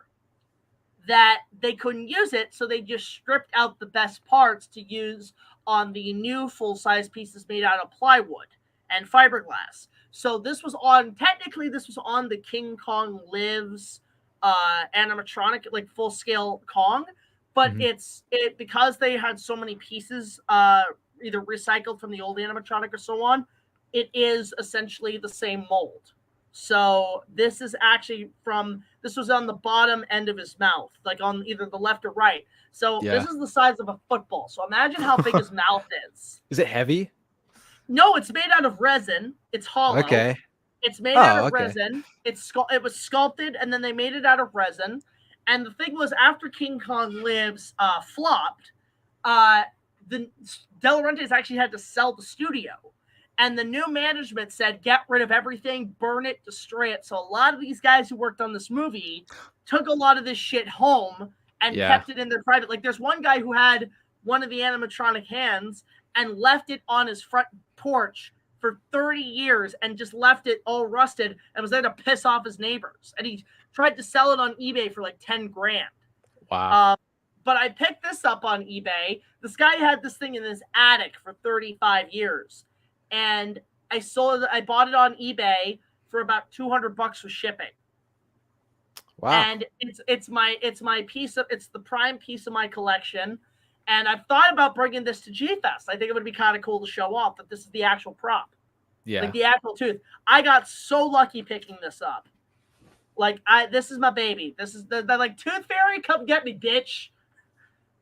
A: that they couldn't use it, so they just stripped out the best parts to use on the new full-size pieces made out of plywood and fiberglass. So this was on the King Kong Lives animatronic, like full-scale Kong, but because they had so many pieces either recycled from the old animatronic or so on, it is essentially the same mold. So this is actually this was on the bottom end of his mouth, like on either the left or right. So this is the size of a football. So imagine how big his mouth is.
B: Is it heavy?
A: No, it's made out of resin. It's hollow.
B: Okay.
A: It's made out of resin. It was sculpted, and then they made it out of resin. And the thing was, after King Kong Lives flopped, the De Laurentiis actually had to sell the studio. And the new management said, get rid of everything, burn it, destroy it. So a lot of these guys who worked on this movie took a lot of this shit home and kept it in their private. Like, there's one guy who had one of the animatronic hands and left it on his front porch for 30 years and just left it all rusted and was there to piss off his neighbors. And he tried to sell it on eBay for like 10 grand.
B: Wow.
A: But I picked this up on eBay. This guy had this thing in his attic for 35 years. And I bought it on eBay for about $200 for shipping.
B: Wow.
A: And it's the prime piece of my collection. And I've thought about bringing this to G-Fest. I think it would be kind of cool to show off that this is the actual prop.
B: Yeah.
A: Like the actual tooth. I got so lucky picking this up. Like, this is my baby. This is the like, Tooth Fairy, come get me, bitch.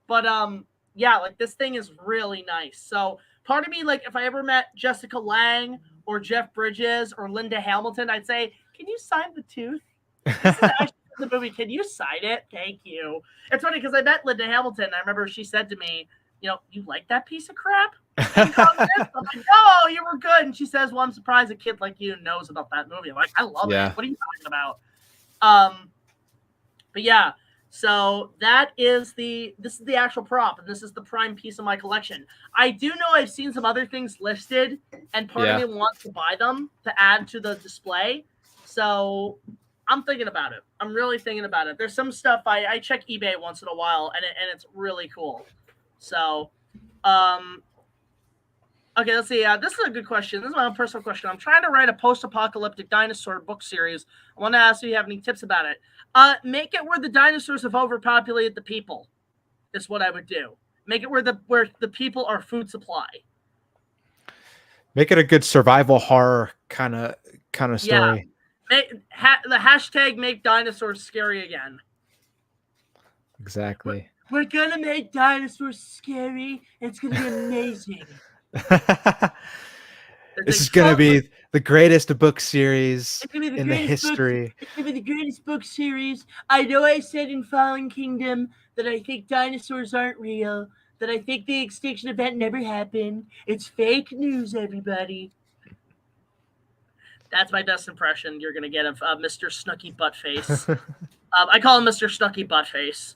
A: But yeah, like, this thing is really nice. So part of me, like, if I ever met Jessica Lange or Jeff Bridges or Linda Hamilton, I'd say, can you sign the tooth? This is actually the movie. Can you sign it? Thank you. It's funny because I met Linda Hamilton. I remember she said to me, you like that piece of crap? I'm like, no, you were good. And she says, well, I'm surprised a kid like you knows about that movie. I'm like, I love it. What are you talking about? But yeah, so this is the actual prop, and this is the prime piece of my collection. I do know I've seen some other things listed, and part of me wants to buy them to add to the display. So I'm thinking about it. I'm really thinking about it. There's some stuff I check eBay once in a while, and it's really cool. So, okay, let's see. This is a good question. This is my own personal question. I'm trying to write a post-apocalyptic dinosaur book series. I want to ask if you have any tips about it. Make it where the dinosaurs have overpopulated the people. Is what I would do. Make it where the people are food supply.
B: Make it a good survival horror kind of story.
A: Yeah. The hashtag make dinosaurs scary again.
B: Exactly.
A: We're gonna make dinosaurs scary. It's gonna be amazing.
B: This is going to be the greatest book series in the history.
A: It's going to be the greatest book series. I know I said in Fallen Kingdom that I think dinosaurs aren't real, that I think the extinction event never happened. It's fake news, everybody. That's my best impression you're gonna get of Mr. Snooky Buttface. I call him Mr. Snooky Buttface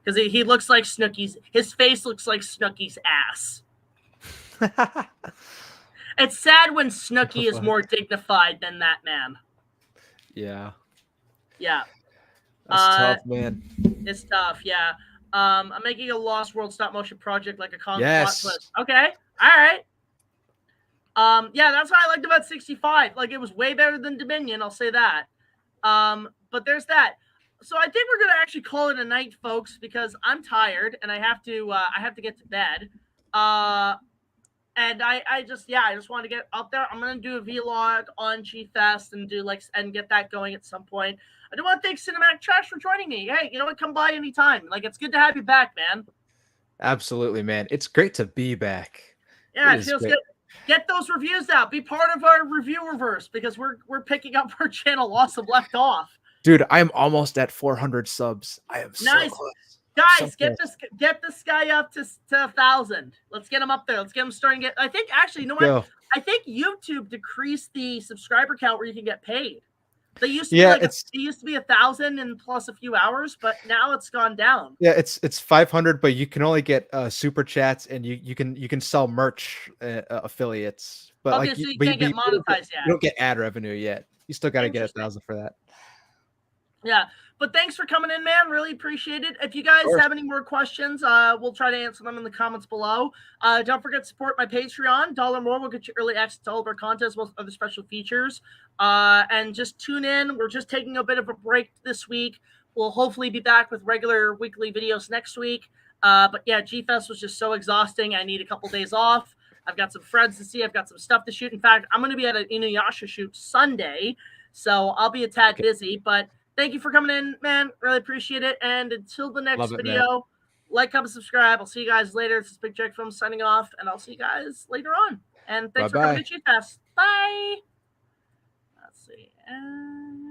A: because he looks like Snooky's. His face looks like Snooky's ass. It's sad when Snooky is more dignified than that man.
B: Yeah.
A: Yeah.
B: That's tough, man.
A: It's tough, yeah. I'm making a Lost World stop motion project like a plot twist. Okay. All right. Yeah, that's what I liked about 65. Like, it was way better than Dominion, I'll say that. But there's that. So I think we're gonna actually call it a night, folks, because I'm tired and I have to get to bed. And I just want to get out there. I'm gonna do a vlog on G-Fest and and get that going at some point. I do want to thank Cinematic Trash for joining me. Hey, you know what? Come by anytime. Like, it's good to have you back, man.
B: Absolutely, man. It's great to be back.
A: Yeah, it feels good. Get those reviews out. Be part of our review reverse because we're picking up our channel lost and left off.
B: Dude, I'm almost at 400 subs. I am
A: nice.
B: So close.
A: Guys, get this guy up to 1,000. Let's get him up there. Let's get him starting. I think actually, you know what? I think YouTube decreased the subscriber count where you can get paid. They used to be it used to be 1,000 and plus a few hours, but now it's gone down.
B: Yeah, it's 500, but you can only get super chats and you can sell merch affiliates. But
A: okay, so you can't get monetized yet.
B: You don't get ad revenue yet. You still got to get 1,000 for that.
A: Yeah, but thanks for coming in, man. Really appreciate it. If you guys have any more questions, we'll try to answer them in the comments below. Don't forget to support my Patreon. $1 more will get you early access to all of our content, as well as other special features. And just tune in. We're just taking a bit of a break this week. We'll hopefully be back with regular weekly videos next week. But yeah, G-Fest was just so exhausting. I need a couple days off. I've got some friends to see. I've got some stuff to shoot. In fact, I'm going to be at an Inuyasha shoot Sunday, so I'll be a tad busy. But thank you for coming in, man. Really appreciate it. And until the next video, like, comment, subscribe. I'll see you guys later. This is BigJackFilms signing off, and I'll see you guys later on. And thanks for coming to G-Fest. Bye. Let's see.